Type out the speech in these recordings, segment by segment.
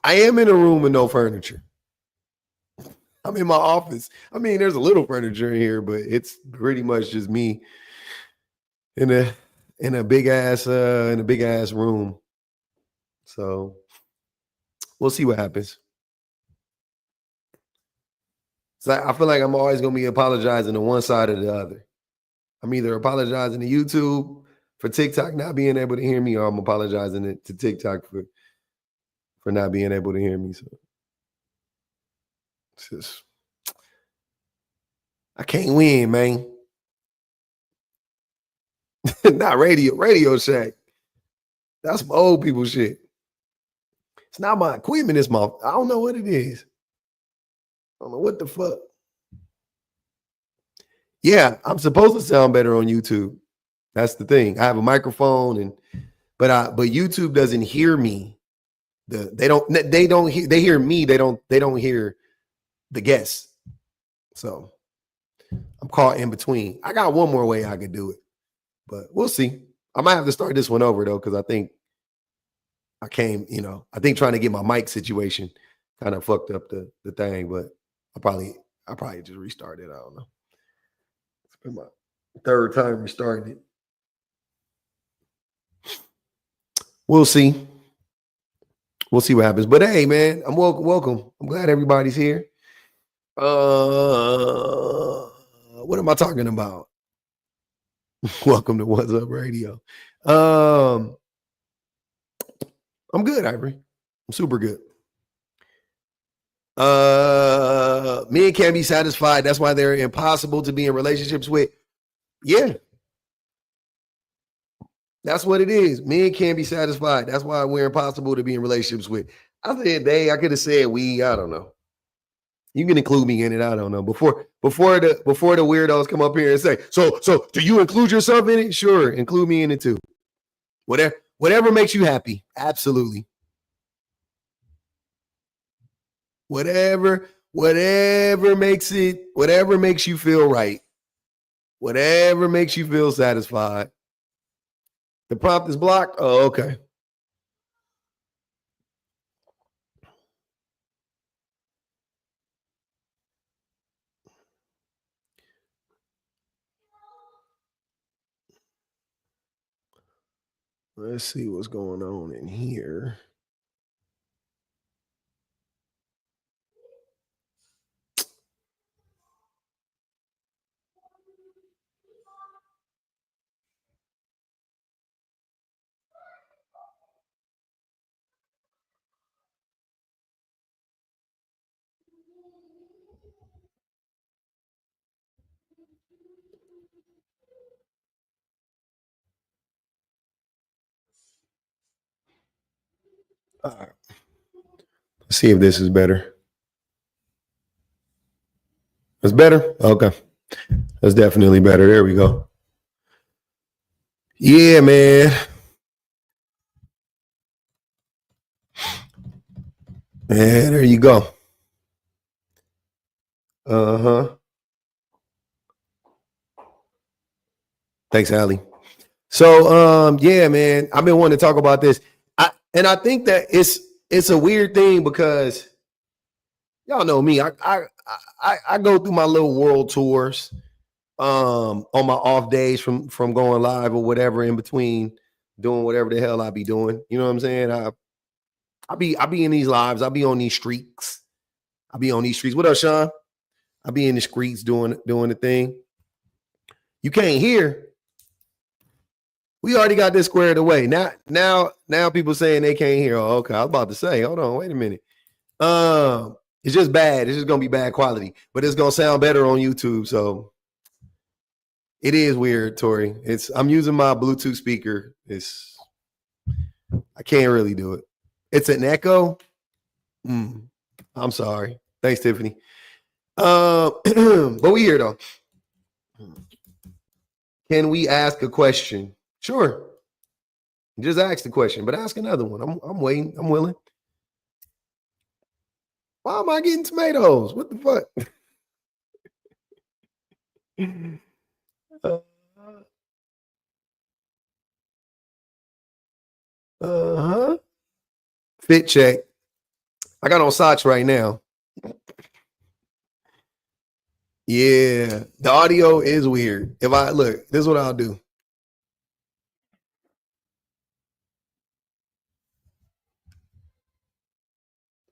I am in a room with no furniture. I'm in my office. I mean, there's a little furniture in here, but it's pretty much just me in a big ass room. So we'll see what happens. So I feel like I'm always gonna be apologizing to one side or the other. I'm either apologizing to YouTube for TikTok not being able to hear me, or I'm apologizing to TikTok for not being able to hear me. So it's just I can't win, man. Not Radio Shack. That's some old people shit. It's not my equipment, it's my I don't know what it is. I don't know what the fuck. Yeah, I'm supposed to sound better on YouTube. That's the thing. I have a microphone but YouTube doesn't hear me. They don't hear, they hear me, they don't hear the guests. So I'm caught in between. I got one more way I could do it, but we'll see. I might have to start this one over though, because I think I think trying to get my mic situation kind of fucked up the thing, but I probably just restart it. I don't know. It's been my third time restarting it. We'll see. We'll see what happens. But hey, man, I'm welcome. I'm glad everybody's here. What am I talking about? Welcome to What's Up Radio. I'm good, Ivory. I'm super good. Men can't be satisfied. That's why they're impossible to be in relationships with. Yeah. That's what it is. Men can't be satisfied. That's why we're impossible to be in relationships with. I said they. I could have said we. I don't know. You can include me in it. I don't know. Before the weirdos come up here and say, so do you include yourself in it? Sure, include me in it too. Whatever makes you happy. Absolutely. Whatever makes you feel right. Whatever makes you feel satisfied. The prompt is blocked. Oh, okay. Let's see what's going on in here. All right. Let's see if this is better. It's better? Okay. That's definitely better. There we go. Yeah, man. Yeah, there you go. Uh-huh. Thanks, Allie. So yeah, man, I've been wanting to talk about this. I think that it's a weird thing because y'all know me. I go through my little world tours on my off days from going live or whatever, in between doing whatever the hell I be doing. You know what I'm saying? I be in these lives, I be on these streaks. What up, Sean? I be in the streets doing the thing. You can't hear. We already got this squared away. Now people saying they can't hear. Oh, okay. I was about to say, hold on, wait a minute. It's just bad. It's just gonna be bad quality, but it's gonna sound better on YouTube. So it is weird, Tori. I'm using my Bluetooth speaker. I can't really do it. It's an echo. I'm sorry. Thanks, Tiffany. But we here though. Can we ask a question? Sure. Just ask the question, but ask another one. I'm waiting. I'm willing. Why am I getting tomatoes? What the fuck? Uh-huh. Fit check. I got on socks right now. Yeah, the audio is weird. If I look, this is what I'll do.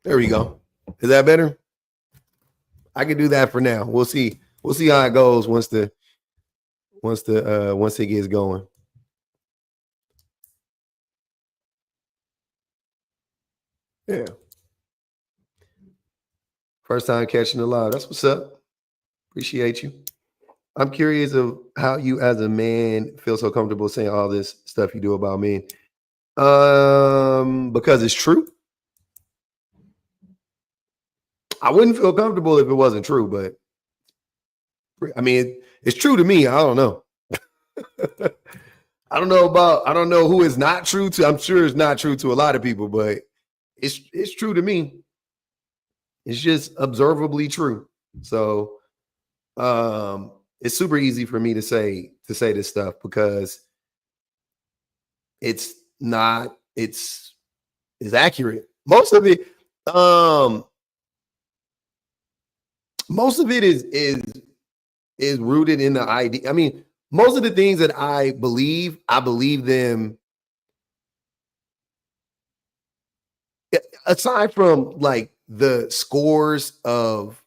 There we go. Is that better? I can do that for now. We'll see. We'll see how it goes once it gets going. Yeah. First time catching the live. That's what's up. Appreciate you. I'm curious of how you as a man feel so comfortable saying all this stuff you do about men. Because it's true. I wouldn't feel comfortable if it wasn't true, but I mean, it's true to me. I don't know. I don't know who is not true to. I'm sure it's not true to a lot of people, but it's true to me. It's just observably true. So it's super easy for me to say this stuff because it's accurate. Most of it is rooted in the idea. I mean, most of the things that I believe them aside from like the scores of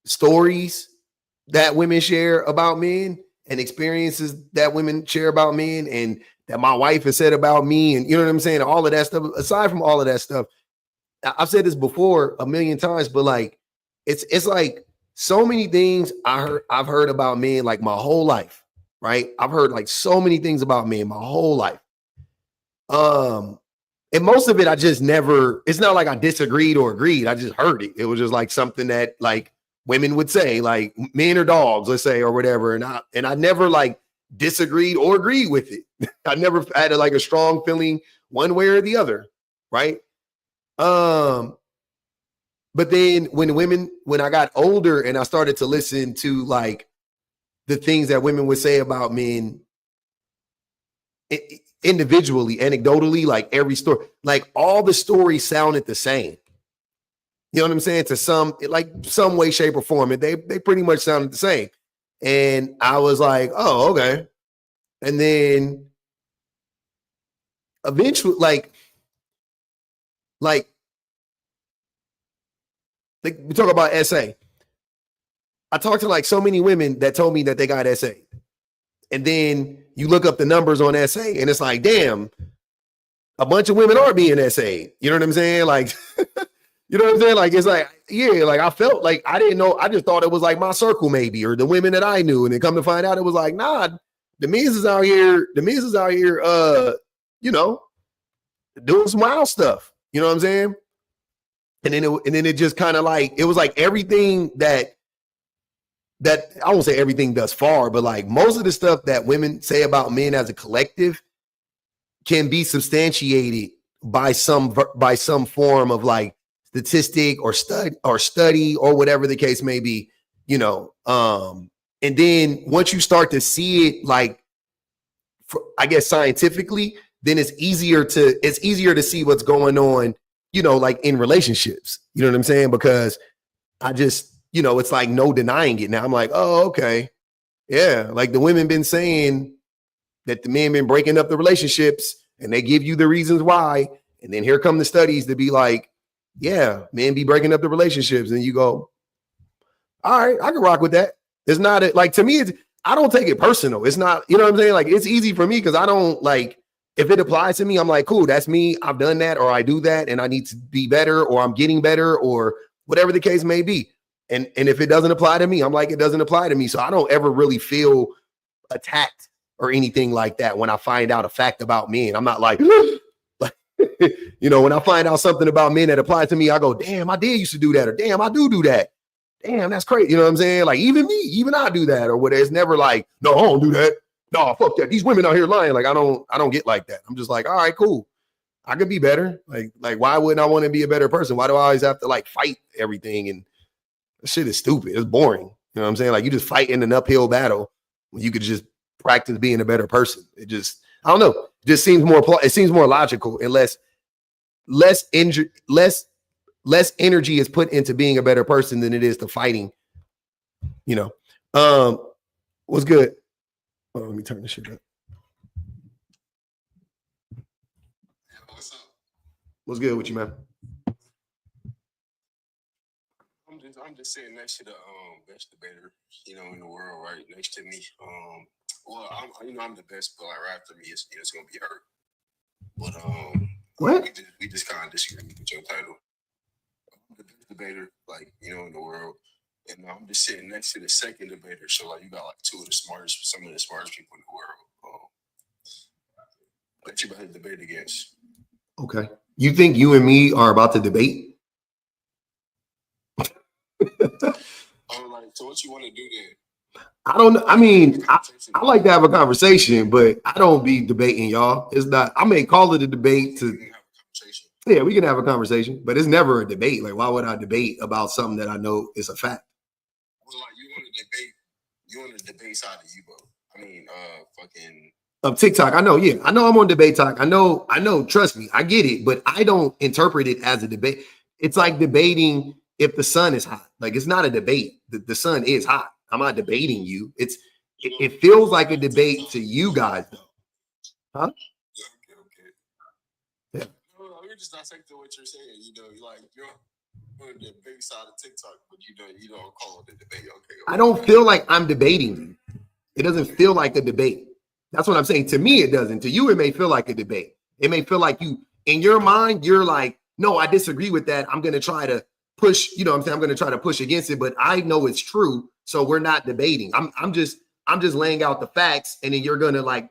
stories that women share about men and experiences that women share about men and that my wife has said about me, and you know what I'm saying, all of that stuff. Aside from all of that stuff, I've said this before a million times, but like it's like so many things I've heard about men like my whole life, right? I've heard like so many things about men my whole life. And most of it I just never, it's not like I disagreed or agreed. I just heard it. It was just like something that like women would say, like men or dogs, let's say, or whatever. And I never like disagreed or agreed with it. I never had like a strong feeling one way or the other, right? But then when I got older and I started to listen to like the things that women would say about men individually, anecdotally, like every story, like all the stories sounded the same. You know what I'm saying? To some way, shape, or form, and they pretty much sounded the same. And I was like, oh, okay. And then eventually, like we talk about SA. I talked to like so many women that told me that they got SA. And then you look up the numbers on SA and it's like, damn, a bunch of women are being SA. You know what I'm saying? Like, you know what I'm saying? Like, it's like, yeah, like I felt like I didn't know. I just thought it was like my circle maybe, or the women that I knew. And then come to find out it was like, nah, the Miz is out here, you know, doing some wild stuff. You know what I'm saying? And then it just kind of like, it was like everything that I won't say everything thus far, but like most of the stuff that women say about men as a collective can be substantiated by some form of like statistic or study or whatever the case may be, you know. And then once you start to see it like, I guess scientifically, then it's easier to see what's going on, you know, like in relationships. You know what I'm saying? Because I just, you know, it's like no denying it. Now I'm like, oh, okay. Yeah. Like the women been saying that the men been breaking up the relationships and they give you the reasons why. And then here come the studies to be like, yeah, men be breaking up the relationships. And you go, all right, I can rock with that. It's not like, to me, I don't take it personal. It's not, you know what I'm saying? Like, it's easy for me because I don't like, if it applies to me, I'm like, cool, that's me. I've done that, or I do that and I need to be better, or I'm getting better, or whatever the case may be. And if it doesn't apply to me, I'm like, it doesn't apply to me. So I don't ever really feel attacked or anything like that when I find out a fact about men. I'm not like, you know, when I find out something about men that applies to me, I go, damn, I did used to do that, or damn, I do that. Damn, that's crazy. You know what I'm saying? Like even I do that, or whatever. It's never like, no, I don't do that. No, fuck that. These women out here lying. Like I don't get like that. I'm just like, all right, cool. I could be better. Like why wouldn't I want to be a better person? Why do I always have to like fight everything? And shit is stupid. It's boring. You know what I'm saying? Like you just fight in an uphill battle when you could just practice being a better person. It just, I don't know. It just seems more logical and less less energy is put into being a better person than it is to fighting. What's good? Oh, let me turn this shit up. What's up? What's good with you, man? I'm just sitting next to the best debater, in the world, right next to me. Well, I'm the best, but right after me, it's gonna be her. But what? We just kind of disagree with your title. I'm the best debater, in the world, and I'm just sitting next to the second debater. So you got some of the smartest people in the world that you about to debate against. Okay, you think you and me are about to debate? So what you want to do then? I don't know. I mean, I like to have a conversation, but I don't be debating y'all. It's not. I may call it a debate to. Yeah, we can have a conversation, but it's never a debate. Like, why would I debate about something that I know is a fact? Well, you want to debate. You want to debate side of you, bro. I mean, fucking. Of TikTok, I know. Yeah, I know. I'm on debate talk. I know. Trust me, I get it, but I don't interpret it as a debate. It's like debating if the sun is hot. Like, it's not a debate. The sun is hot. I'm not debating you. It feels like a debate to you guys, though. Huh? Okay. Yeah. No, let me just dissect what you're saying. You're on the debate side of TikTok, but you don't call it a debate. Okay. I don't feel like I'm debating you. It doesn't feel like a debate. That's what I'm saying. To me, it doesn't. To you, it may feel like a debate. It may feel like you, in your mind, you're like, no, I disagree with that. I'm going to try to push, I'm going to try to push against it, but I know it's true. So we're not debating. I'm just laying out the facts, and then you're going to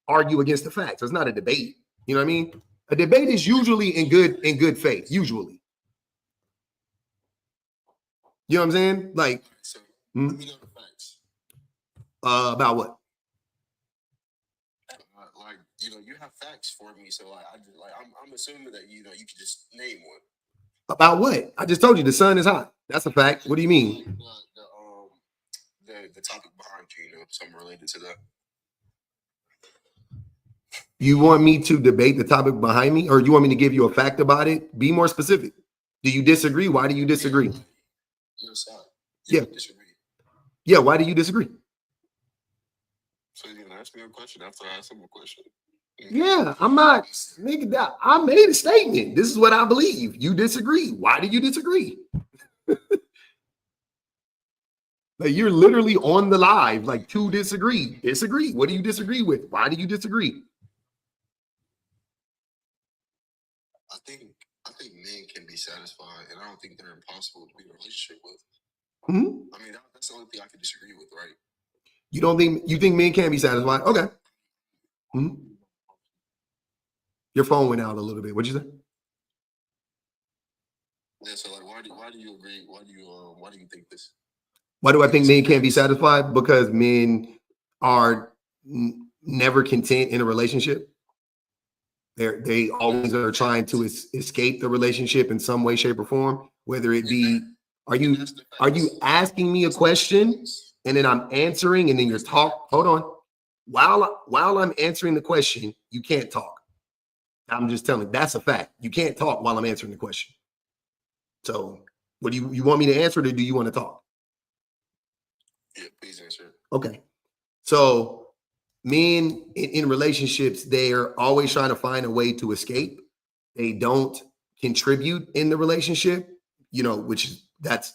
argue against the facts. It's not a debate. You know what I mean? A debate is usually in good faith, usually. You know what I'm saying? So, let me know the facts. About what? You have facts for me, so I'm assuming that you can just name one. About what? I just told you the sun is hot. That's a fact. What do you mean? The topic behind you, something related to that. You want me to debate the topic behind me, or you want me to give you a fact about it? Be more specific. Do you disagree? Why do you disagree? Your side. Yeah. Disagree. Yeah. Why do you disagree? So you're gonna ask me a question after I ask him a question. Yeah, I'm not. Nigga, I made a statement. This is what I believe. You disagree. Why do you disagree? You're literally on the live, to disagree. Disagree. What do you disagree with? Why do you disagree? I think men can be satisfied, and I don't think they're impossible to be in a relationship with. Mm-hmm. I mean, that's the only thing I can disagree with, right? You think men can be satisfied? Okay. Mm-hmm. Your phone went out a little bit. What'd you say? Yeah. So why do you agree? Why do you think this? Why do I think men can't be satisfied? Because men are never content in a relationship. They always are trying to escape the relationship in some way, shape, or form. Whether it be, are you asking me a question and then I'm answering and then you're hold on. While I'm answering the question, you can't talk. I'm just telling you, that's a fact. You can't talk while I'm answering the question. So, what do you want me to answer, or do you want to talk? Yeah, please answer. Okay. So men in relationships, they're always trying to find a way to escape. They don't contribute in the relationship, that's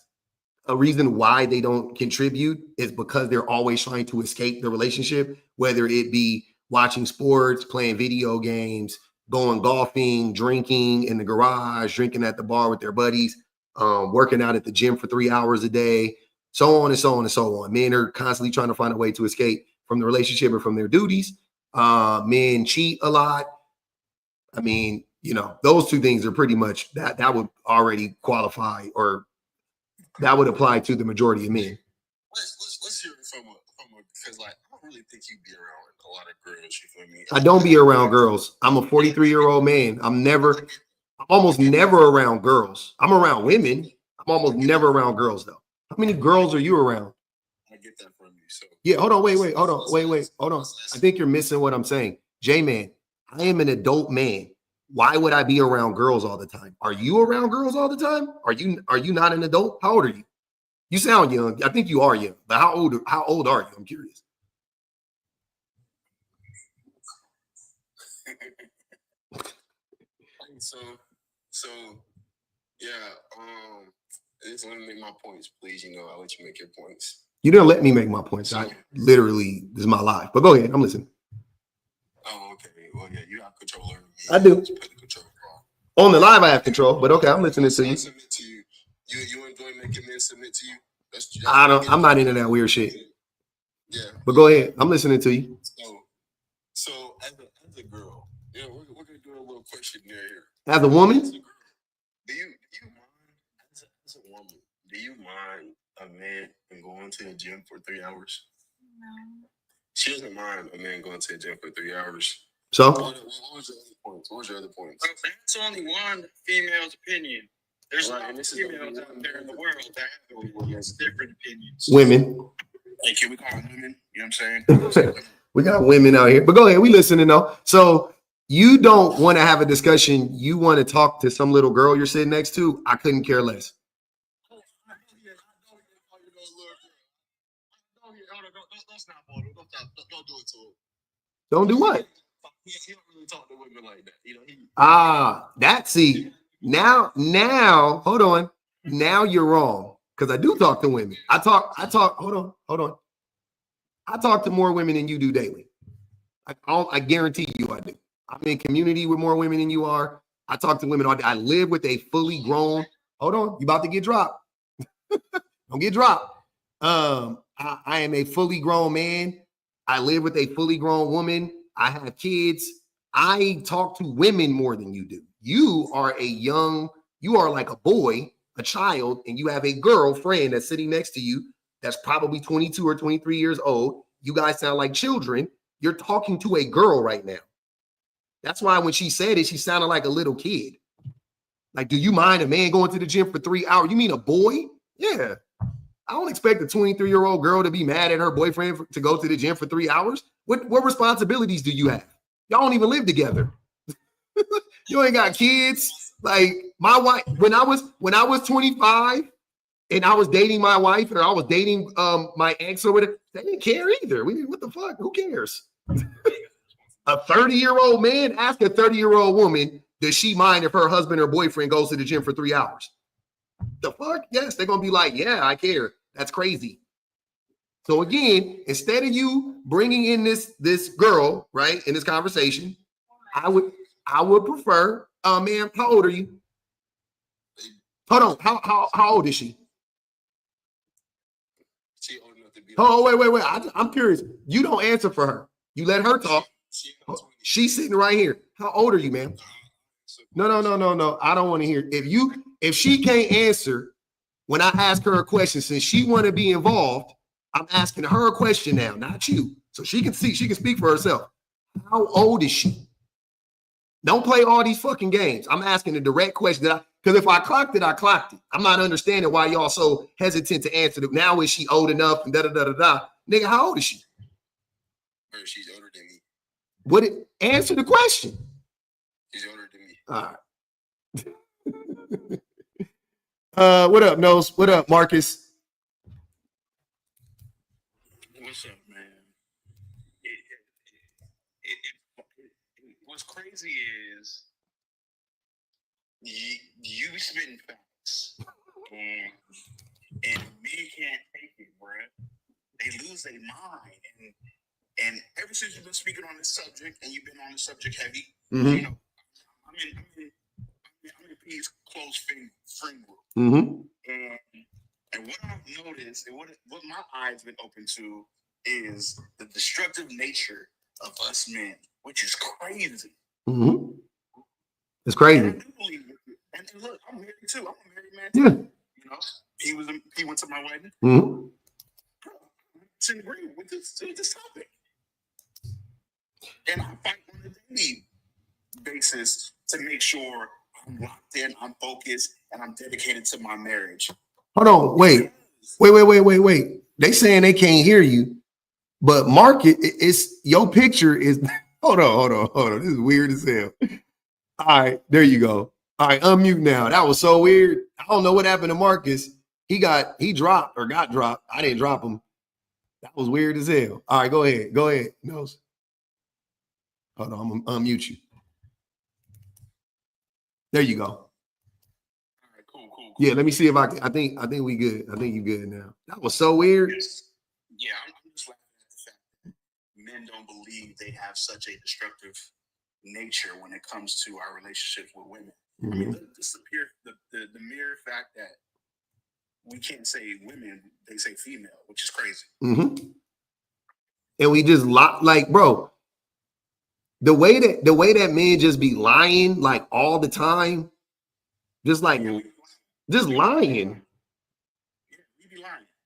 a reason why they don't contribute is because they're always trying to escape the relationship, whether it be watching sports, playing video games, going golfing, drinking in the garage, drinking at the bar with their buddies, working out at the gym for 3 hours a day, so on and so on and so on. Men are constantly trying to find a way to escape from the relationship or from their duties. Men cheat a lot. I mean, those two things are pretty much that would already qualify, or that would apply to the majority of men. Let's hear it from because I don't really think you be around a lot of girls. You feel me? I don't be around girls. I'm a 43-year-old man. I'm almost never around girls. I'm around women. I'm almost never around girls, though. How many girls are you around? I get that from you. So yeah, hold on, wait, hold on. I think you're missing what I'm saying. J-Man, I am an adult man. Why would I be around girls all the time? Are you around girls all the time? Are you not an adult? How old are you? You sound young. I think you are young, but how old are you? I'm curious. So yeah, I just want to make my points, please. I'll let you make your points. You didn't let me make my points. So, this is my life. But go ahead. I'm listening. Oh, okay. Well, yeah, you have control over me. I do. Control on the live, I have control. But okay, I'm listening to you. Submit to you. You enjoy making men submit to you? That's I'm not into that weird shit. Yeah. But go ahead. I'm listening to you. So as a girl, we're gonna do a little questionnaire here. As a woman, do you mind as a woman? Do you mind a man going to the gym for 3 hours? No. She doesn't mind a man going to the gym for 3 hours. So what was your other points? What was your other points? That's only one female's opinion. There's a lot of females out there in the world that have different opinions. Women. Like, can we call them women? You know what I'm saying? We got women out here. But go ahead, we listening though. So you don't want to have a discussion. You want to talk to some little girl you're sitting next to. I couldn't care less. Don't do what? He don't really talk to women like that. That see. Now, hold on. Now you're wrong. Because I do talk to women. Hold on. I talk to more women than you do daily. I guarantee you I do. I'm in community with more women than you are. I talk to women all day. I live with a fully grown. Hold on, you about to get dropped. Don't get dropped. I am a fully grown man. I live with a fully grown woman. I have kids. I talk to women more than you do. You are like a boy, a child, and you have a girlfriend that's sitting next to you that's probably 22 or 23 years old. You guys sound like children. You're talking to a girl right now. That's why when she said it, she sounded like a little kid. Like, do you mind a man going to the gym for 3 hours? You mean a boy? Yeah. I don't expect a 23-year-old girl to be mad at her boyfriend to go to the gym for 3 hours. What responsibilities do you have? Y'all don't even live together. You ain't got kids. Like my wife, when I was 25 and I was dating my wife or I was dating my ex or whatever, they didn't care either. What the fuck? Who cares? A 30-year-old man, ask a 30-year-old woman, does she mind if her husband or boyfriend goes to the gym for 3 hours? The fuck? Yes, they're gonna be like, yeah, I care. That's crazy. So again, instead of you bringing in this girl, right, in this conversation, I would prefer, ma'am, how old are you? Hold on, how old is she? She old enough to be. Oh, wait. I'm curious. You don't answer for her. You let her talk. She's sitting right here. How old are you, ma'am? No. I don't want to hear. If she can't answer when I ask her a question, since she want to be involved, I'm asking her a question now, not you. So she can speak for herself. How old is she? Don't play all these fucking games. I'm asking a direct question. Because if I clocked it, I clocked it. I'm not understanding why y'all so hesitant to answer it. Now is she old enough and da-da-da-da-da. Nigga, how old is she? She's older than me. Answer the question. She's older than me. All right. What up, Nose? What up, Marcus? What's up, man? What's crazy is you be spitting facts, and men can't take it, bro. They lose their mind, and ever since you've been speaking on this subject, and you've been on this subject heavy, you know, I'm in P's close friend group, and what I've noticed, and what my eyes been open to, is the destructive nature of us men, which is crazy. It's crazy. And look, I'm married too. I'm a married man too. Yeah. You know, he went to my wedding. To agree with this topic, and I fight on a daily basis to make sure I'm locked in, I'm focused, and I'm dedicated to my marriage. Hold on, wait. They saying they can't hear you, but Mark, it's your picture is. Hold on. This is weird as hell. All right, there you go. All right, unmute now. That was so weird. I don't know what happened to Marcus. He dropped or got dropped. I didn't drop him. That was weird as hell. All right, go ahead. Go ahead. No. Hold on, I'm gonna unmute you. There you go. All right, cool. Yeah, let me see if I can. I think we good. I think you good now. That was so weird. Yeah, I'm just laughing at the fact that men don't believe they have such a destructive nature when it comes to our relationships with women. I mean, just the mere fact that we can't say women, they say female, which is crazy. And we just like, bro, the way that men just be lying like all the time, just lying.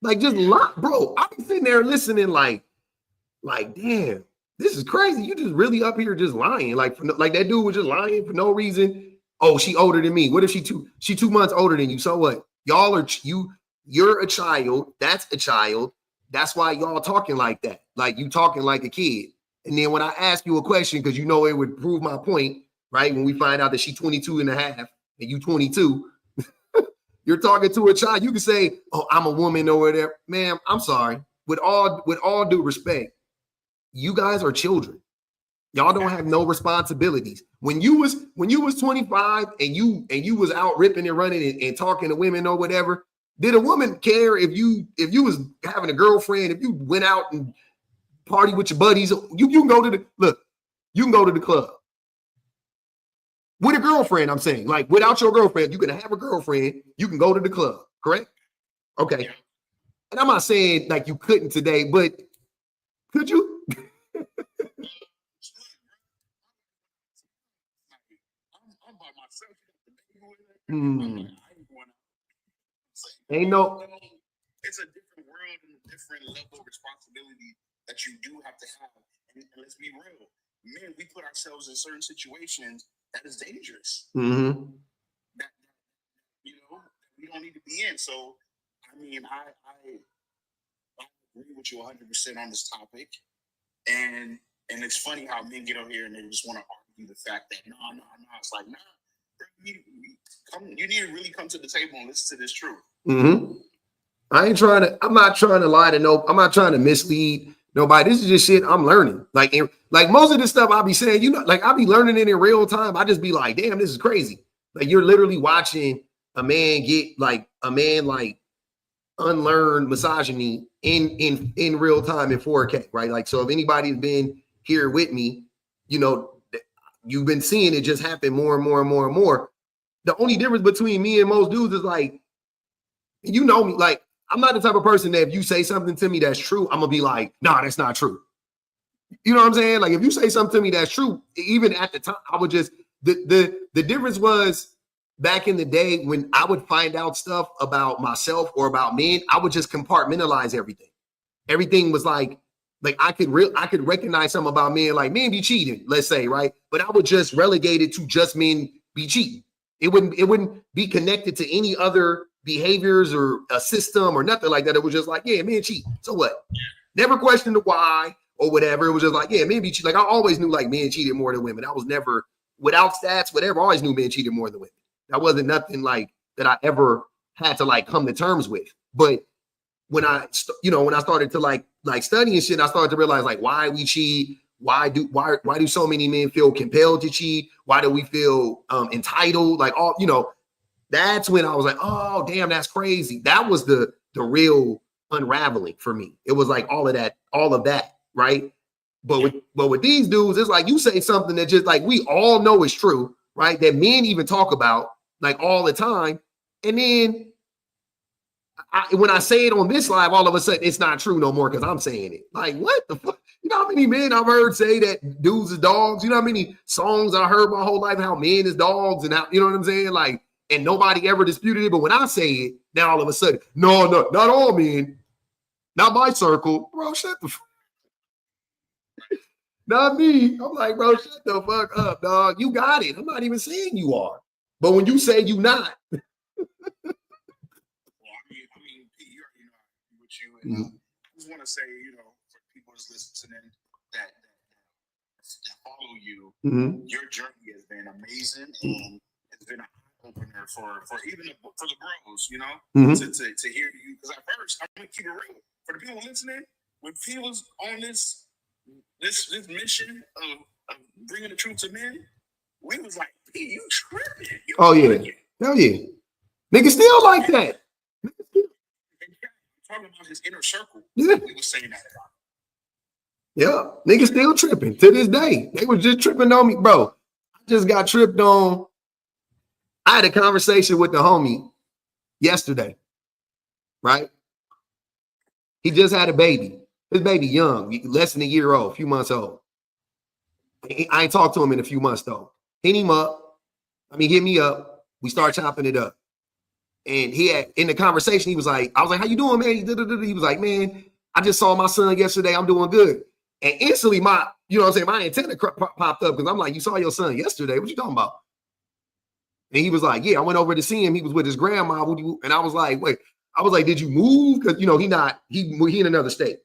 Like just lie, bro. I'm sitting there listening, like, damn, this is crazy. You just really up here just lying, like that dude was just lying for no reason. Oh, she older than me. What if she 2 months older than you? So what? Y'all are you're a child. That's a child. That's why y'all talking like that. Like you talking like a kid. And then when I ask you a question, because you know it would prove my point, right? When we find out that she's 22 and a half and you 22. You're talking to a child. You can say, "Oh, I'm a woman" or whatever. Ma'am, I'm sorry. With all due respect, you guys are children. Y'all don't have no responsibilities. When you was 25 and you was out ripping and running and talking to women or whatever, did a woman care if you was having a girlfriend, if you went out and party with your buddies? You can go to the club. With a girlfriend, I'm saying, like without your girlfriend, you can have a girlfriend, you can go to the club, correct? Okay. Yeah. And I'm not saying like you couldn't today, but could you? Ain't no. It's a different world and a different level of responsibility that you do have to have. And let's be real, men, we put ourselves in certain situations that is dangerous. That we don't need to be in. So, I mean, I agree with you 100% on this topic. And it's funny how men get on here and they just want to argue the fact that no. It's like, nah, you need to really come to the table and listen to this truth. I'm not trying to lie to I'm not trying to mislead nobody. This is just shit I'm learning. Like most of this stuff I'll be saying, like I'll be learning it in real time. I just be like, damn, this is crazy. Like you're literally watching a man unlearn misogyny in real time in 4K, right? Like, so if anybody's been here with me, you've been seeing it just happen more and more and more and more. The only difference between me and most dudes is like, me, like, I'm not the type of person that if you say something to me that's true, I'm gonna be like, nah, that's not true. You know what I'm saying? Like if you say something to me that's true, even at the time, I would just the difference was back in the day when I would find out stuff about myself or about men, I would just compartmentalize everything. Everything was like I could recognize something about men, like men be cheating, let's say, right? But I would just relegate it to just men be cheating. It wouldn't be connected to any other behaviors or a system or nothing like that. It was just like, yeah, men cheat. So what? Never questioned the why or whatever. It was just like, yeah, men be cheating. Like I always knew like men cheated more than women. I was never, without stats, whatever, I always knew men cheated more than women. That wasn't nothing like that I ever had to like come to terms with. But when I started to like study and shit, I started to realize like why we cheat. Why do so many men feel compelled to cheat? Why do we feel entitled? Like all, that's when I was like, oh damn, that's crazy. That was the real unraveling for me. It was like all of that, right? But with these dudes, it's like you say something that just like we all know is true, right? That men even talk about like all the time, and then when I say it on this live, all of a sudden it's not true no more because I'm saying it. Like, what the fuck? You know how many men I've heard say that dudes is dogs? You know how many songs I heard my whole life how men is dogs and how, you know what I'm saying? Like, and nobody ever disputed it. But when I say it, now all of a sudden, no, not all men, not my circle. Bro, shut the fuck. Not me. I'm like, bro, shut the fuck up, dog. You got it. I'm not even saying you are. But when you say you not. I just want to say, for people just listening, that follow you. Mm-hmm. Your journey has been amazing, and it's been an eye opener for even for the bros, you know, Mm-hmm. to hear you. Because at first, I'm gonna keep it real for the people listening. When P was on this mission of bringing the truth to men, we was like, P, you tripping? You Oh yeah, bugging. hell yeah, niggas still like that. And talking about his inner circle, Yeah. we was saying that about. Yeah, niggas still tripping to this day. They was just tripping on me, bro. I just got tripped on. I had a conversation with the homie yesterday, right? He just had a baby. His baby young, less than a year old, a few months old. I ain't talked to him in a few months though. Hit him up. Hit me up. We start chopping it up. And he had in the conversation, he was like, I was like, how you doing, man? He was like, man, I just saw my son yesterday. I'm doing good. And instantly my, you know what I'm saying, my antenna popped up because I'm like, you saw your son yesterday. What you talking about? And he was like, yeah, I went over to see him. He was with his grandma. And I was like, wait, I was like, did you move? Because, you know, he in another state.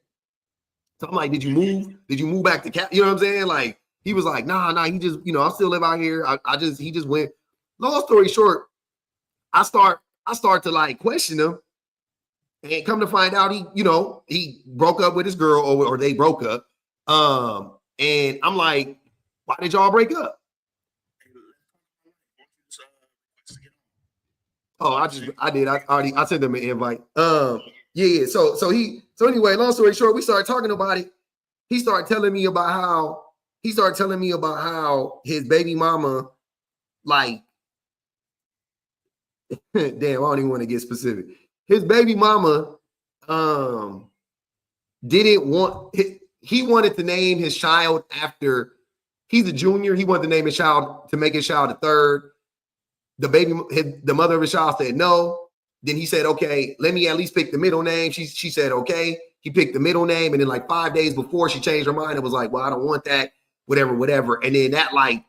So I'm like, did you move? Did you move back to Cap? You know what I'm saying? Like, he was like, nah, he just, you know, I still live out here. He just went. Long story short, I start to like question him. And come to find out, he broke up with his girl, or they broke up. And I'm like, why did y'all break up? Oh, I sent them an invite. Yeah. So anyway, long story short, we started talking about it. He started telling me about how his baby mama, like, damn, I don't even want to get specific. His baby mama, didn't want, he wanted to name his child after, he's a junior. He wanted to name his child, to make his child a third. The mother of his child said no. Then he said, okay, let me at least pick the middle name. She said, okay. He picked the middle name. And then like 5 days before, she changed her mind and was like, well, I don't want that, whatever. And then that, like,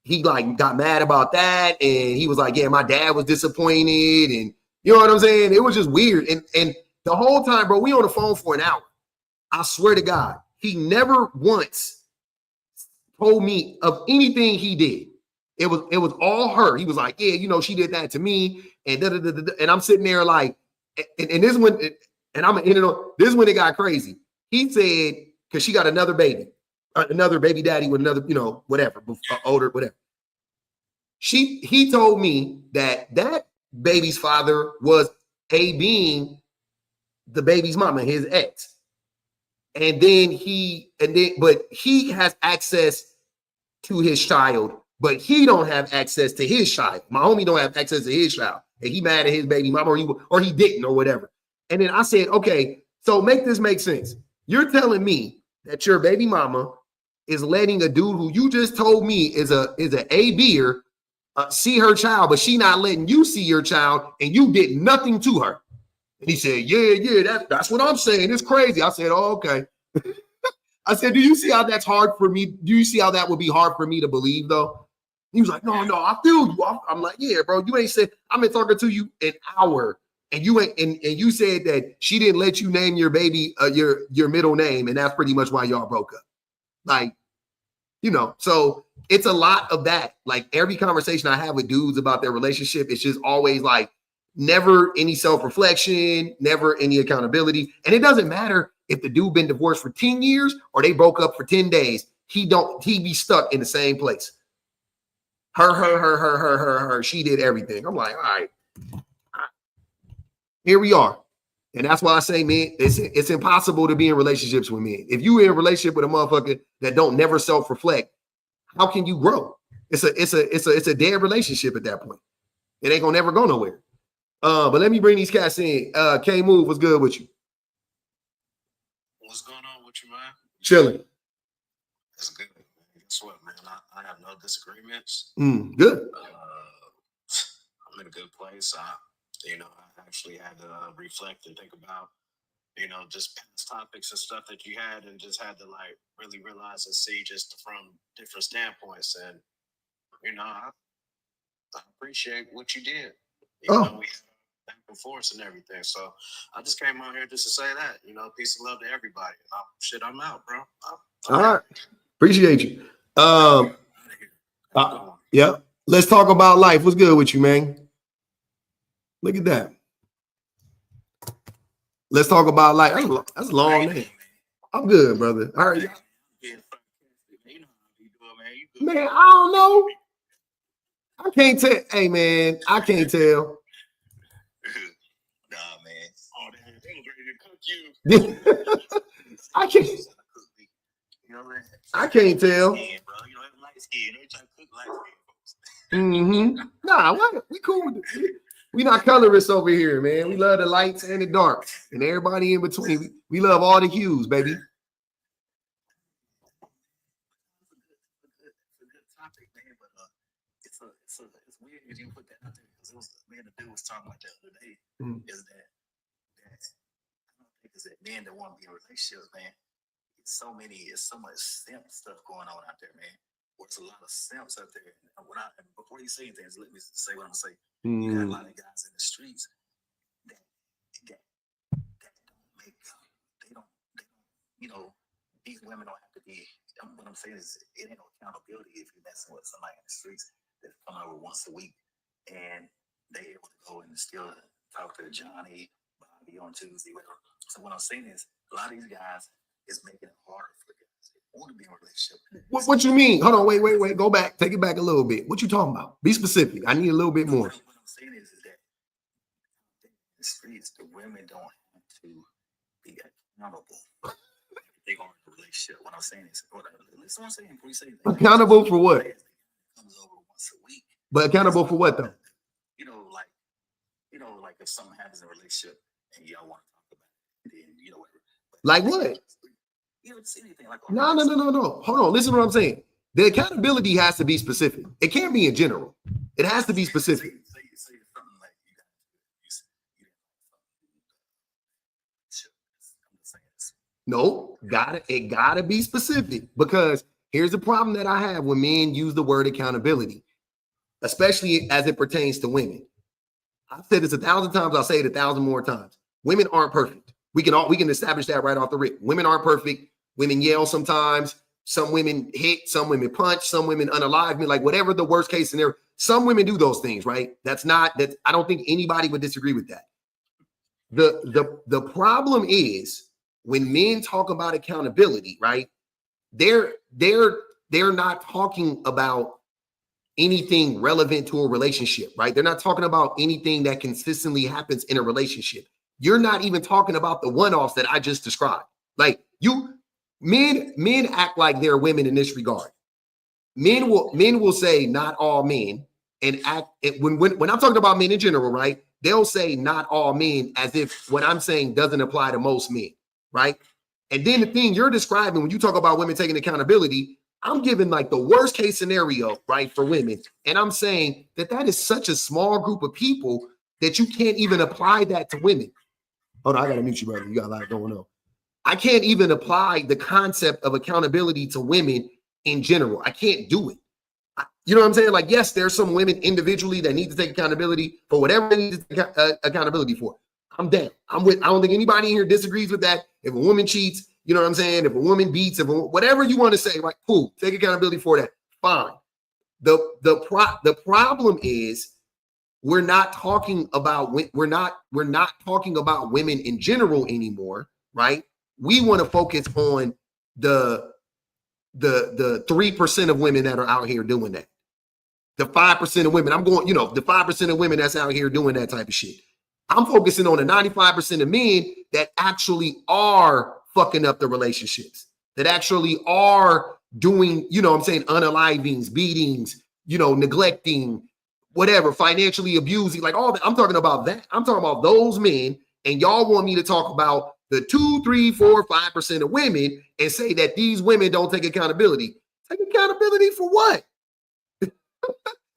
he like got mad about that. And he was like, yeah, my dad was disappointed. And you know what I'm saying? It was just weird. And the whole time, bro, we on the phone for an hour. I swear to God, he never once told me of anything he did. It was all her. He was like, yeah, you know, she did that to me, and and I'm sitting there like, and this one, and I'm in it on this when it got crazy. He said, because she got another baby daddy with another, you know, whatever, older, whatever. He told me that baby's father was being the baby's mama, his ex. But he has access to his child, but he don't have access to his child. My homie don't have access to his child, and he mad at his baby mama, or he didn't, or whatever. And then I said, okay, so make this make sense. You're telling me that your baby mama is letting a dude who you just told me is a A-beer see her child, but she not letting you see your child, and you did nothing to her. And he said, yeah, that's what I'm saying. It's crazy. I said, oh, okay. I said, do you see how that's hard for me? Do you see how that would be hard for me to believe, though? He was like, no, I feel you. I'm like, yeah, bro, you ain't said, I've been talking to you an hour, and you ain't, and you said that she didn't let you name your baby your middle name, and that's pretty much why y'all broke up. Like, you know, so it's a lot of that. Like, every conversation I have with dudes about their relationship, it's just always like, never any self-reflection, never any accountability. And it doesn't matter if the dude been divorced for 10 years or they broke up for 10 days. He be stuck in the same place. Her. She did everything. I'm like, all right. Here we are. And that's why I say, man, it's impossible to be in relationships with men. If you in a relationship with a motherfucker that don't never self-reflect, how can you grow? It's a dead relationship at that point. It ain't gonna never go nowhere. But let me bring these cats in. K Move, what's good with you? What's going on with you, man? Chilling. That's good. Guess what, man? I have no disagreements. Good. I'm in a good place. I actually had to reflect and think about, just past topics and stuff that you had, and just had to like really realize and see just from different standpoints. And I appreciate what you did. Even though we had back and forth and everything. So I just came out here just to say that, peace and love to everybody. I'm out, bro. All right. Appreciate you. Yeah. Let's talk about life. What's good with you, man? Look at that. Let's talk about life. That's a long name. I'm good, brother. All right. Man, I don't know. I can't tell. Hey, man, I can't tell. Nah, man. Oh, they was ready to cook you. I can't. You know what I'm saying? I can't tell. Skin, bro. You know, light skin. They try to cook light skin folks. Mm-hmm. Nah, what? We cool with it. We not colorists over here, man. We love the lights and the darks and everybody in between. We love all the hues, baby. It's a good topic, man. But it's weird if you put that out there because it was man. The dude was talking about the other day. Is that I don't think it's that men that want to be in relationships, man. It's so much simp stuff going on out there, man. There's a lot of simps out there. And before you say anything, let me say what I'm gonna say. You got a lot of guys in the streets that don't make they don't you know, these women don't have to be. What I'm saying is it ain't no accountability if you're messing with somebody in the streets that's coming over once a week and they able to go and still talk to Johnny, Bobby on Tuesday, whatever. So what I'm saying is a lot of these guys is making it harder for guys that want to be in a relationship. What you mean? Hold on, wait. Go back. Take it back a little bit. What you talking about? Be specific. I need a little bit more. What I'm saying is that in the streets, the women don't have to be accountable. They are in a relationship. What I'm saying is, listen, what I'm saying. Before you say that, accountable for what? Comes over once a week. But accountable for what though? You know, like if something happens in a relationship and y'all want to talk about it, then you know whatever. Like what? You don't see anything like No. Hold on. Listen to what I'm saying. The accountability has to be specific. It can't be in general. It has to be specific. Say something like you No, it gotta be specific because here's the problem that I have when men use the word accountability, especially as it pertains to women. I've said this 1,000 times. I'll say it 1,000 more times. Women aren't perfect. We can establish that right off the rip. Women aren't perfect. Women yell sometimes. Some women hit. Some women punch. Some women unalive me. Like whatever the worst case scenario. Some women do those things, right? I don't think anybody would disagree with that. The problem is when men talk about accountability, right? They're not talking about anything relevant to a relationship, right? They're not talking about anything that consistently happens in a relationship. You're not even talking about the one-offs that I just described. Like men act like they're women in this regard. Men will say not all men and act when I'm talking about men in general, right? They'll say not all men as if what I'm saying doesn't apply to most men, right? And then the thing you're describing when you talk about women taking accountability, I'm giving like the worst case scenario, right, for women. And I'm saying that is such a small group of people that you can't even apply that to women. Hold on, I gotta mute you, brother. You got a lot going on. I can't even apply the concept of accountability to women in general. I can't do it. You know what I'm saying? Like, yes, there's some women individually that need to take accountability for whatever they need to take accountability for. I'm down. I don't think anybody in here disagrees with that. If a woman cheats, you know what I'm saying? If a woman beats, whatever you want to say, like, cool, take accountability for that. Fine. The problem is we're not talking about women in general anymore, right? We want to focus on the 3% of women that are out here doing that. The 5% of women, the 5% of women that's out here doing that type of shit. I'm focusing on the 95% of men that actually are fucking up the relationships, that actually are doing, unalivings, beatings, neglecting, whatever, financially abusing, like all that. I'm talking about that. I'm talking about those men, and y'all want me to talk about the 2, 3, 4, 5% of women and say that these women don't take accountability. Take accountability for what?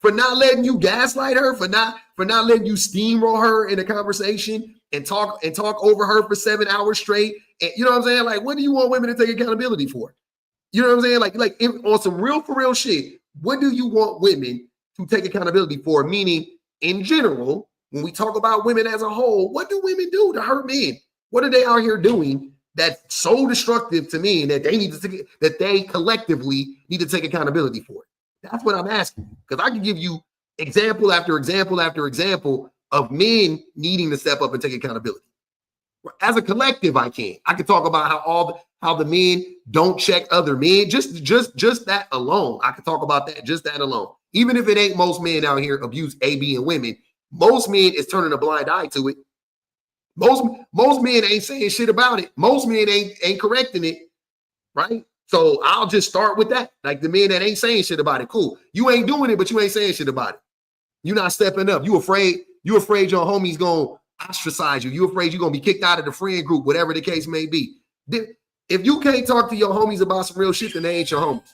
For not letting you gaslight her, for not letting you steamroll her in a conversation and talk over her for 7 hours straight. And you know what I'm saying? Like, what do you want women to take accountability for? You know what I'm saying? Like on some real for real shit, what do you want women to take accountability for? Meaning, in general, when we talk about women as a whole, what do women do to hurt men? What are they out here doing that's so destructive to me and that they need to take, that they collectively need to take accountability for it? That's what I'm asking. Because I can give you example after example after example of men needing to step up and take accountability. As a collective, I can talk about how the men don't check other men. Just that alone. I could talk about that, just that alone. Even if it ain't most men out here abuse AB and women, most men is turning a blind eye to it. Most men ain't saying shit about it. Most men ain't correcting it, right? So I'll just start with that. Like the men that ain't saying shit about it. Cool. You ain't doing it, but you ain't saying shit about it. You're not stepping up. You afraid your homies gonna ostracize you. You afraid you're gonna be kicked out of the friend group, whatever the case may be. If you can't talk to your homies about some real shit, then they ain't your homies.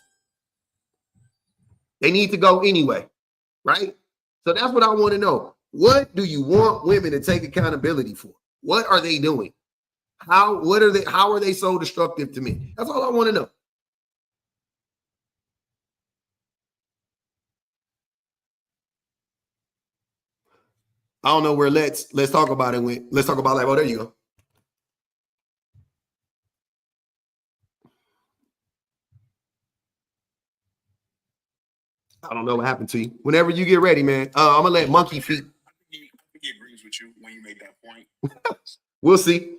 They need to go anyway, right? So that's what I want to know. What do you want women to take accountability for? What are they doing? How are they so destructive to me? That's all I want to know. I don't know where let's talk about it. Let's talk about life. Oh, there you go. I don't know what happened to you. Whenever you get ready, man. I'm gonna let Monkey Feet. I think he agrees with you when you make that point. We'll see.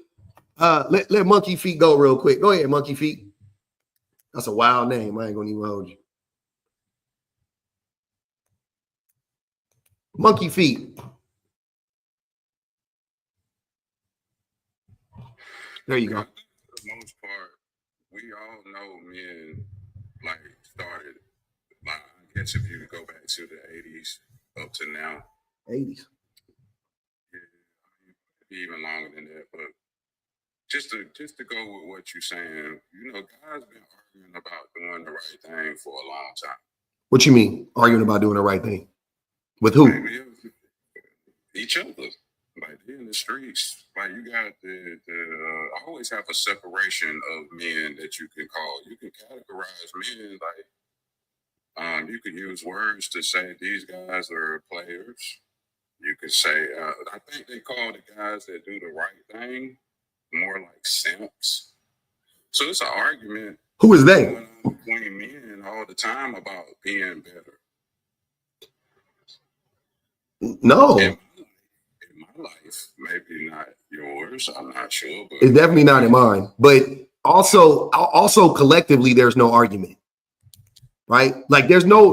Let Monkey Feet go real quick. Go ahead, Monkey Feet. That's a wild name. I ain't gonna even hold you. Monkey Feet. There you go. For the most part, we all know men like started. I guess if you go back to the 80s up to now. 80s. Yeah, even longer than that. But just to go with what you're saying, you know, guys been arguing about doing the right thing for a long time. What you mean? Arguing about doing the right thing? With who? Maybe each other. Like in the streets, like you got always have a separation of men that you can call. You can categorize men like, you can use words to say these guys are players. You could say, I think they call the guys that do the right thing more like simps. So it's an argument. Who is they? Between men all the time about being better. No. In my life, maybe not yours. I'm not sure, but it's definitely not in mine. But also collectively, there's no argument, right? Like there's no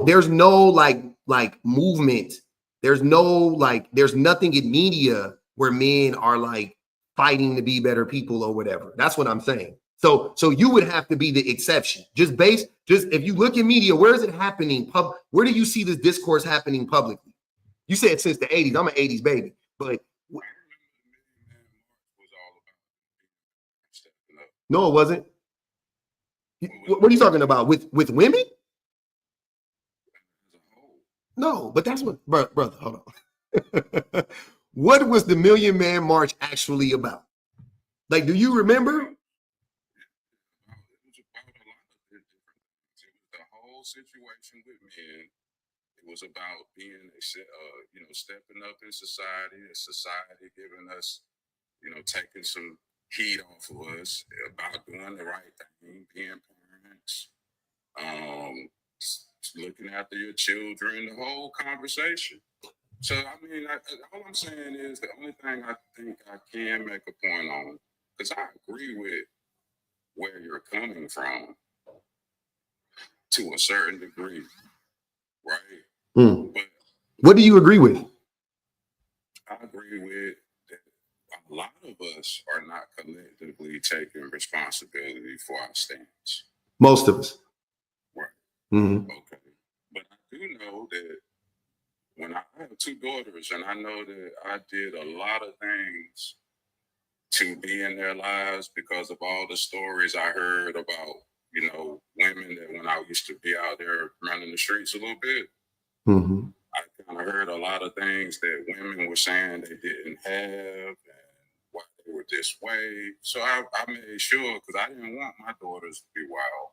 like movement. There's nothing in media where men are like fighting to be better people or whatever. That's what I'm saying. So you would have to be the exception. Just if you look in media, where is it happening? Where do you see this discourse happening publicly? You said since the 80s. I'm an 80s baby, but no, it wasn't. What are you talking about? With women? No, but that's what, brother, hold on. What was the Million Man March actually about? Like, do you remember? It was about a lot of different things. It was the whole situation with men. It was about being, stepping up in society, and society giving us, taking some heat off of us, about doing the right thing, being parents, looking after your children, the whole conversation. So, I mean, all I'm saying is the only thing I think I can make a point on, because I agree with where you're coming from to a certain degree, right? Mm. But what do you agree with? I agree with that a lot of us are not collectively taking responsibility for our stance. Most of us. Right. Mm-hmm. Okay. But I do know that when I have two daughters, and I know that I did a lot of things to be in their lives because of all the stories I heard about, women that when I used to be out there running the streets a little bit, mm-hmm. I kind of heard a lot of things that women were saying they didn't have and why they were this way. So I made sure, because I didn't want my daughters to be wild.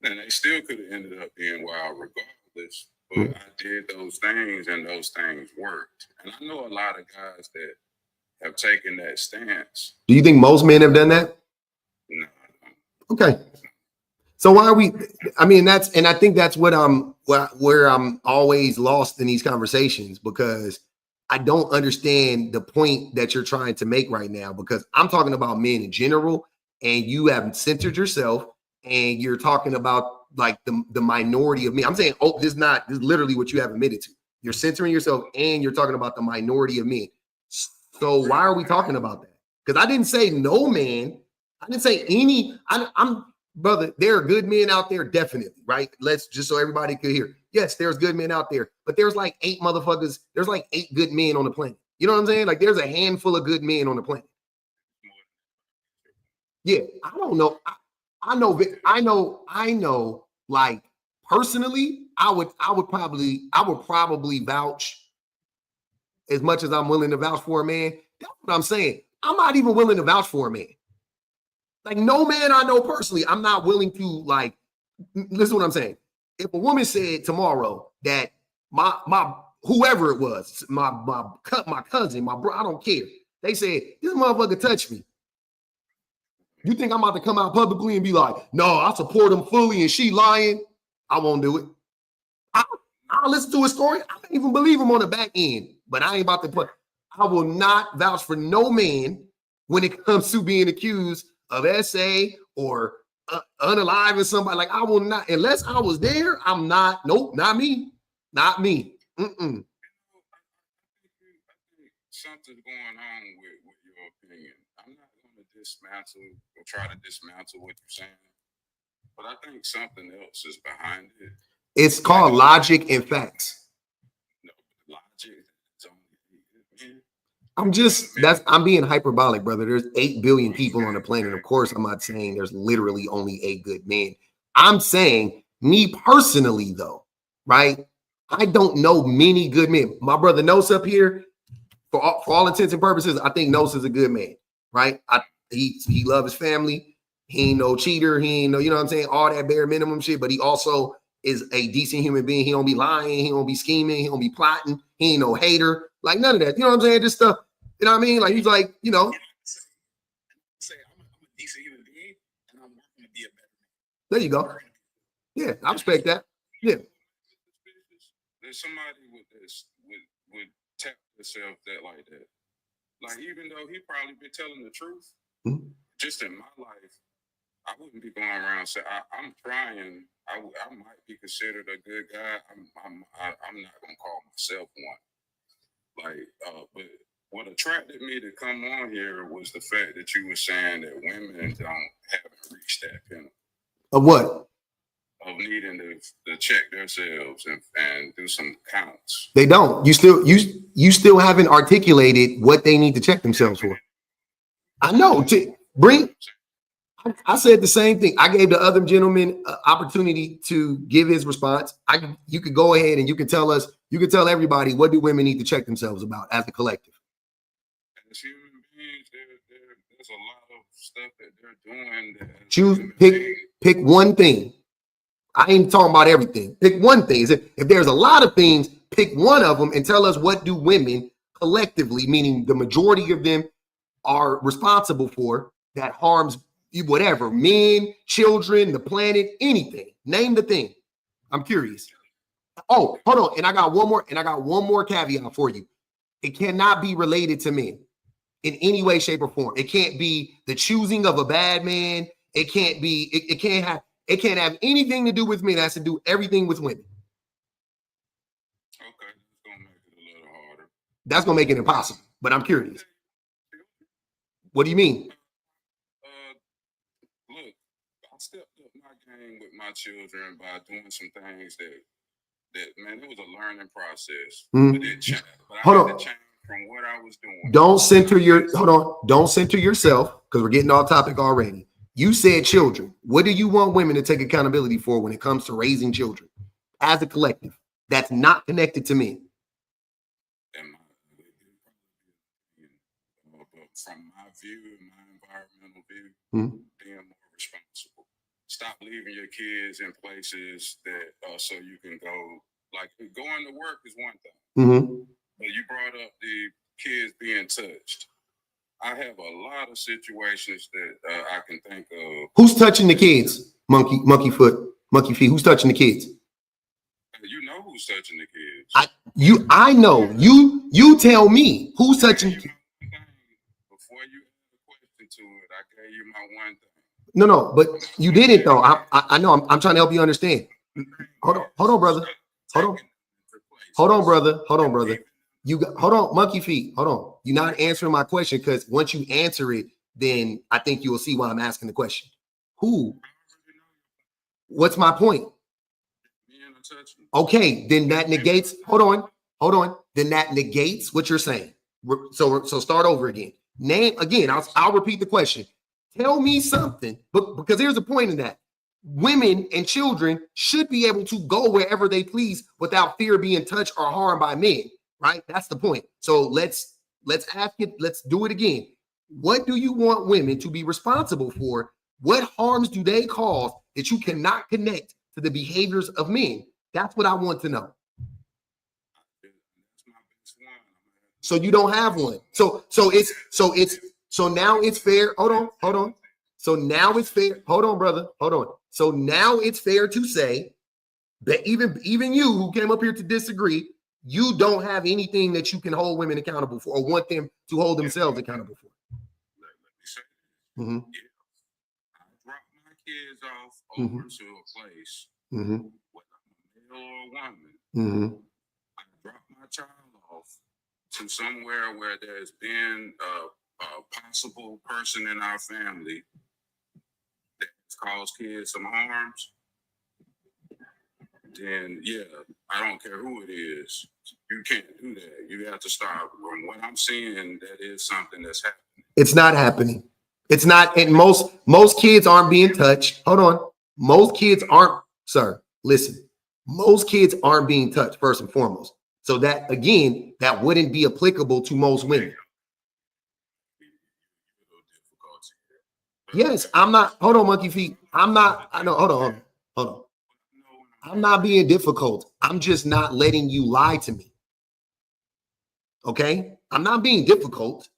And they still could have ended up being wild regardless. But I did those things and those things worked. And I know a lot of guys that have taken that stance. Do you think most men have done that? Okay. So why are we? I mean, I think that's what where I'm always lost in these conversations, because I don't understand the point that you're trying to make right now, because I'm talking about men in general, and you have centered yourself, and you're talking about like the minority of men. I'm saying, oh, this is literally what you have admitted to. You're centering yourself, and you're talking about the minority of men. So why are we talking about that? Because I didn't say no man. I didn't say any. I'm brother, there are good men out there, definitely, right? Let's just so everybody could hear. Yes, there's good men out there, but there's like 8 motherfuckers. There's like 8 good men on the planet. You know what I'm saying? Like there's a handful of good men on the planet. Yeah, I don't know. I know. Like personally, I would probably vouch as much as I'm willing to vouch for a man. That's what I'm saying. I'm not even willing to vouch for a man. Like no man I know personally, I'm not willing to like. Listen to what I'm saying. If a woman said tomorrow that my whoever it was, my cousin, my bro, I don't care. They said this motherfucker touched me. You think I'm about to come out publicly and be like, no, I support him fully and she lying? I won't do it. I'll listen to his story. I don't even believe him on the back end, but I ain't about to put. I will not vouch for no man when it comes to being accused of SA or unaliving somebody. Like I will not, unless I was there. I'm not. Nope, not me. Not me. Mm-mm. I think something's going on with your opinion. I'm not going to dismantle or try to dismantle what you're saying, but I think something else is behind it. It's called logic and facts. No, logic. I'm being hyperbolic, brother. There's 8 billion people on the planet. Of course, I'm not saying there's literally only 8 good men. I'm saying me personally, though, right? I don't know many good men. My brother Nos up here, for all intents and purposes, I think Nos is a good man, right? He loves his family. He ain't no cheater. He ain't no, you know what I'm saying? All that bare minimum shit, but he also is a decent human being. He don't be lying. He don't be scheming. He don't be plotting. He ain't no hater. Like none of that. You know what I'm saying? Just stuff. You know what I mean? Like he's like, you know. Say I'm a decent human being, and I'm working to be a better man. There you go. Yeah, I respect that. Yeah. There's somebody with this would tap themselves that like that. Like even though he probably be telling the truth, just in my life, I wouldn't be going around saying I'm trying. I might be considered a good guy. I'm not gonna call myself one. Like, but what attracted me to come on here was the fact that you were saying that women haven't reached that pinnacle of what? Of needing to check themselves and do some counts. They don't. You still haven't articulated what they need to check themselves for. I know. I said the same thing. I gave the other gentleman opportunity to give his response. You could go ahead and you can tell us. You can tell everybody, what do women need to check themselves about as a collective? As human beings, there's a lot of stuff that they're doing. Choose. Pick one thing. I ain't talking about everything. Pick one thing. If there's a lot of things, pick one of them and tell us, what do women collectively, meaning the majority of them, are responsible for that harms whatever, men, children, the planet, anything. Name the thing. I'm curious. Oh, hold on. And I got one more caveat for you. It cannot be related to men in any way, shape, or form. It can't be the choosing of a bad man. It can't be, it can't have anything to do with men. It has to do everything with women. Okay, that's gonna make it a little harder. That's gonna make it impossible. But I'm curious. What do you mean? Look, I stepped up my game with my children by doing some things that man, it was a learning process. But it changed. But I had to change from what I was doing. Don't center yourself, because we're getting off topic already. You said children. What do you want women to take accountability for when it comes to raising children as a collective that's not connected to men? From my view, my environmental view, being more responsible. Stop leaving your kids in places that so you can go. Like going to work is one thing, but you brought up the kids being touched. I have a lot of situations that I can think of. Who's touching the kids? Monkey feet. Who's touching the kids? You know who's touching the kids. I know. You tell me who's touching. Before you add a question to it, I gave you my one thing. No, but you didn't though. I know. I'm trying to help you understand. Hold on, brother. Hold on, brother. Hold on, monkey feet. Hold on. You're not answering my question, because once you answer it, then I think you will see why I'm asking the question. Who? What's my point? Okay, then that negates. Hold on. Then that negates what you're saying. So start over again. Name again. I'll repeat the question. Tell me something, but because there's a point in that. Women and children should be able to go wherever they please without fear of being touched or harmed by men, right? That's the point. So let's ask it. Let's do it again. What do you want women to be responsible for? What harms do they cause that you cannot connect to the behaviors of men? That's what I want to know. So you don't have one. So now it's fair. Hold on. So now it's fair. Hold on, brother. Hold on. So now it's fair to say that even you who came up here to disagree, you don't have anything that you can hold women accountable for or want them to hold themselves accountable for. Let me say this. Mm-hmm. I drop my kids off over to a place with a male or a woman. I drop my child off to somewhere where there's been a possible person in our family that's caused kids some harms. Then yeah, I don't care who it is. You can't do that. You have to stop. From what I'm seeing, that is something that's happening. It's not happening. It's not. And most kids aren't being touched. Hold on. Most kids aren't, sir. Listen. Most kids aren't being touched, first and foremost. So that, again, that wouldn't be applicable to most women. Yes, I'm not. Hold on, monkey feet. I'm not. I know. Hold on. I'm not being difficult. I'm just not letting you lie to me. Okay? I'm not being difficult.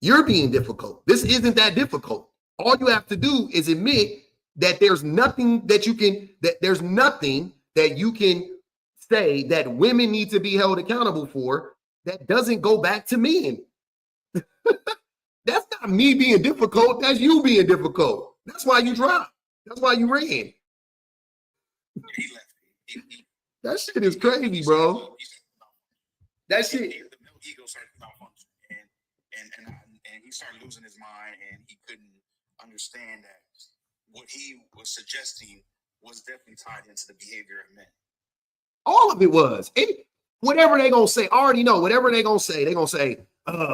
You're being difficult. This isn't that difficult. All you have to do is admit that there's nothing that you can say that women need to be held accountable for that doesn't go back to men. That's not me being difficult. That's you being difficult. That's why you dropped. That's why you ran. That shit is crazy, bro. That shit. The male ego started to malfunction, and he started losing his mind, and he couldn't understand that what he was suggesting was definitely tied into the behavior of men. All of it was. Whatever they gonna say, I already know. Whatever they gonna say,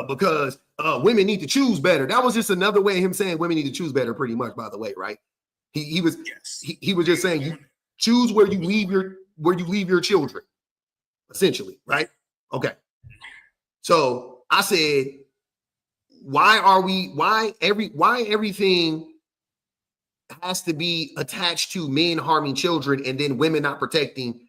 because women need to choose better. That was just another way of him saying women need to choose better, pretty much, by the way, right? He was just saying you choose where you leave your children, essentially, right? Okay. So I said, why everything has to be attached to men harming children and then women not protecting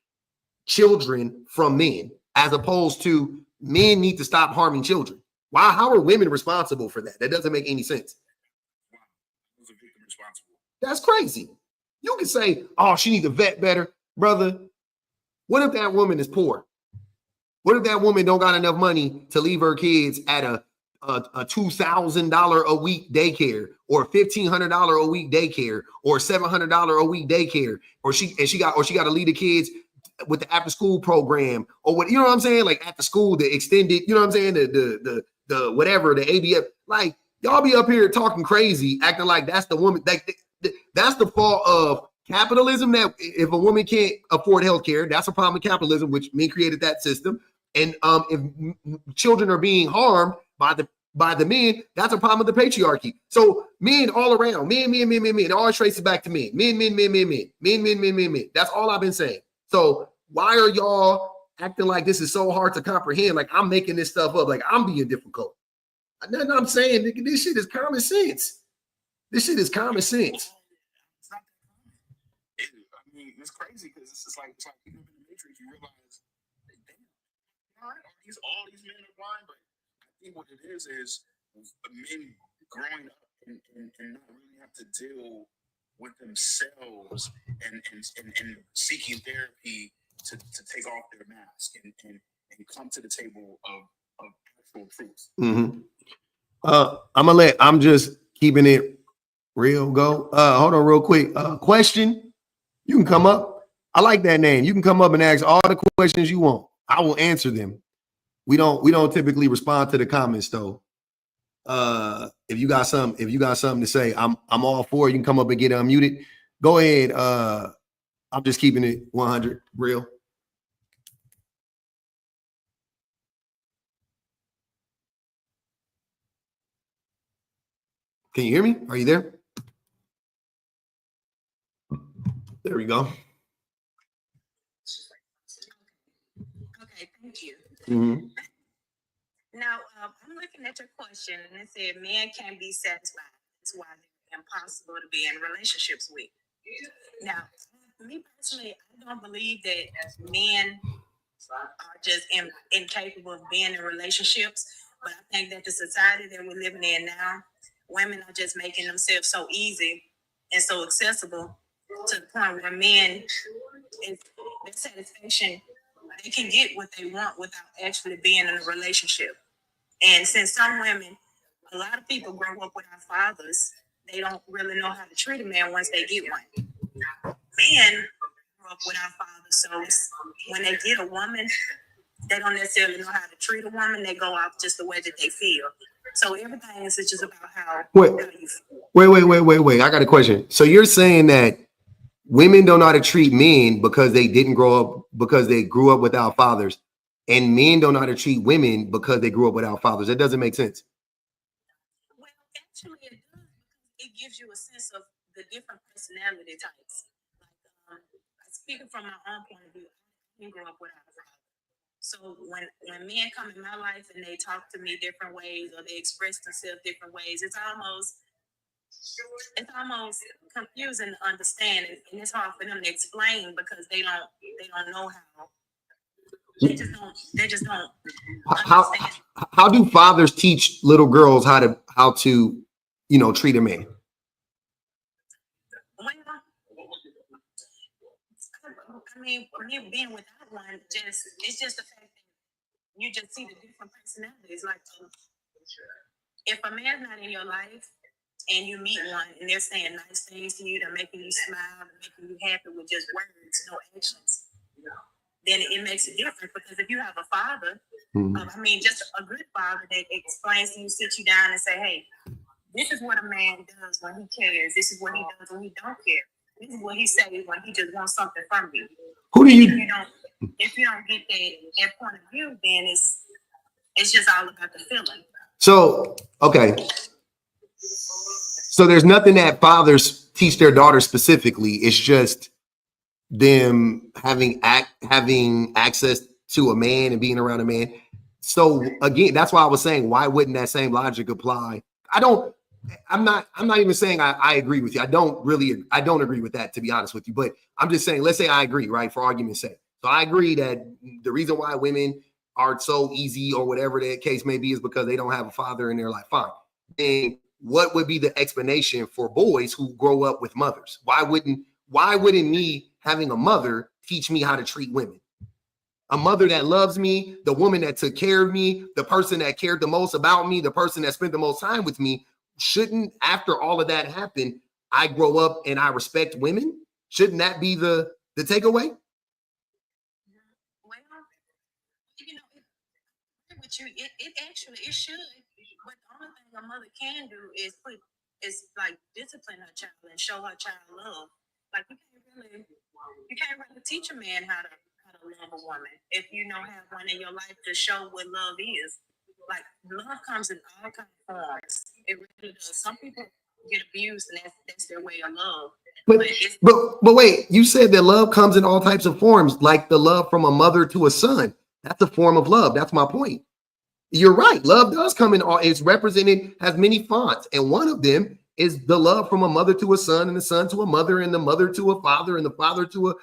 children from men, as opposed to men need to stop harming children? Why? How are women responsible for that? That doesn't make any sense. That's crazy. You can say, oh, she needs to vet better. Brother, what if that woman is poor? What if that woman don't got enough money to leave her kids at a $2,000 a week daycare, or $1,500 a week daycare, or $700 a week daycare, or she got to leave the kids with the after school program, or what, you know what I'm saying? Like after school, the extended, you know what I'm saying? The whatever, the ABF, like y'all be up here talking crazy, acting like that's the woman. That's the fault of capitalism. That if a woman can't afford healthcare, that's a problem with capitalism, which men created that system. And if children are being harmed by the men, that's a problem with the patriarchy. So men all around, men. It always traces back to men. Men. That's all I've been saying. So why are y'all acting like this is so hard to comprehend? Like I'm making this stuff up. Like I'm being difficult. Nothing I'm saying, nigga, this shit is common sense. This shit is common sense. It's not that common. I mean, it's crazy because it's like you live in the Matrix. You realize, damn, all these men are blind, but I think what it is men growing up and not really have to deal with themselves and seeking therapy to take off their mask and come to the table of actual truth. I'm just keeping it real. Go. Hold on real quick. Question. You can come up. I like that name. You can come up and ask all the questions you want. I will answer them. We don't typically respond to the comments though. If you got something to say, I'm all for it. You can come up and get unmuted. Go ahead. I'm just keeping it 100 real. Can you hear me? Are you there? There we go. Okay, thank you. Mm-hmm. Now, I'm looking at your question, and it said men can't be satisfied. That's why they're impossible to be in relationships with. Now, me personally, I don't believe that men are just incapable of being in relationships, but I think that the society that we're living in now, women are just making themselves so easy and so accessible to the point where men, their satisfaction, they can get what they want without actually being in a relationship. And since some women, a lot of people grow up without fathers, they don't really know how to treat a man once they get one. Men grow up without fathers, so when they get a woman, they don't necessarily know how to treat a woman. They go off just the way that they feel. So everything is just about how you feel. Wait. I got a question. So you're saying that women don't know how to treat men because they grew up without fathers, and men don't know how to treat women because they grew up without fathers. That doesn't make sense. Well, actually, it does because it gives you a sense of the different personality types. Like, speaking from my own point of view, I didn't grow up without a father. So when men come in my life and they talk to me different ways or they express themselves different ways, it's almost confusing to understand, and it's hard for them to explain because they don't know how. They just don't understand. How do fathers teach little girls how to treat a man? Well, I mean, for me being without one, it's just the fact that you just see the different personalities. Like, if a man's not in your life and you meet one and they're saying nice things to you, they're making you smile, they're making you happy with just words, no actions, then it makes a difference. Because if you have a father, just a good father that explains to you, sit you down and say, hey, this is what a man does when he cares. This is what he does when he don't care. This is what he says when he just wants something from you. If you don't get that point of view, then it's just all about the feeling. So, okay. So there's nothing that fathers teach their daughters specifically. It's just them having access to a man and being around a man. So again, that's why I was saying, why wouldn't that same logic apply? I'm not even saying I agree with you. I don't agree with that, to be honest with you. But I'm just saying, let's say I agree, right? For argument's sake. So I agree that the reason why women are so easy or whatever the case may be is because they don't have a father in their life. Fine. And what would be the explanation for boys who grow up with mothers? Why wouldn't me having a mother teach me how to treat women? A mother that loves me, the woman that took care of me, the person that cared the most about me, the person that spent the most time with me, shouldn't, after all of that happened, I grow up and I respect women? Shouldn't that be the takeaway? Well, it actually should. But the only thing a mother can do is like discipline her child and show her child love. Like you can't really teach a man how to love a woman if you don't have one in your life to show what love is. Like love comes in all kinds of forms. It really does. Some people get abused and that's their way of love. But wait, you said that love comes in all types of forms, like the love from a mother to a son. That's a form of love. That's my point. You're right. Love does come in all. It's represented, has many fonts, and one of them is the love from a mother to a son, and the son to a mother, and the mother to a father, and the father to a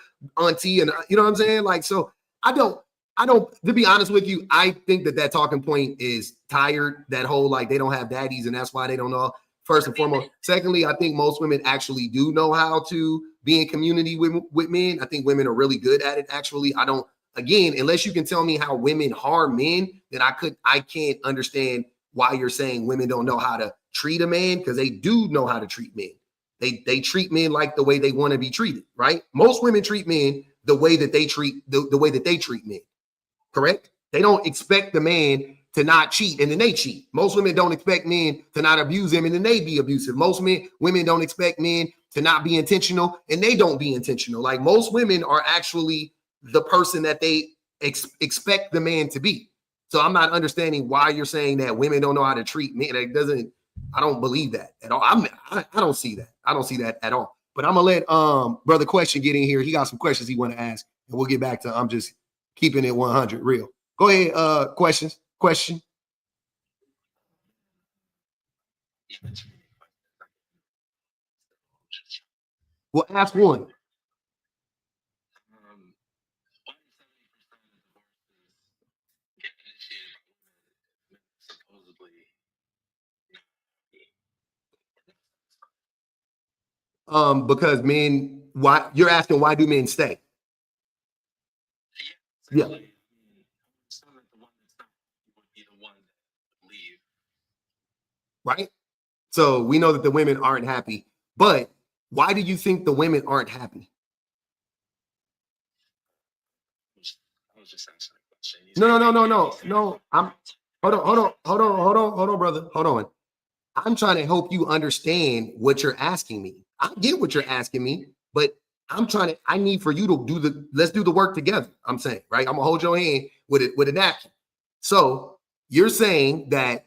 auntie, and you know what I'm saying? Like, so I don't. I don't, to be honest with you, I think that talking point is tired. That whole, like, they don't have daddies and that's why they don't know. First and foremost. Secondly, I think most women actually do know how to be in community with men. I think women are really good at it. Actually, I don't, again, unless you can tell me how women harm men, then I can't understand why you're saying women don't know how to treat a man, because they do know how to treat men. They treat men like the way they want to be treated, right? Most women treat men the way that they treat the way that they treat men. Correct? They don't expect the man to not cheat and then they cheat. Most women don't expect men to not abuse them and then they be abusive. Most women don't expect men to not be intentional and they don't be intentional. Like, most women are actually the person that they expect the man to be. So I'm not understanding why you're saying that women don't know how to treat men. I don't believe that at all. I don't see that. I don't see that at all. But I'm gonna let Brother Question get in here. He got some questions he want to ask, and we'll get back to I'm just keeping it 100 real. Go ahead, question. Well, ask one. Because men, why you're asking why do men stay? Yeah. Right? So we know that the women aren't happy, but why do you think the women aren't happy? No. I'm hold on, brother. Hold on. I'm trying to help you understand what you're asking me. I get what you're asking me, but I need for you to let's do the work together. I'm saying, right? I'm gonna hold your hand with a napkin. So you're saying that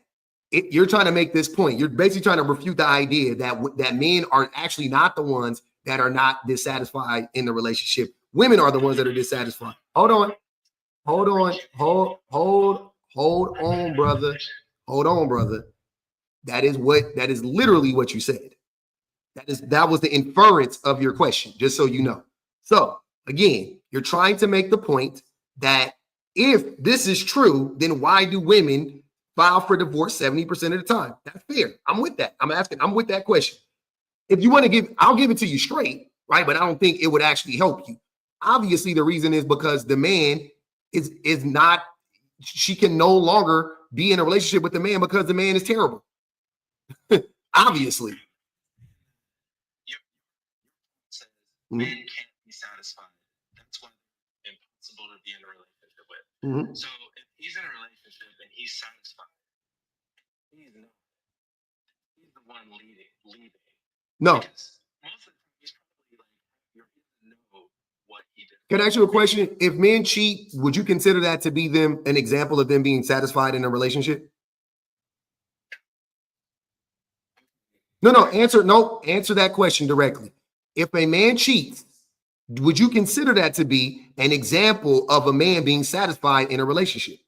you're trying to make this point. You're basically trying to refute the idea that men are actually not the ones that are not dissatisfied in the relationship. Women are the ones that are dissatisfied. Hold on, brother. Hold on, brother. That is literally what you said. That was the inference of your question, just so you know. So again, you're trying to make the point that if this is true, then why do women file for divorce 70% of the time? That's fair. I'm with that. I'm with that question. If you want to I'll give it to you straight, right? But I don't think it would actually help you. Obviously, the reason is because the man is not, she can no longer be in a relationship with the man because the man is terrible. Obviously. Men can't be satisfied. That's why it's impossible to be in a relationship with. Mm-hmm. So if he's in a relationship and he's satisfied, he's the one leading. No. Most of the time he's probably like, you know what he did. Can I ask you a question? If men cheat, would you consider that to be an example of them being satisfied in a relationship? Answer that question directly. If a man cheats, would you consider that to be an example of a man being satisfied in a relationship?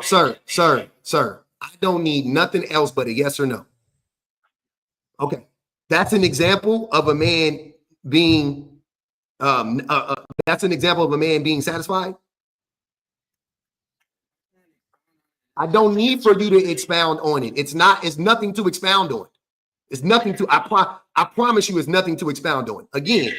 Sir, I don't need nothing else but a yes or no. Okay. That's an example of a man being that's an example of a man being satisfied. I don't need for you to expound on it. It's nothing to expound on. It's nothing to, I promise you it's nothing to expound on. Again,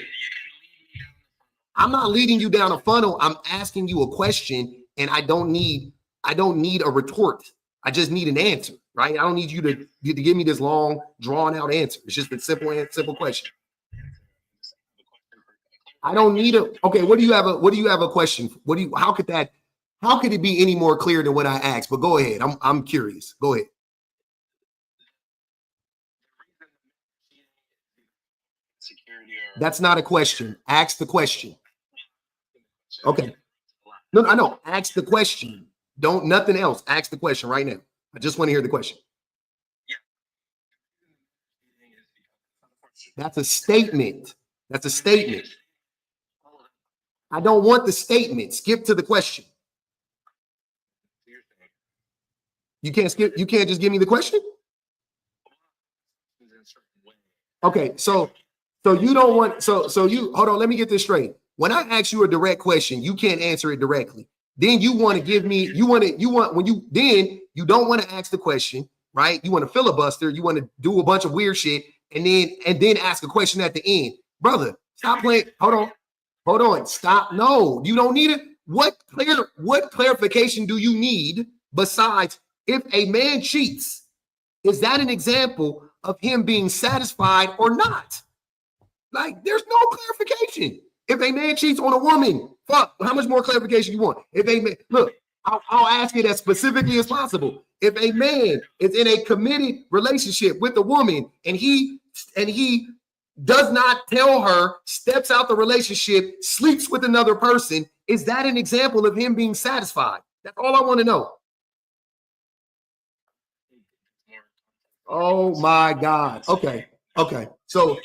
I'm not leading you down a funnel. I'm asking you a question and I don't need a retort. I just need an answer, right? I don't need you to give me this long, drawn out answer. It's just a simple question. I don't need okay, what do you have a question? How could it be any more clear than what I asked? But go ahead. I'm curious. Go ahead. That's not a question. Ask the question. Okay. No, I know. Ask the question. Don't nothing else. Ask the question right now. I just want to hear the question. That's a statement. That's a statement. I don't want the statement. Skip to the question. You can't skip. You can't just give me the question. Okay, so So you don't want, so you, hold on, let me get this straight. When I ask you a direct question, you can't answer it directly. Then you want to give me, then you don't want to ask the question, right? You want to filibuster, you want to do a bunch of weird shit, and then ask a question at the end. Brother, stop playing. Hold on, stop. No, you don't need it. What clarification do you need besides if a man cheats? Is that an example of him being satisfied or not? Like, there's no clarification. If a man cheats on a woman, fuck, how much more clarification you want? If a man, look, I'll ask it as specifically as possible. If a man is in a committed relationship with a woman and he does not tell her, steps out the relationship, sleeps with another person, is that an example of him being satisfied? That's all I want to know. Oh my God. Okay. So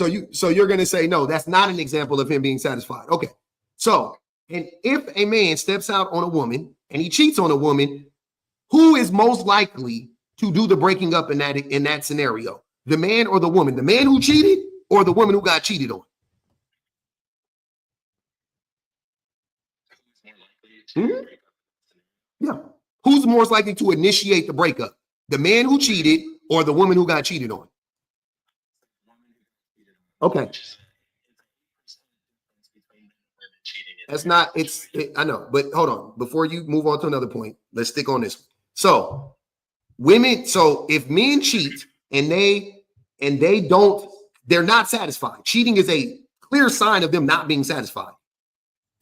you're going to say, no, that's not an example of him being satisfied. Okay. So, and if a man steps out on a woman and he cheats on a woman, who is most likely to do the breaking up in that scenario? The man or the woman? The man who cheated or the woman who got cheated on? Yeah. Who's most likely to initiate the breakup? The man who cheated or the woman who got cheated on? Okay. That's not, I know, but hold on. Before you move on to another point, let's stick on this one. So if men cheat and they're not satisfied. Cheating is a clear sign of them not being satisfied.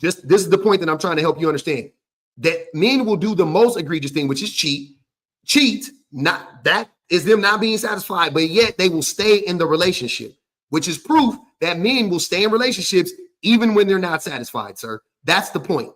This is the point that I'm trying to help you understand. That men will do the most egregious thing, which is cheat, not that is them not being satisfied, but yet they will stay in the relationship, which is proof that men will stay in relationships even when they're not satisfied, sir. That's the point.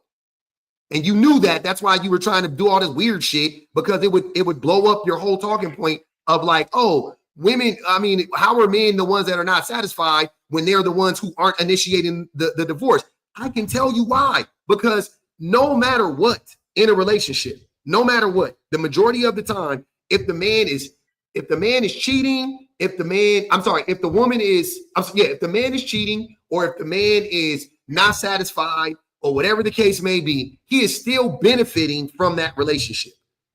And you knew that. That's why you were trying to do all this weird shit, because it would blow up your whole talking point of like, oh, women, I mean, how are men the ones that are not satisfied when they're the ones who aren't initiating the divorce? I can tell you why. Because no matter what in a relationship, no matter what, the majority of the time, if the man is cheating, if the man is cheating, or if the man is not satisfied, or whatever the case may be, he is still benefiting from that relationship.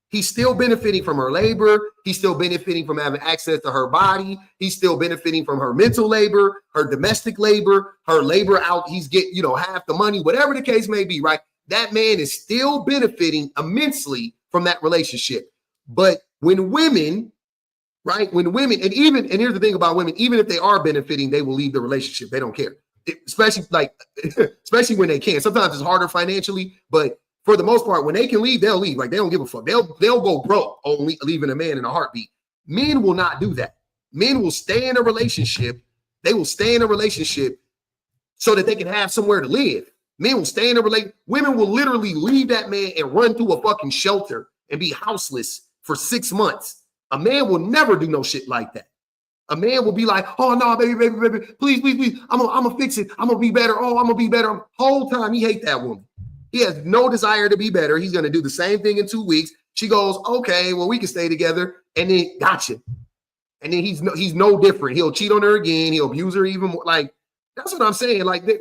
He's still benefiting from her labor. He's still benefiting from having access to her body. He's still benefiting from her mental labor, her domestic labor, her labor out. He's getting, half the money, whatever the case may be, right? That man is still benefiting immensely from that relationship. But when women, right? And here's the thing about women, even if they are benefiting, they will leave the relationship. They don't care. Especially when they can. Sometimes it's harder financially, but for the most part, when they can leave, they'll leave. Like, they don't give a fuck. They'll go broke only leaving a man in a heartbeat. Men will not do that. Men will stay in a relationship. They will stay in a relationship so that they can have somewhere to live. Men will stay in a relationship. Women will literally leave that man and run to a fucking shelter and be houseless for 6 months. A man will never do no shit like that. A man will be like, oh, no, baby, please. I'm gonna fix it. I'm gonna be better. Oh, I'm gonna be better. Whole time he hates that woman. He has no desire to be better. He's gonna do the same thing in 2 weeks. She goes, okay, well, we can stay together. And then gotcha. And then he's no different. He'll cheat on her again. He'll abuse her even more. Like, that's what I'm saying. Like, that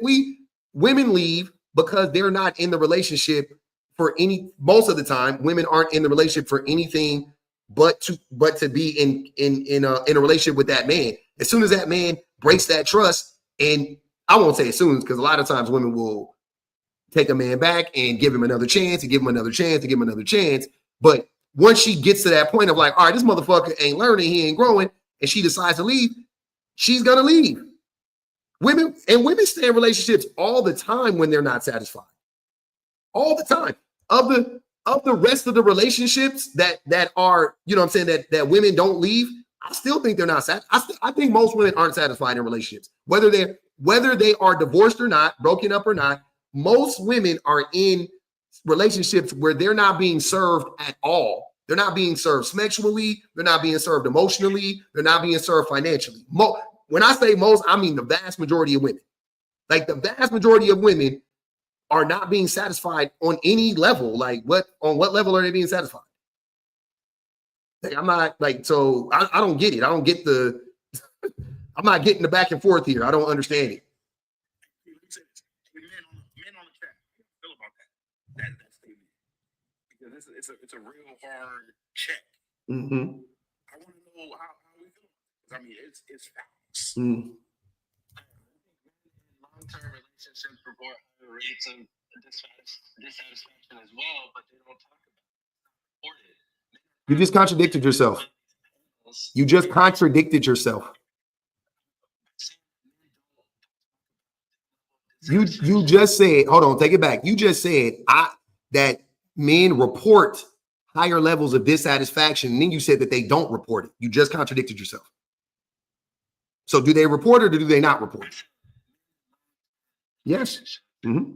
women leave because they're not in the relationship for most of the time. Women aren't in the relationship for anything but to be in a relationship with that man. As soon as that man breaks that trust, and I won't say as soon, because a lot of times women will take a man back and give him another chance and give him another chance and give him another chance. But once she gets to that point of like, all right, this motherfucker ain't learning, he ain't growing, and she decides to leave, she's gonna leave. Women stay in relationships all the time when they're not satisfied. All the time. Of the rest of the relationships that are, that women don't leave, I still think they're not satisfied. I think most women aren't satisfied in relationships. Whether they are divorced or not, broken up or not, most women are in relationships where they're not being served at all. They're not being served sexually. They're not being served emotionally. They're not being served financially. When I say most, I mean the vast majority of women. Like, the vast majority of women are not being satisfied on any level. Like, on what level are they being satisfied? Like, I'm not like, so I don't get it. I don't get I'm not getting the back and forth here. I don't understand it. Men on the track. How you feel about that statement? Because it's a real hard check. Mm-hmm. I want to know how we feel. I mean, it's facts. Mm. Long-term relationships report higher rates of dissatisfaction as well, but they don't talk about it. You just contradicted yourself. You just contradicted yourself. You just said, hold on, take it back. You just said that men report higher levels of dissatisfaction, and then you said that they don't report it. You just contradicted yourself. So do they report it or do they not report it? Yes. Mm-hmm.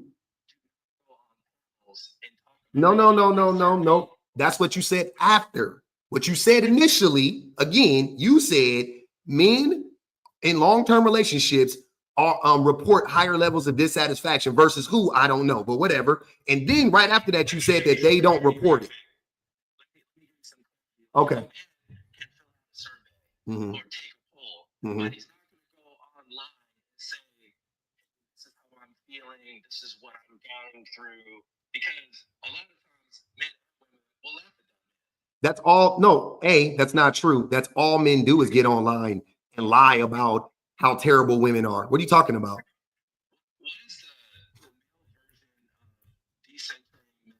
No. That's what you said after. What you said initially, again, you said men in long-term relationships are report higher levels of dissatisfaction versus who, I don't know, but whatever. And then right after that, you said that they don't report it. Okay. Mm-hmm. Mm-hmm. But he's not going to go online and say, this is how I'm feeling, this is what I'm going through. Because a lot of times, men and women will laugh at that. That's all. No, that's not true. That's all men do is get online and lie about how terrible women are. What are you talking about? What is the male version of decentering men?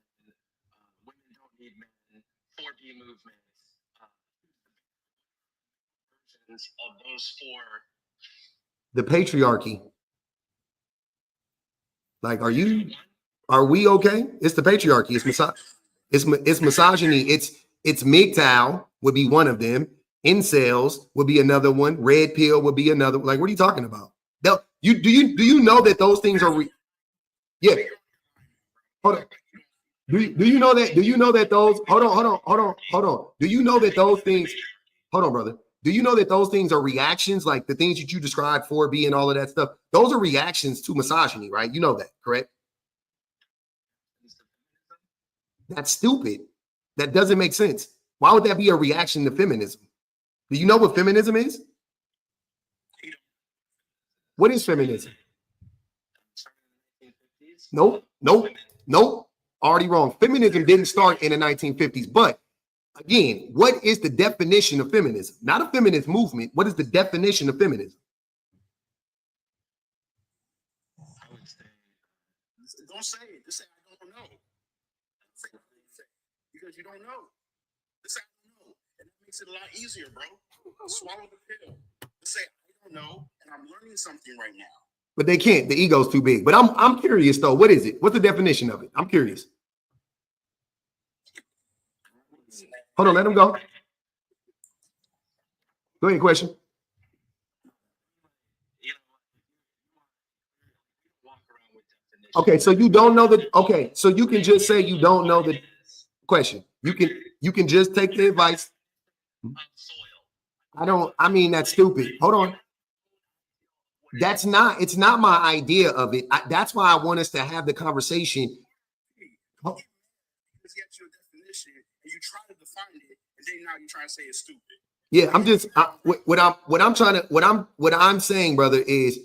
Women don't need men. 4D movement. Versions of those four. The patriarchy. Like, are we okay? It's the patriarchy. It's misogyny. It's MGTOW would be one of them. Incels would be another one. Red pill would be another. Like, what are you talking about? Do you know that those things are yeah. Hold on. Do you know that? Do you know that those? Hold on. Do you know that those things? Hold on, brother. Do you know that those things are reactions, like the things that you described, 4B and all of that stuff? Those are reactions to misogyny, right? You know that, correct? That's stupid. That doesn't make sense. Why would that be a reaction to feminism? Do you know what feminism is? What is feminism? Nope. Already wrong. Feminism didn't start in the 1950s. But again, what is the definition of feminism? Not a feminist movement. What is the definition of feminism? I would say, don't say it. Just say, I don't know. Because you don't know. Just say, I don't know. And it makes it a lot easier, bro. Swallow the pill. Just say, I don't know, and I'm learning something right now. But they can't. The ego's too big. But I'm curious, though. What is it? What's the definition of it? I'm curious. Hold on. Let him go. Go ahead. Question. Okay, so you don't know the. Okay, so you can just say you don't know the question. You can just take the advice. I mean, that's stupid. Hold on. It's not my idea of it. That's why I want us to have the conversation. Oh. Because you got your definition and you try to define it, and then now you're trying to say it's stupid. Yeah, what I'm saying, brother, is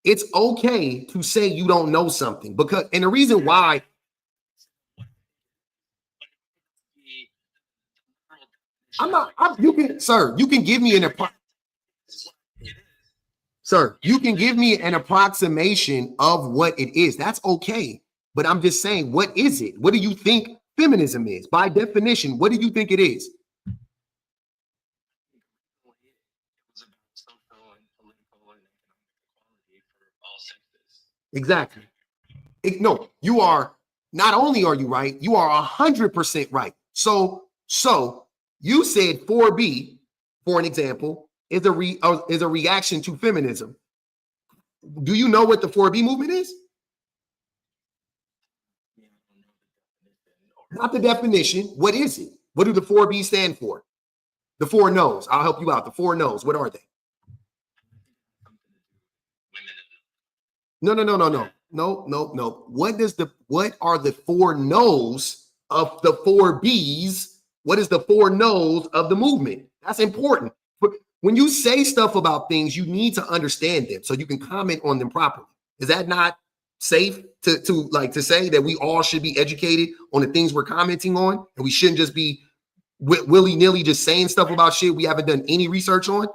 it's okay to say you don't know something, because, and the reason why. You can give me you can give me an approximation of what it is. That's okay. But I'm just saying, what is it? What do you think feminism is? By definition, what do you think it is? Exactly. No, you are, not only are you right, you are 100% right. So you said 4B, for an example, is a reaction to feminism. Do you know what the 4B movement is? Not the definition. What is it? What do the 4B stand for? The 4 no's. I'll help you out. The 4 no's. What are they? No. What are the 4 no's of the 4 B's? What is the 4 no's of the movement? That's important. when you say stuff about things, you need to understand them so you can comment on them properly. Is that not safe to say that we all should be educated on the things we're commenting on, and we shouldn't just be willy-nilly just saying stuff about shit we haven't done any research on?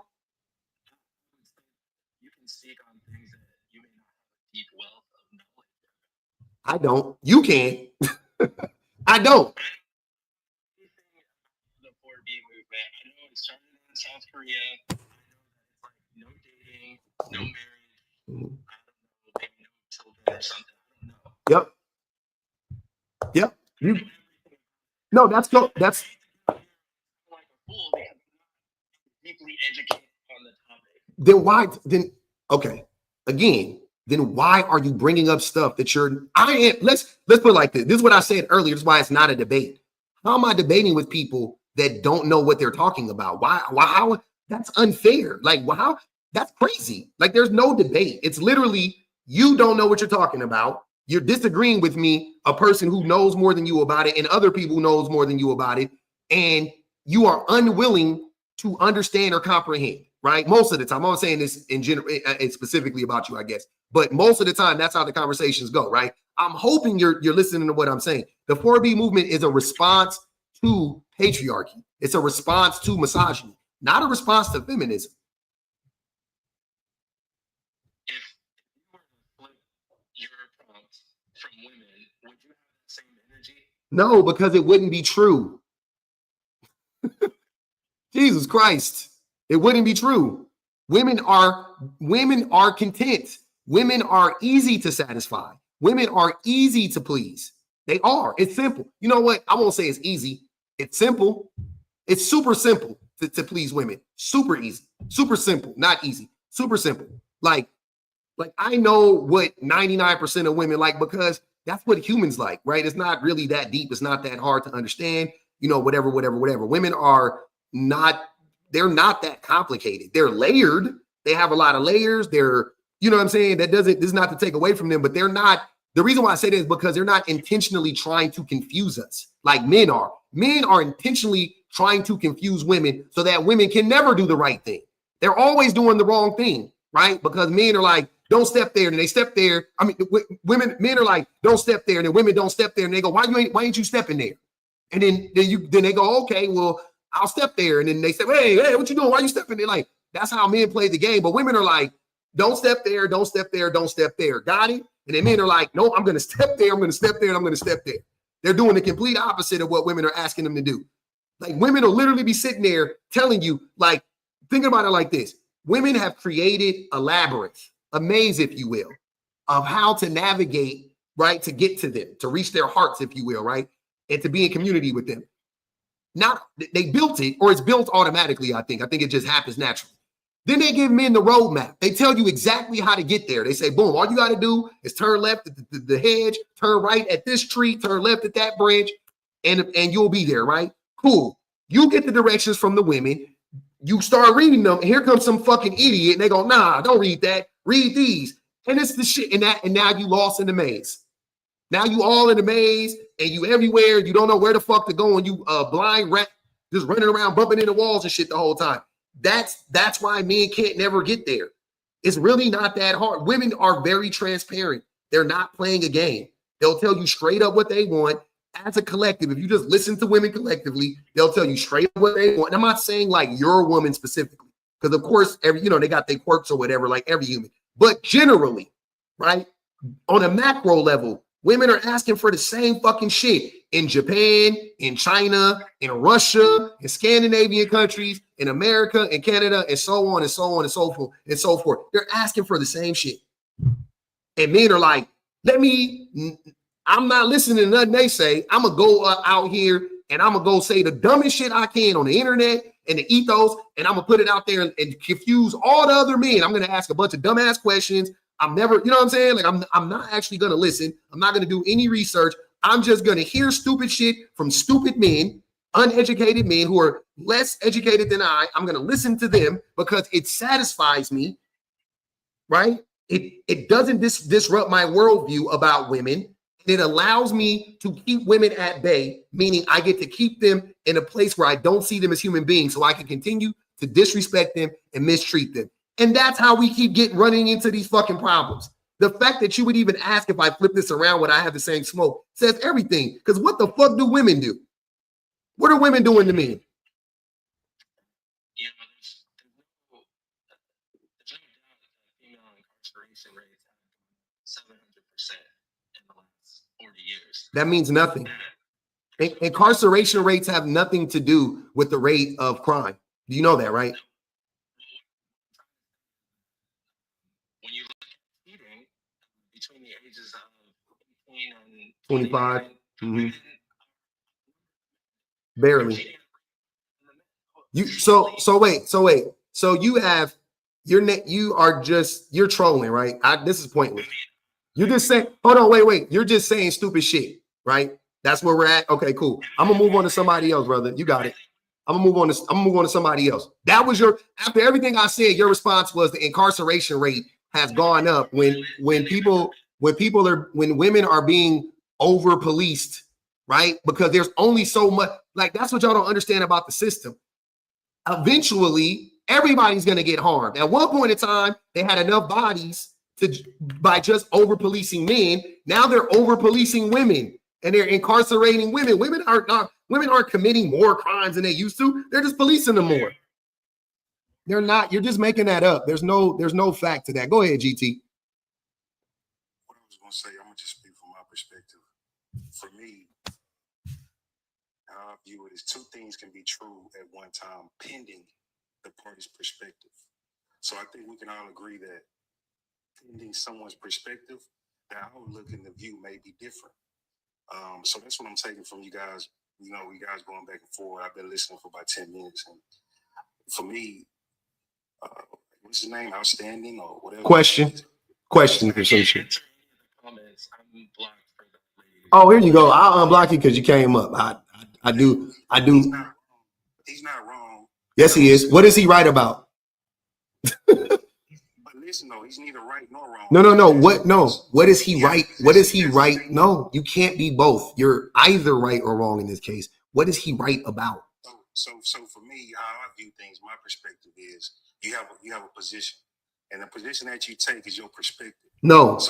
You can speak on things that you may not have a deep wealth of knowledge. I don't. You can. I don't. The 4B movement. I know it started in South Korea. I know that it's like no dating, no marriage. I don't know, maybe no children or something. I don't know. Yep. No, that's like a fool because I'm deeply educated on the topic. Then why? Okay. Again, then why are you bringing up stuff that let's put it like this. This is what I said earlier. This is why it's not a debate. How am I debating with people that don't know what they're talking about? Why? How? That's unfair. Like, wow, that's crazy. Like, there's no debate. It's literally, you don't know what you're talking about. You're disagreeing with me, a person who knows more than you about it, and other people who knows more than you about it, and you are unwilling to understand or comprehend, right? Most of the time, I'm not saying this in general, specifically about you, I guess, but most of the time, that's how the conversations go, right? I'm hoping you're listening to what I'm saying. The 4B movement is a response to patriarchy. It's a response to misogyny, not a response to feminism. If you were to flip your prompts from women, would you have the same energy? No, because it wouldn't be true. Jesus Christ. It wouldn't be true. Women are content. Women are easy to satisfy. Women are easy to please. They are. It's simple. You know what? I won't say it's easy. It's simple. It's super simple to please women. Super easy. Super simple. Not easy. Super simple. Like I know what 99% of women like, because that's what humans like, right? It's not really that deep. It's not that hard to understand. You know, whatever. Women are they're not that complicated. They're layered. They have a lot of layers. They're, you know what I'm saying? This is not to take away from them, but they're not. The reason why I say this is because they're not intentionally trying to confuse us like men are. Men are intentionally trying to confuse women so that women can never do the right thing. They're always doing the wrong thing, right? Because men are like, don't step there, and they step there. I mean, men are like, don't step there, and then women don't step there, and they go, why ain't you stepping there? And then they go, okay, well, I'll step there. And then they say, hey, what you doing? Why you stepping there? Like, that's how men play the game. But women are like, don't step there, don't step there, don't step there. Got it? And then men are like, no, I'm going to step there, I'm going to step there, and I'm going to step there. They're doing the complete opposite of what women are asking them to do. Like, women will literally be sitting there telling you, like, thinking about it like this. Women have created a labyrinth, a maze, if you will, of how to navigate, right, to get to them, to reach their hearts, if you will, right, and to be in community with them. Not they built it, or it's built automatically. I think it just happens naturally. Then they give men the roadmap. They tell you exactly how to get there. They say, boom, all you got to do is turn left at the hedge, turn right at this tree, turn left at that branch, and you'll be there, right? Cool. You get the directions from the women. You start reading them, and here comes some fucking idiot, and they go, nah, don't read that. Read these. And it's the shit, and now you lost in the maze. Now you all in the maze, and you everywhere. You don't know where the fuck to go, and you blind rat just running around bumping into walls and shit the whole time. That's why men can't never get there. It's really not that hard. Women are very transparent. They're not playing a game. They'll tell you straight up what they want as a collective. If you just listen to women collectively, they'll tell you straight up what they want. And I'm not saying like your woman specifically, because of course, they got their quirks or whatever, like every human. But generally, right, on a macro level, women are asking for the same fucking shit in Japan, in China, in Russia, in Scandinavian countries, in America, in Canada, and so on and so on and so forth and so forth. They're asking for the same shit. And men are like, I'm not listening to nothing they say. I'm going to go out here and I'm going to go say the dumbest shit I can on the internet and the ethos, and I'm going to put it out there and confuse all the other men. I'm going to ask a bunch of dumbass questions. I'm never, you know what I'm saying? Like, I'm not actually going to listen. I'm not going to do any research. I'm just going to hear stupid shit from stupid men, uneducated men who are less educated than I'm going to listen to them because it satisfies me, right? It doesn't disrupt my worldview about women. It allows me to keep women at bay, meaning I get to keep them in a place where I don't see them as human beings, so I can continue to disrespect them and mistreat them. And that's how we keep running into these fucking problems. The fact that you would even ask if I flip this around, would I have the same smoke, says everything. Because what the fuck do women do? What are women doing to me? You know, there's no doubt that the female incarceration rates have 700% in the last 40 years. That means nothing. Incarceration rates have nothing to do with the rate of crime. You know that, right? When you look at cheating between the ages of 18 and 25, 29, barely. So you have you're trolling, right? This is pointless. You're just saying, hold on, wait. You're just saying stupid shit, right? That's where we're at. Okay, cool. I'm gonna move on to somebody else, brother. You got it. I'm gonna move on to somebody else. That was after everything I said, your response was the incarceration rate has gone up when women are being over policed, right? Because there's only so much, like, that's what y'all don't understand about the system. Eventually, everybody's gonna get harmed. At one point in time, they had enough bodies by just over policing men. Now they're over policing women and they're incarcerating women. Women aren't committing more crimes than they used to. They're just policing them more. They're not. You're just making that up. There's no fact to that. Go ahead, GT. What I was going to say, I'm going to just speak from my perspective. For me, how I view it is two things can be true at one time, pending the party's perspective. So I think we can all agree that pending someone's perspective, the outlook and the view may be different. So that's what I'm taking from you guys. You know, you guys going back and forth. I've been listening for about 10 minutes. And for me, what's his name? Outstanding or whatever. Question for some shit. Comments, I'm blocked for that lady. Oh, here you go. I'll unblock you because you came up. I do. He's not wrong. Yes, he is. What is he right about? But listen, though, he's neither right nor wrong. No. What is he right? What is he right? No, you can't be both. You're either right or wrong in this case. What is he right about? So for me, how I view things, my perspective is you have a position, and the position that you take is your perspective. No,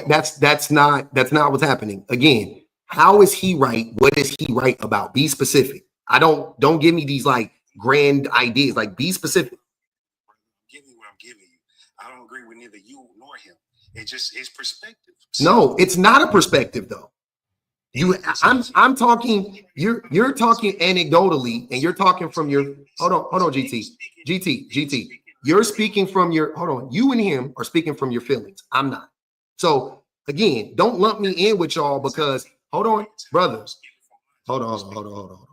that's not what's happening. Again, how is he right? What is he right about? Be specific. Don't give me these like grand ideas. Like, be specific. I'm giving you what I'm giving you. I don't agree with neither you nor him. It's just his perspective. No, it's not a perspective though. I'm talking. You're talking anecdotally, and you're talking from your. Hold on, GT. You're speaking from your. Hold on, you and him are speaking from your feelings. I'm not. So again, don't lump me in with y'all because. Hold on, brother. Hold on.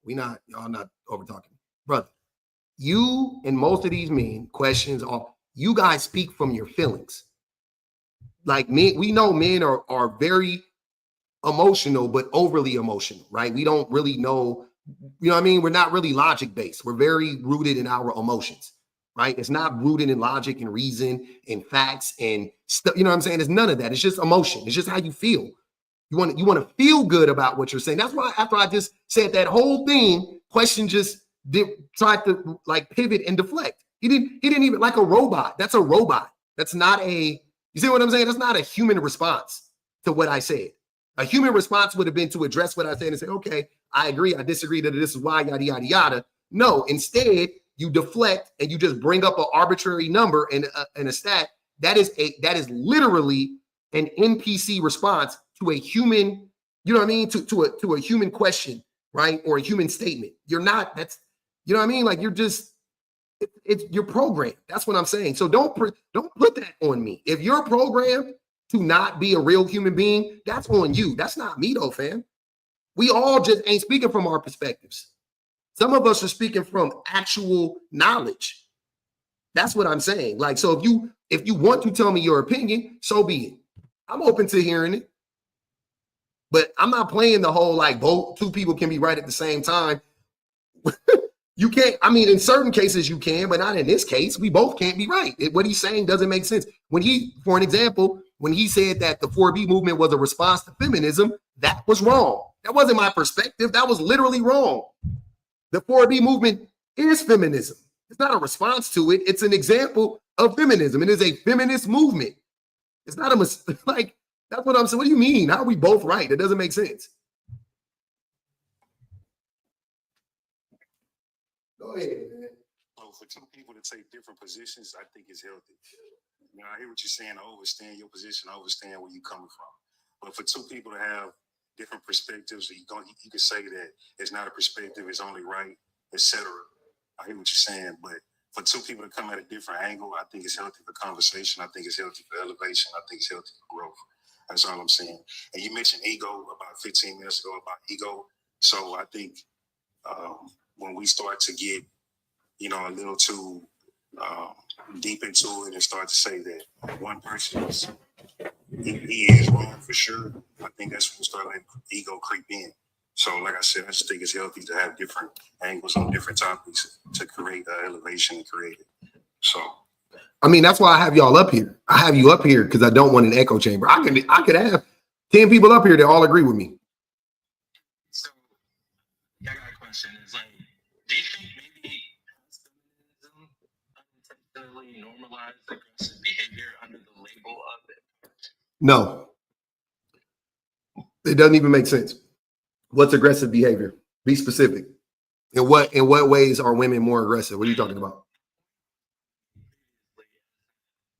Y'all not over talking, brother. You and most of these men questions are. You guys speak from your feelings. Like men, we know men are very emotional, but overly emotional, right? We don't really know, you know what I mean? We're not really logic based. We're very rooted in our emotions, right? It's not rooted in logic and reason and facts and stuff. You know what I'm saying? It's none of that. It's just emotion. It's just how you feel. You want to feel good about what you're saying. That's why after I just said that whole thing, question just tried to like pivot and deflect. He didn't even, like a robot. That's a robot. That's not you see what I'm saying? That's not a human response to what I said. A human response would have been to address what I said and say, okay, I agree, I disagree, that this is why, yada, yada, yada. No, instead, you deflect and you just bring up an arbitrary number and a stat. That is literally an NPC response to a human, you know what I mean? To a human question, right? Or a human statement. You're not, that's, you know what I mean? Like, you're just, it's your program. That's what I'm saying. So don't put that on me. If you're programmed to not be a real human being, that's on you. That's not me though, fam. We all just ain't speaking from our perspectives. Some of us are speaking from actual knowledge. That's what I'm saying. Like, so if you want to tell me your opinion, so be it. I'm open to hearing it. But I'm not playing the whole like both two people can be right at the same time. You can't, I mean, in certain cases you can, but not in this case. We both can't be right. What he's saying doesn't make sense. For an example, when he said that the 4B movement was a response to feminism, that was wrong. That wasn't my perspective. That was literally wrong. The 4B movement is feminism. It's not a response to it. It's an example of feminism. It is a feminist movement. It's not a like, that's what I'm saying. What do you mean? How are we both right? It doesn't make sense. Go ahead, man. So for two people to take different positions, I think it's healthy. You know, I hear what you're saying. I understand your position. I understand where you're coming from. But for two people to have different perspectives, you can say that it's not a perspective, it's only right, etc. I hear what you're saying. But for two people to come at a different angle, I think it's healthy for conversation. I think it's healthy for elevation. I think it's healthy for growth. That's all I'm saying. And you mentioned ego about 15 minutes ago about ego. So I think when we start to get, you know, a little too deep into it and start to say that one person is he is wrong for sure, I think that's when we start letting ego creep in. So, like I said, I just think it's healthy to have different angles on different topics to create elevation and create it. So, I mean, that's why I have y'all up here. I have you up here because I don't want an echo chamber. I could have 10 people up here that all agree with me. So, I got a question. It's like, do you think maybe feminism unintentionally normalized aggressive behavior under the label of it? No, it doesn't even make sense. What's aggressive behavior? Be specific. In what ways are women more aggressive? What are you talking about? In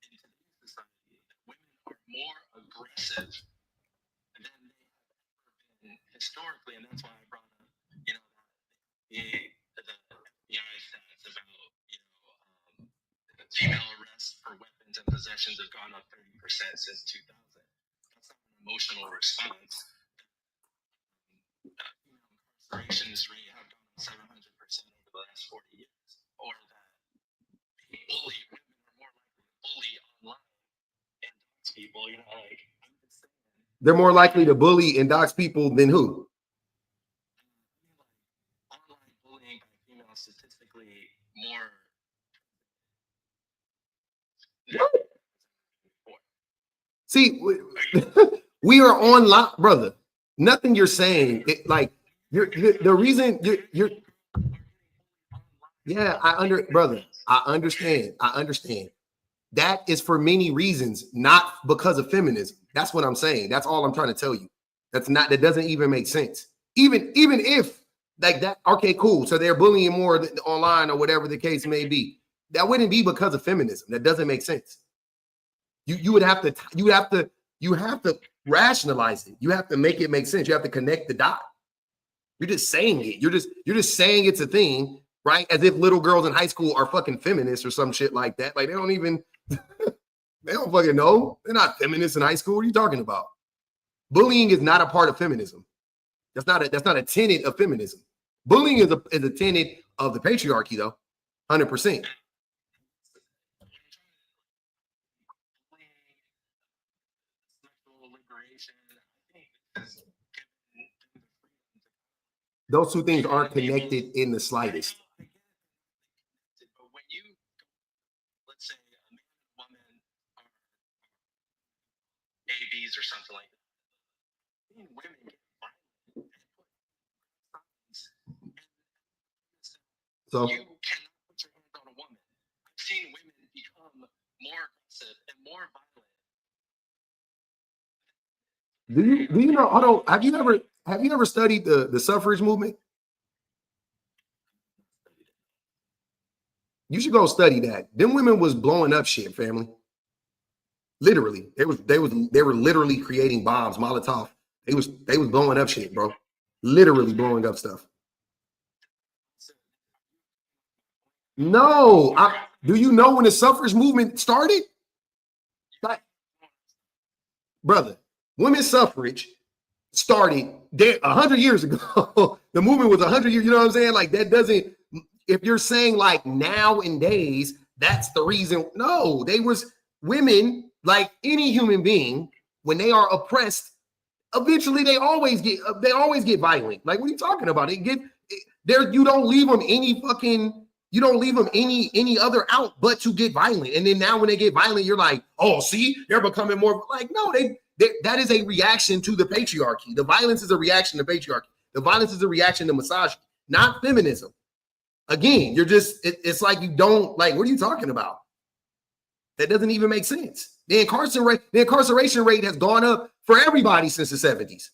today's society, women are more aggressive than they have ever been historically, and that's why I brought up, you know, the FBI stats about, you know, female arrests for weapons and possessions have gone up 30% since 2000. That's not an emotional response. Female incarcerations rate have gone up 700% over the last 40 years, or that women are more likely to bully online and dox people. You know, like, I'm just saying. They're more likely to bully and dox people than who? Online bullying by females statistically more. See, we are online, brother. Nothing you're saying, like the reason you're yeah, brother. I understand. That is for many reasons, not because of feminism. That's what I'm saying. That's all I'm trying to tell you. That doesn't even make sense. Even if like that, okay, cool. So they're bullying more online or whatever the case may be. That wouldn't be because of feminism. That doesn't make sense. You would have to rationalize it. You have to make it make sense. You have to connect the dot. You're just saying it. You're just saying it's a thing, right? As if little girls in high school are fucking feminists or some shit like that. Like they don't fucking know. They're not feminists in high school. What are you talking about? Bullying is not a part of feminism. That's not a tenet of feminism. Bullying is a tenet of the patriarchy, though. 100%. Those two things aren't connected in the slightest. But when you, let's say, a man and woman are ABs or something like that, women get violent. So you cannot put your hands on a woman. I've seen women become more aggressive and more violent. do you know? Hold on. Have you ever studied the suffrage movement? You should go study that. Them women was blowing up shit, family. Literally, they were literally creating bombs, Molotov. They was blowing up shit, bro. Literally blowing up stuff. No, do you know when the suffrage movement started? Like, brother, women's suffrage started there 100 years ago. The movement was 100 years. You know what I'm saying? Like that doesn't. If you're saying like nowadays, that's the reason. No, they was women like any human being when they are oppressed. Eventually, they always get violent. Like, what are you talking about? You don't leave them any other out but to get violent. And then now when they get violent, you're like, oh, see, they're becoming more like, no, that is a reaction to the patriarchy. The violence is a reaction to patriarchy. The violence is a reaction to misogyny, not feminism. Again, you're just, it's like you don't, like, what are you talking about? That doesn't even make sense. The incarceration rate has gone up for everybody since the 70s.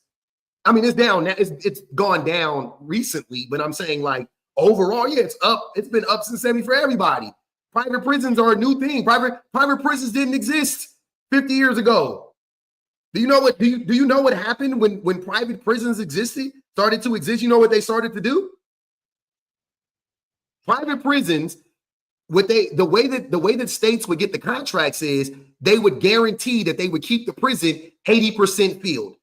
I mean, it's down now. It's gone down recently, but I'm saying like overall, yeah, it's up. It's been up since 70 for everybody. Private prisons are a new thing. Private prisons didn't exist 50 years ago. Do you know what happened when private prisons started to exist? You know what they started to do? Private prisons, the way that states would get the contracts is they would guarantee that they would keep the prison 80% filled.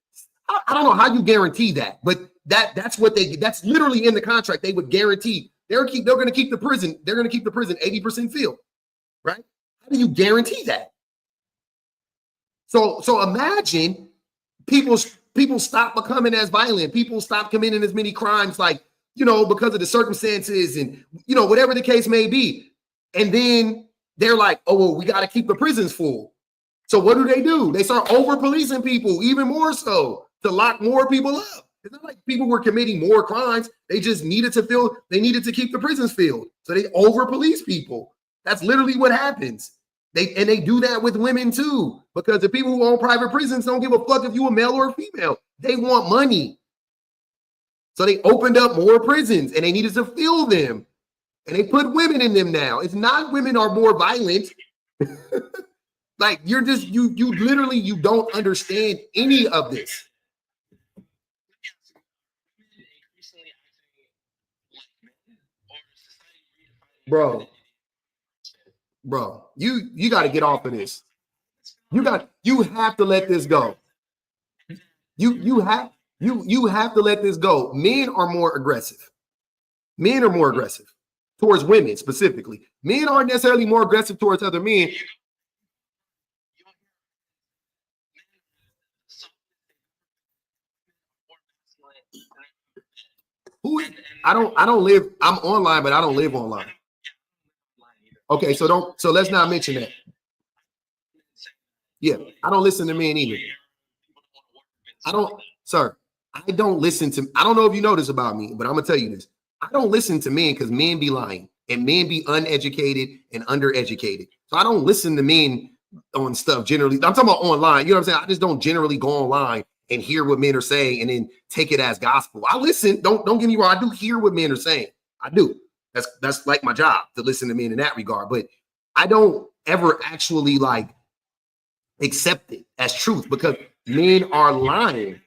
I don't know how you guarantee that, but that's literally in the contract. They would guarantee they're going to keep the prison 80% filled, right? How do you guarantee that? So imagine people stop becoming as violent. People stop committing as many crimes, like, because of the circumstances and, whatever the case may be. And then they're like, oh, well, we got to keep the prisons full. So what do? They start over policing people even more so to lock more people up. It's not like people were committing more crimes. They just needed to keep the prisons filled. So they over police people. That's literally what happens. They do that with women too, because the people who own private prisons don't give a fuck if you a male or a female. They want money. So they opened up more prisons and they needed to fill them. And they put women in them now. It's not women are more violent. Like, you're just, you literally, you don't understand any of this. Bro, you got to get off of this. You have to let this go. You have to let this go. Men are more aggressive. Men are more aggressive towards women specifically. Men aren't necessarily more aggressive towards other men. I'm online, but I don't live online. Okay, so let's not mention that. Yeah, I don't listen to men either. I don't listen to, I don't know if you know this about me, but I'm gonna tell you this. I don't listen to men because men be lying and men be uneducated and undereducated. So I don't listen to men on stuff generally. I'm talking about online. You know what I'm saying? I just don't generally go online and hear what men are saying and then take it as gospel. I listen. Don't get me wrong. I do hear what men are saying. I do. That's like my job, to listen to men in that regard. But I don't ever actually like accept it as truth, because men are lying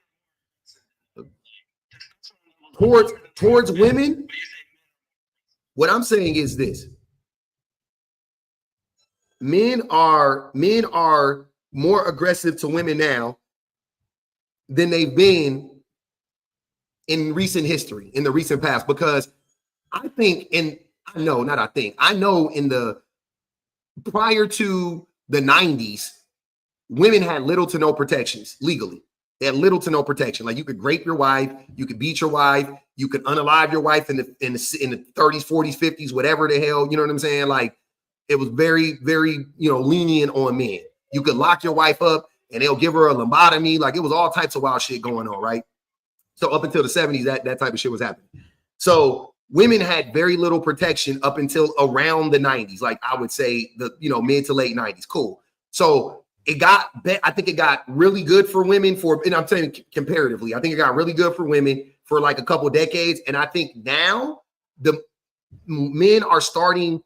towards women. What I'm saying is this: men are more aggressive to women now than they've been in recent history, in the recent past, because I know in the prior to the 90s, women had little to no protections legally. They had little to no protection. Like, you could rape your wife, you could beat your wife, you could unalive your wife in the 30s, 40s, 50s, whatever the hell, you know what I'm saying? Like, it was very, very, lenient on men. You could lock your wife up and they'll give her a lobotomy. Like, it was all types of wild shit going on, right? So up until the 70s, that type of shit was happening. So women had very little protection up until around the 90s. Like, I would say the, mid to late 90s. Cool. So I think it got really good for women and I'm saying comparatively, I think it got really good for women for like a couple decades. And I think now the men are starting,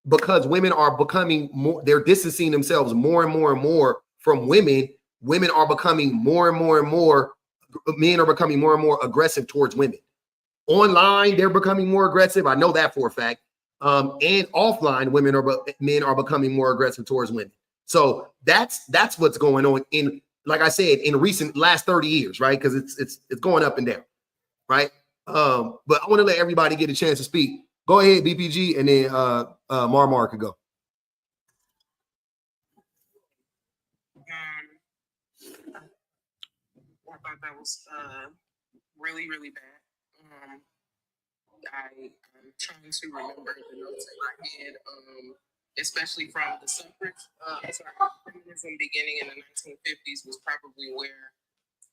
because women are becoming more, they're distancing themselves more and more and more from women. Women are becoming more and more and more, men are becoming more and more aggressive towards women. Online, they're becoming more aggressive. I know that for a fact. And offline, men are becoming more aggressive towards women. So that's what's going on in, like I said, in recent last 30 years, right? Because it's going up and down, right? But I want to let everybody get a chance to speak. Go ahead, BPG, and then Marmar could go. I thought that was really, really bad. I'm trying to remember the notes in my head, especially from the suffrage. Feminism beginning in the 1950s was probably where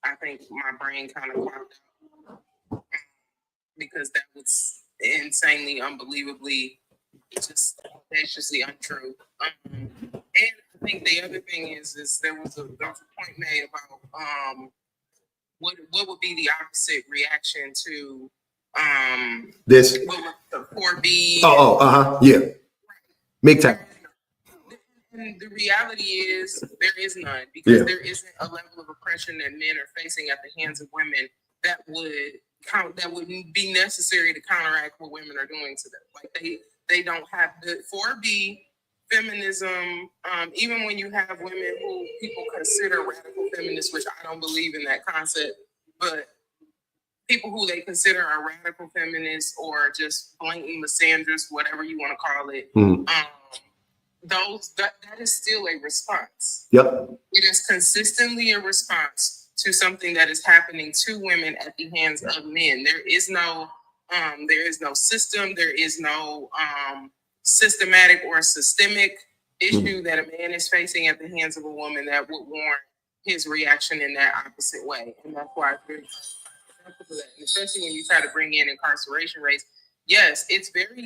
I think my brain kind of popped out, because that was insanely, unbelievably, just audaciously untrue. And I think the other thing is there was a point made about what would be the opposite reaction to This. what was the 4B. Yeah. Big time. And the reality is there is none, because there isn't a level of oppression that men are facing at the hands of women that would be necessary to counteract what women are doing to them. Like they don't have the 4B feminism. Even when you have women who people consider radical feminists, which I don't believe in that concept, but people who they consider are radical feminists or just blatant misandrists, whatever you want to call it. That is still a response. Yep. It is consistently a response to something that is happening to women at the hands of men. There is no system. There is no systematic or systemic issue that a man is facing at the hands of a woman that would warrant his reaction in that opposite way. And that's why it's very simple to that. And especially when you try to bring in incarceration rates. Yes,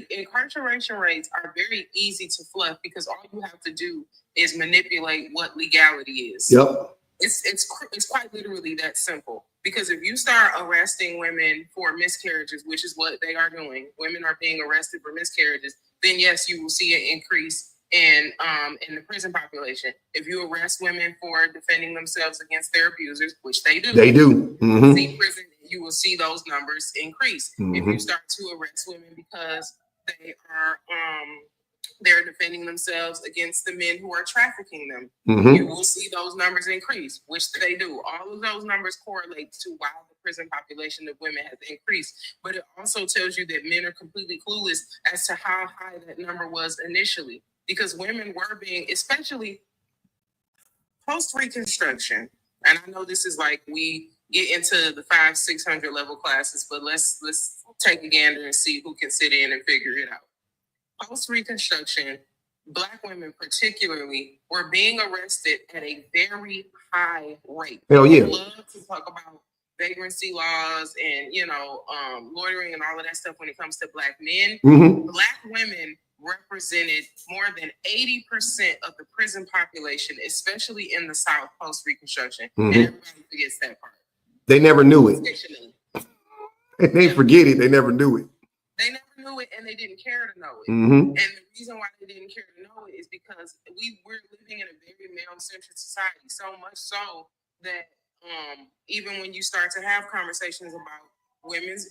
incarceration rates are very easy to fluff, because all you have to do is manipulate what legality is. Yep. It's quite literally that simple. Because if you start arresting women for miscarriages, which is what they are doing, women are being arrested for miscarriages, then yes, you will see an increase in the prison population. If you arrest women for defending themselves against their abusers, which they do, see prison, you will see those numbers increase. If you start to arrest women because they are they're defending themselves against the men who are trafficking them, you will see those numbers increase, which they do. All of those numbers correlate to why the prison population of women has increased. But it also tells you that men are completely clueless as to how high that number was initially, because women were being, especially post-Reconstruction, and I know this is like we get into the 500-600 level classes, but let's take a gander and see who can sit in and figure it out. Post-Reconstruction, Black women particularly were being arrested at a very high rate. Hell yeah. We love to talk about vagrancy laws and, loitering and all of that stuff when it comes to Black men. Black women represented more than 80% of the prison population, especially in the South post-Reconstruction. And everybody forgets that part. They never knew it. They forget it. They never knew it. They never knew it, and they didn't care to know it. And the reason why they didn't care to know it is because we're living in a very male-centered society, so much so that even when you start to have conversations about women's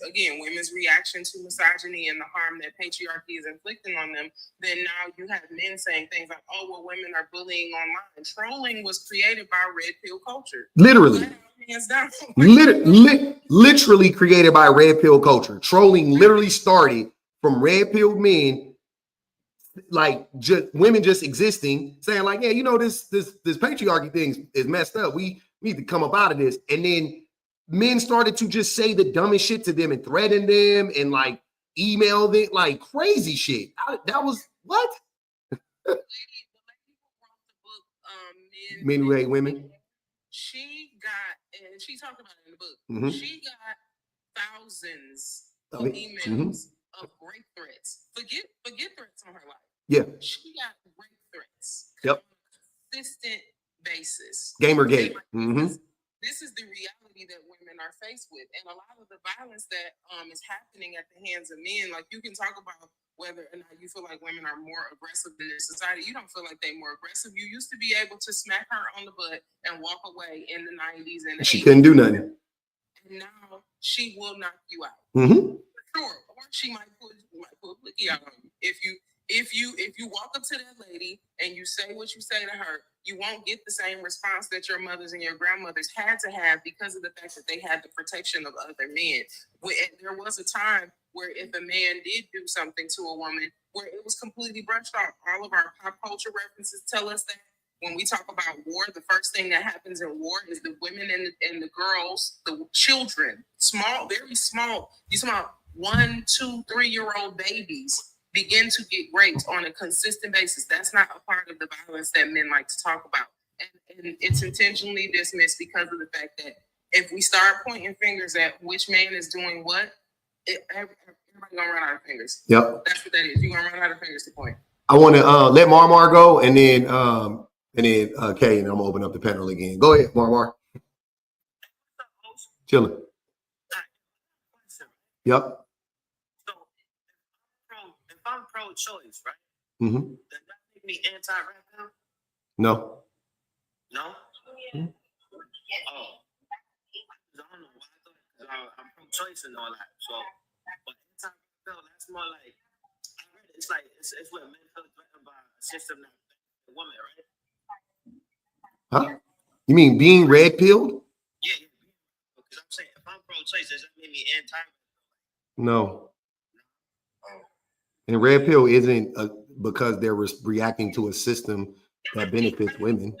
reaction to misogyny and the harm that patriarchy is inflicting on them, then now you have men saying things like, oh, well, women are bullying online. Trolling was created by red pill culture. Literally. Hands down. Literally created by red pill culture. Trolling literally started from red pill men, like just women just existing, saying like, yeah, this patriarchy thing is messed up. We need to come up out of this. And then men started to just say the dumbest shit to them and threaten them and like email them, like crazy shit. That was what? The lady who wrote the book, Men Who Hate Women. She got, and she talked about it in the book, she got thousands of emails of rape threats. Forget threats on her life. Yeah. She got rape threats. Yep. On a consistent basis. Gamergate. This is the reality that women are faced with. And a lot of the violence that is happening at the hands of men, like you can talk about whether or not you feel like women are more aggressive in this society. You don't feel like they're more aggressive. You used to be able to smack her on the butt and walk away in the 90s and she couldn't do nothing. And now she will knock you out. Sure. Or she might put a blicky out on you. If you walk up to that lady and you say what you say to her, you won't get the same response that your mothers and your grandmothers had to have because of the fact that they had the protection of other men. There was a time where if a man did do something to a woman, where it was completely brushed off. All of our pop culture references tell us that when we talk about war, the first thing that happens in war is the women and the girls, the children, small, very small, these small 1, 2, 3-year-old babies begin to get raped on a consistent basis. That's not a part of the violence that men like to talk about. And it's intentionally dismissed because of the fact that if we start pointing fingers at which man is doing what, Everybody gonna run out of fingers. Yep. That's what that is. You're gonna run out of fingers to point. I want to let Marmar go, and then Kay, and I'm gonna open up the panel again. Go ahead, Marmar. Chilling. Yep. So if I'm pro-choice, right? Mm-hmm. Does that make me anti-red pill? No. No. Mm-hmm. Oh, I don't know why I thought I'm pro-choice and all that. So, but anti-red pill, that's more like I read it. It's like it's what men feel threatened by a system that benefits a woman, right? Huh? You mean being red pilled? Yeah. Because I'm saying if I'm pro-choice, does that make me anti? No. And red pill isn't because they're reacting to a system that benefits women.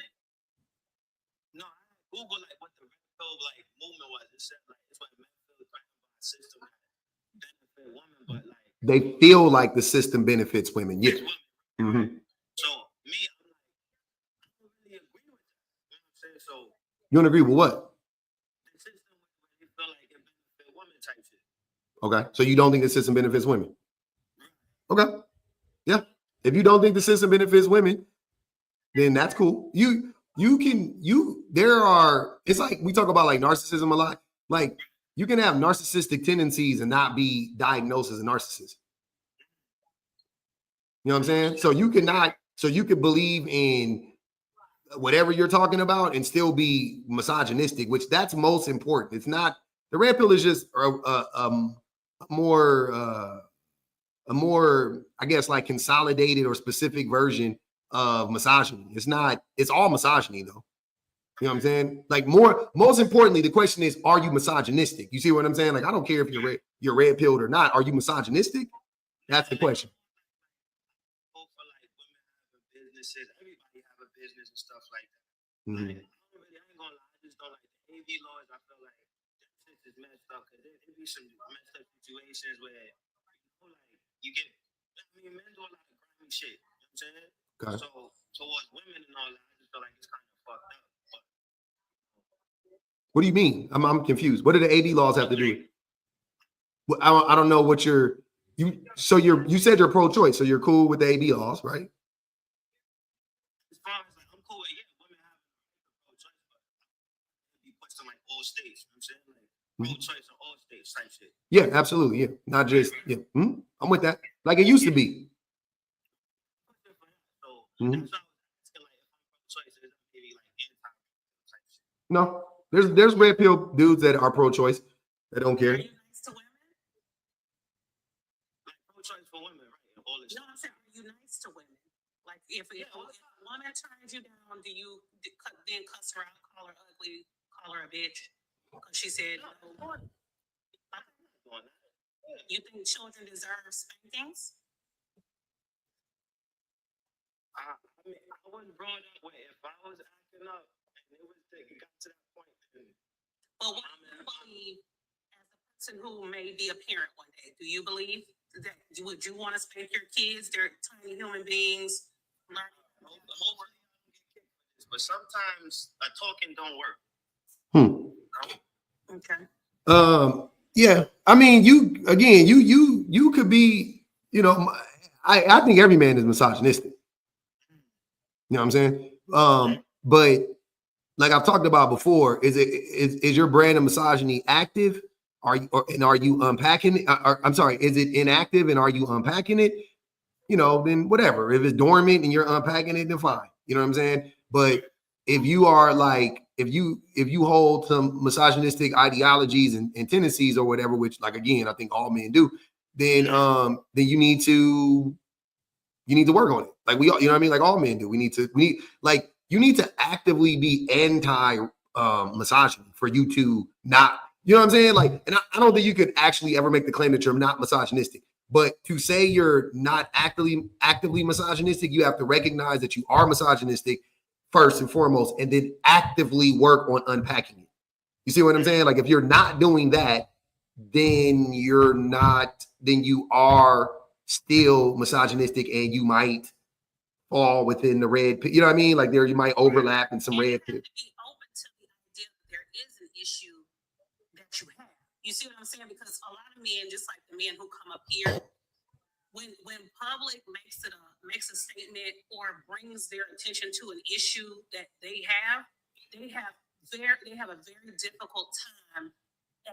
No, I Google like what the red pill like movement was. It said like it's what men feel threatened by a system that benefit women, but like they feel like the system benefits women. Yeah. Mm-hmm. So me, I'm like, I don't really agree with that. You know what I'm saying? So you don't agree with what? The system where they feel like it benefits women type shit. Okay. So you don't think the system benefits women? Okay. Yeah. If you don't think the system benefits women, then that's cool. It's like we talk about like narcissism a lot. Like you can have narcissistic tendencies and not be diagnosed as a narcissist. You know what I'm saying? So you could believe in whatever you're talking about and still be misogynistic, which that's most important. It's not, the red pill is just a more, I guess, like consolidated or specific version of misogyny. It's all misogyny though. You know what I'm saying? Like most importantly, the question is, are you misogynistic? You see what I'm saying? Like, I don't care if you're red pilled or not. Are you misogynistic? That's the question. For like women having businesses, everybody have a business and stuff like that. Mm-hmm. I ain't gonna lie, I just don't like the AV laws. I feel like that shit is messed up because there be some messed up situations where you get, men do a lot of grimy shit. You know what I'm saying? Okay. So towards women and all that, I just feel like it's kind of fucked up. What do you mean? I'm confused. What do the AV laws have to do with it? I don't know what you said you're pro-choice, so you're cool with the AV laws, right? As far as like, I'm cool with women have pro-choice, but be pushed in like all states. You know what I'm saying? Like pro-choice in all states type shit. Yeah, absolutely. Yeah, not just I'm with that. Like it used to be. Mm-hmm. No, there's red pill dudes that are pro-choice that don't care. Are you nice to women? Like pro-choice for women, right? All this. No, I'm saying, are you nice to women? Like if a woman turns you down, do you then cuss her out, call her ugly, call her a bitch because she said no? You think children deserve spankings? I mean, I wasn't brought up with if I was acting up and it got to that point. But what do you believe as a person who may be a parent one day? Do you believe that would you want to spank your kids? They're tiny human beings. But sometimes a talking don't work. Okay. Yeah. I mean, you could be, I think every man is misogynistic. You know what I'm saying? But like I've talked about before, is your brand of misogyny active? Are you unpacking it? I'm sorry, is it inactive and are you unpacking it? Then whatever. If it's dormant and you're unpacking it, then fine. You know what I'm saying? But if you are like, if you hold some misogynistic ideologies and tendencies or whatever, which like again, I think all men do, then you need to work on it. Like we all, you know what I mean? Like all men do. You need to actively be anti misogyny for you to not, you know what I'm saying? Like, and I don't think you could actually ever make the claim that you're not misogynistic. But to say you're not actively misogynistic, you have to recognize that you are misogynistic first and foremost, and then actively work on unpacking it. You see what I'm saying? Like if you're not doing that, then you are still misogynistic and you might fall within the red pill. You know what I mean? Like you might overlap in some red pill. Be open to the idea that there is an issue that you have. You see what I'm saying? Because a lot of men, just like the men who come up here, when public makes a statement or brings their attention to an issue that they have a very difficult time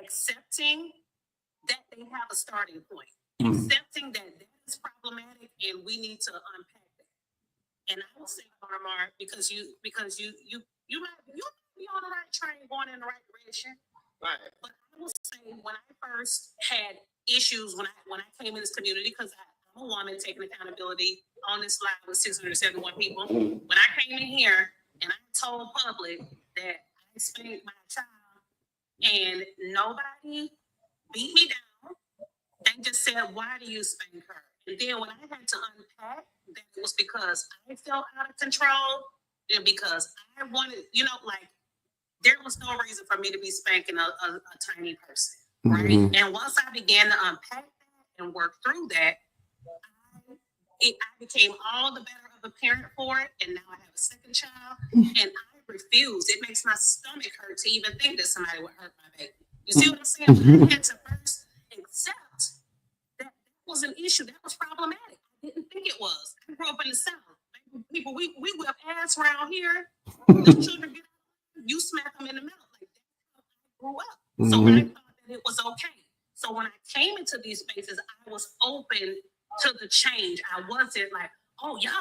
accepting that they have a starting point, accepting that is problematic and we need to unpack that. And I will say, Marmar, because you might be on the right train, going in the right direction. Right. But I will say, when I first had issues, when I came in this community, because I'm a woman taking accountability on this line with 671 people. When I came in here and I told public that I spanked my child and nobody beat me down, they just said, "Why do you spank her?" And then when I had to unpack, that it was because I felt out of control and because I wanted, there was no reason for me to be spanking a tiny person, right? Mm-hmm. And once I began to unpack that and work through that, I became all the better of a parent for it. And now I have a second child, and I refuse. It makes my stomach hurt to even think that somebody would hurt my baby. You see what I'm saying? Mm-hmm. I had to first accept that was an issue. That was problematic. I didn't think it was. I grew up in the South. People, we whip ass around here. The children get out, you smack them in the mouth. Like, that's how I grew up. Mm-hmm. So I thought that it was okay. So when I came into these spaces, I was open to the change. I wasn't like, "Oh, y'all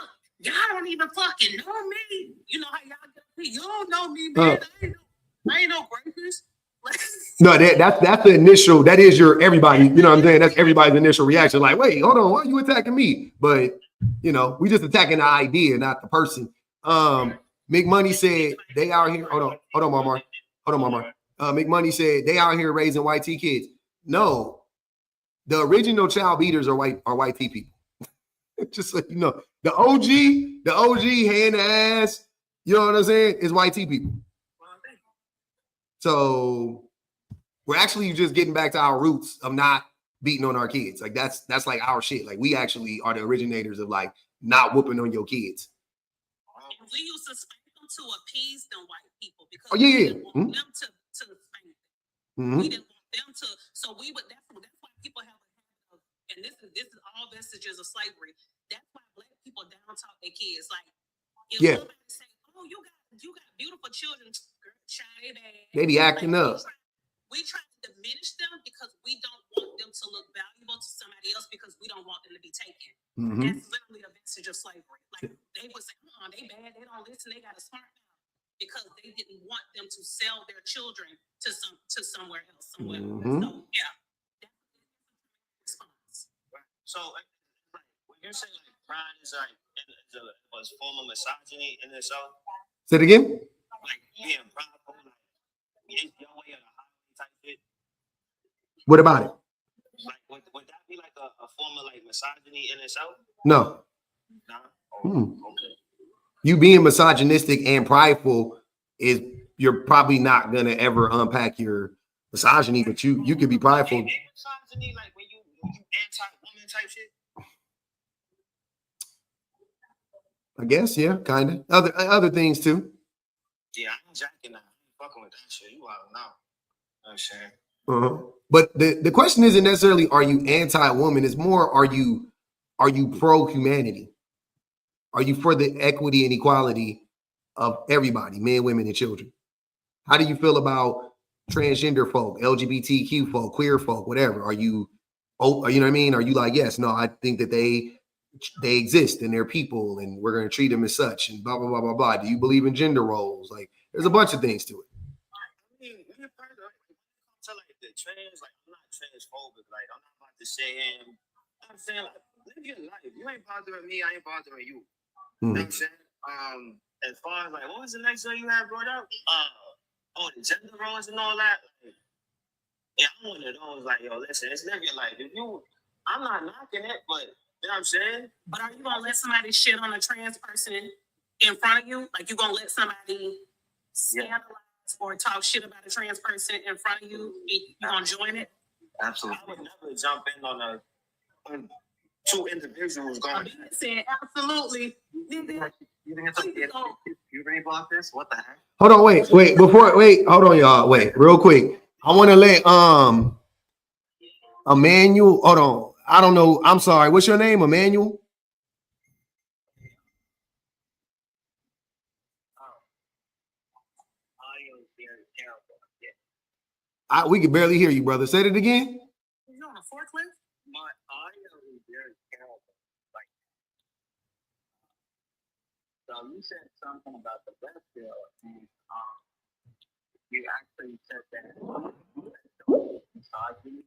don't even fucking know me. You know how y'all get me. You don't know me, man. I ain't no rapist." No, that's the initial. That is your everybody. You know what I'm saying? That's everybody's initial reaction. Like, wait, hold on, why are you attacking me? But we just attacking the idea, not the person. McMoney said they out here. Hold on, Marmar. McMoney said they out here raising white T kids. No, the original child beaters are white T people. Just so you know, the OG hand the ass. You know what I'm saying? Is white T people. So we're actually just getting back to our roots of not beating on our kids. Like that's like our shit. Like we actually are the originators of like not whooping on your kids. And we used to spank them to appease them white people because we didn't want them to spank them. Mm-hmm. We didn't want them to. So we would. That's why people have. And this is all vestiges of slavery. That's why Black people down talk their kids. Like if somebody say, "Oh, you got beautiful children," they be acting up. We try to diminish them because we don't want them to look valuable to somebody else because we don't want them to be taken. Mm-hmm. That's literally a vestige of slavery. Like they would say, "Oh, they bad. They don't listen. They got a smart mouth," because they didn't want them to sell their children to somewhere else. Mm-hmm. So yeah. So, when you say like pride is like was form of misogyny in itself. Say it again. Like being prideful, like it's your way of the highway type shit. What about it? Like would that be like a form of like misogyny in itself? No. Nah. Oh, okay. You being misogynistic and prideful is you're probably not gonna ever unpack your misogyny, but you could be prideful. Misogyny, like when you anti-woman type shit. I guess, yeah, kind of. Other things too. Yeah, I ain't jacking that. I ain't fucking with that shit. You out now. I'm saying. But the question isn't necessarily are you anti-woman? It's more are you pro-humanity? Are you for the equity and equality of everybody, men, women, and children? How do you feel about transgender folk, LGBTQ folk, queer folk, whatever? Are you you know what I mean? Are you like, yes, no, I think that they exist and they're people and we're going to treat them as such and blah, blah, blah, blah, blah. Do you believe in gender roles? Like there's a bunch of things to it. I mean, when it comes to like the trans, like I'm not transphobic. Like I'm not about to say him. I'm saying like live your life. You ain't bothering me, I ain't bothering you. You know what I'm saying? As far as like what was the next one you had brought up? The gender roles and all that. Like, yeah, I'm one of those like, yo, listen, it's live your life. I'm not knocking it, but you know what I'm saying? But are you gonna let somebody shit on a trans person in front of you? Like you gonna let somebody scandalize or talk shit about a trans person in front of you? You gonna join it? Absolutely. I would never jump in on two individuals going. Absolutely. You ready block this? What the heck? Hold on, wait. Hold on, y'all. Wait, real quick. I want to let Emmanuel. Hold on. I don't know. I'm sorry. What's your name, Emmanuel? We can barely hear you, brother. Say it again. You on a forklift? My audio is very terrible. Like, so you said something about the red pill, and you actually said that misogyny.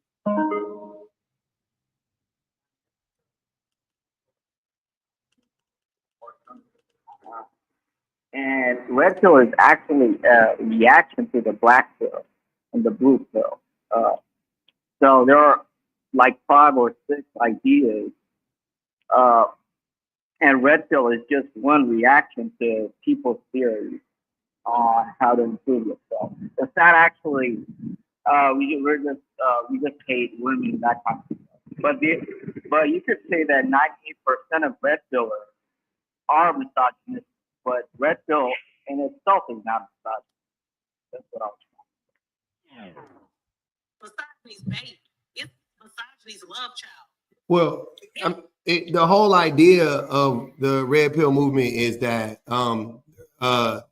And red pill is actually a reaction to the black pill and the blue pill. So there are like 5 or 6 ideas, and red pill is just one reaction to people's theories on how to improve yourself. It's not actually we just hate women, that kind of stuff. But you could say that 98% of red pillers are misogynistic, but red pill in itself is not misogynist. That's what I was saying. Misogyny's baby. It's misogyny's love child. Well, the whole idea of the red pill movement is that some of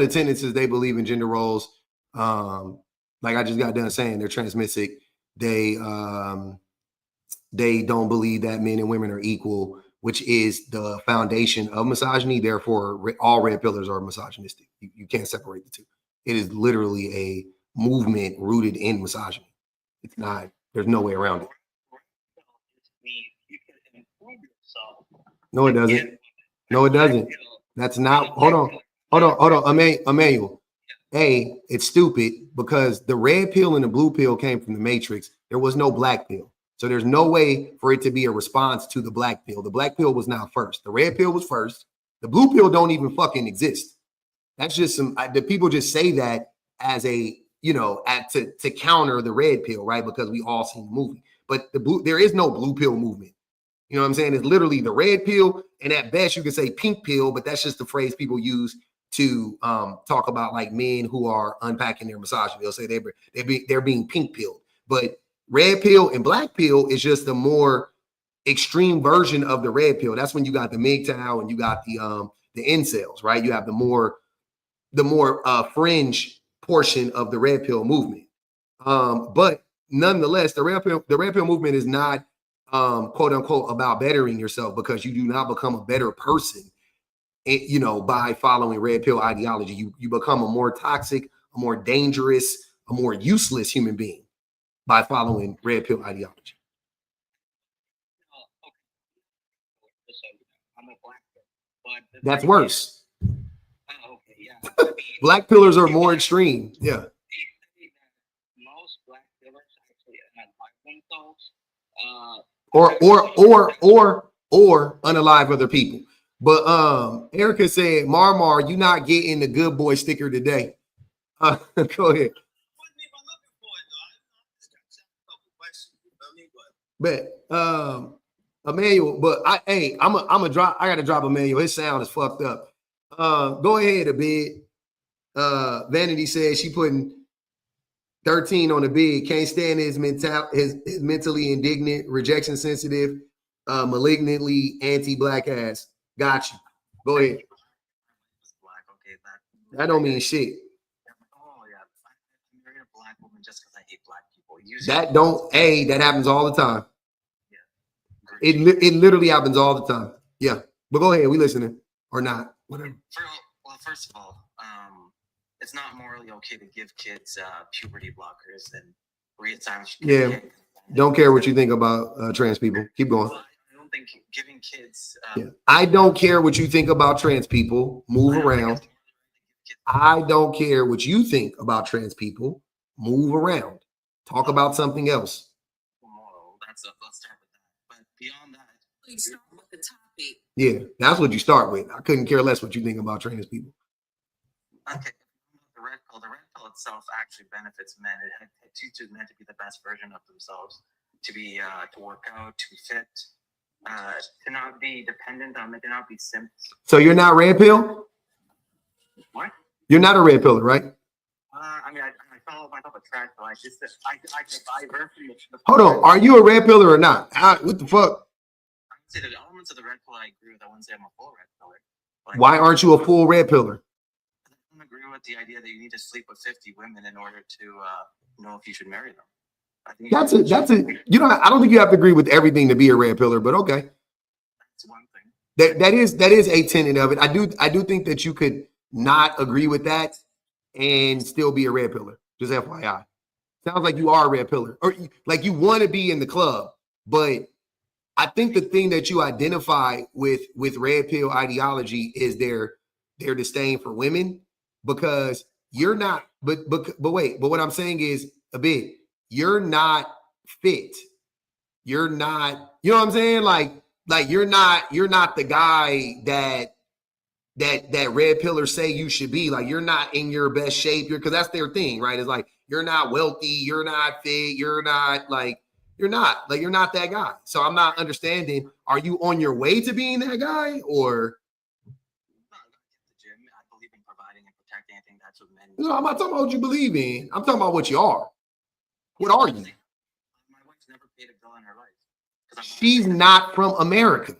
the tendencies they believe in gender roles, like I just got done saying, they're transmissive. They don't believe that men and women are equal, which is the foundation of misogyny. Therefore, all red pillars are misogynistic. You can't separate the two. It is literally a movement rooted in misogyny. It's not. There's no way around it. No, it doesn't. No, it doesn't. That's not. Hold on. Emmanuel. It's stupid because the red pill and the blue pill came from the Matrix. There was no black pill. So there's no way for it to be a response to the black pill. The black pill was not first. The red pill was first. The blue pill don't even fucking exist. That's just the people just say that as a, to counter the red pill, right? Because we all seen the movie. But there is no blue pill movement. You know what I'm saying? It's literally the red pill, and at best you can say pink pill, but that's just the phrase people use to talk about like men who are unpacking their misogyny. They'll say they're being pink pilled, but red pill and black pill is just a more extreme version of the red pill. That's when you got the MGTOW and you got the incels, right? You have the more fringe portion of the red pill movement. But nonetheless, the red pill movement is not quote unquote about bettering yourself, because you do not become a better person, by following red pill ideology. You become a more toxic, a more dangerous, a more useless human being by following red pill ideology. That's worse. Black pillars are more extreme. Yeah. Most black pillars actually or unalive other people. But Erica said, Marmar, you not getting the good boy sticker today. Go ahead. But Emmanuel, but I gotta drop Emmanuel. His sound is fucked up. Go ahead, a bid. Vanity says she putting 13 on the bid. Can't stand his mentally indignant, rejection sensitive, malignantly anti-black ass. Got you. Go ahead. That don't mean shit. Oh yeah, I married a black woman just because I hate black people. That happens all the time. Yeah. It literally happens all the time. Yeah. But go ahead, we listening or not. Whatever. Well, first of all, it's not morally okay to give kids puberty blockers and read times. Yeah. Don't care what you think about trans people. Keep going. Well, I don't think giving kids. I don't care what you think about trans people. Move around. I don't care what you think about trans people. Move around. Talk about something else. Let's start with that. But beyond that, you start with the topic. Yeah, that's what you start with. I couldn't care less what you think about trans people. Okay. The red pill itself actually benefits men. It teaches men to be the best version of themselves, to work out, to be fit, to not be dependent on it, to not be simps. So you're not red pill? What? You're not a red pillar, right? I follow myself a track, so I divert from the. Hold on, are you a red pillar or not? What the fuck? I would say the elements of the red pill I agree with. I wouldn't say I'm a full red pillar. Why aren't you a full red pillar? I don't agree with the idea that you need to sleep with 50 women in order to know if you should marry them. I think That's a you know, I don't think you have to agree with everything to be a red pillar, but okay. That's one thing. That is a tenet of it. I do think that you could not agree with that and still be a red pillar. Just FYI. Sounds like you are a red pillar, or like you want to be in the club, but I think the thing that you identify with red pill ideology is their disdain for women, because you're not. But wait. But what I'm saying is a bit. You're not fit. You're not. You know what I'm saying? Like you're not the guy that red pillars say you should be. Like you're not in your best shape. Because that's their thing, right? It's like you're not wealthy. You're not fit. You're not you're not that guy. So I'm not understanding. Are you on your way to being that guy, or? The gym. I believe in providing and protecting. I think that's what men. No, I'm not talking about what you believe in. I'm talking about what you are. What are you? My wife's never paid a bill in her life. She's not from America.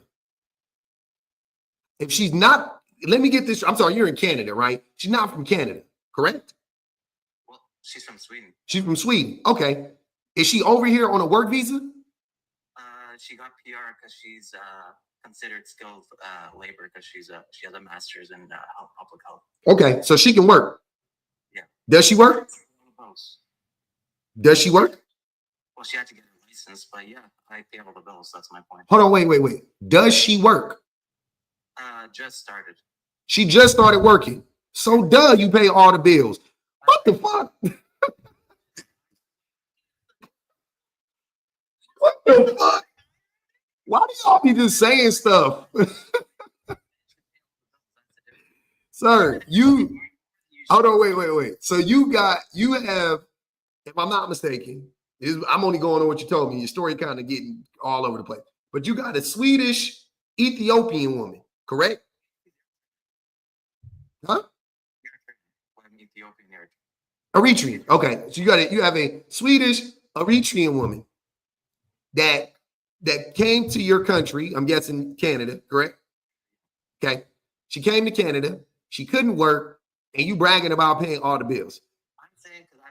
If she's not, let me get this. I'm sorry, you're in Canada, right? She's not from Canada, correct? Well, she's from Sweden. She's from Sweden. Okay. Is she over here on a work visa? She got PR because she's considered skilled labor because she has a master's in public health. Okay, so she can work. Yeah. Does she work? Does she work? Well, she had to get a license, but yeah, I pay all the bills. That's my point. Hold on, wait. Does she work? Just started. She just started working. So duh, you pay all the bills. What the fuck? What the fuck? Why do y'all be just saying stuff? Sir, you hold on, wait. So you have, if I'm not mistaken, I'm only going on what you told me. Your story kind of getting all over the place. But you got a Swedish Ethiopian woman, correct? Huh? Eritrean. Okay. So you have a Swedish Eritrean woman that came to your country. I'm guessing Canada, correct? Okay. She came to Canada. She couldn't work, and you bragging about paying all the bills. I'm saying I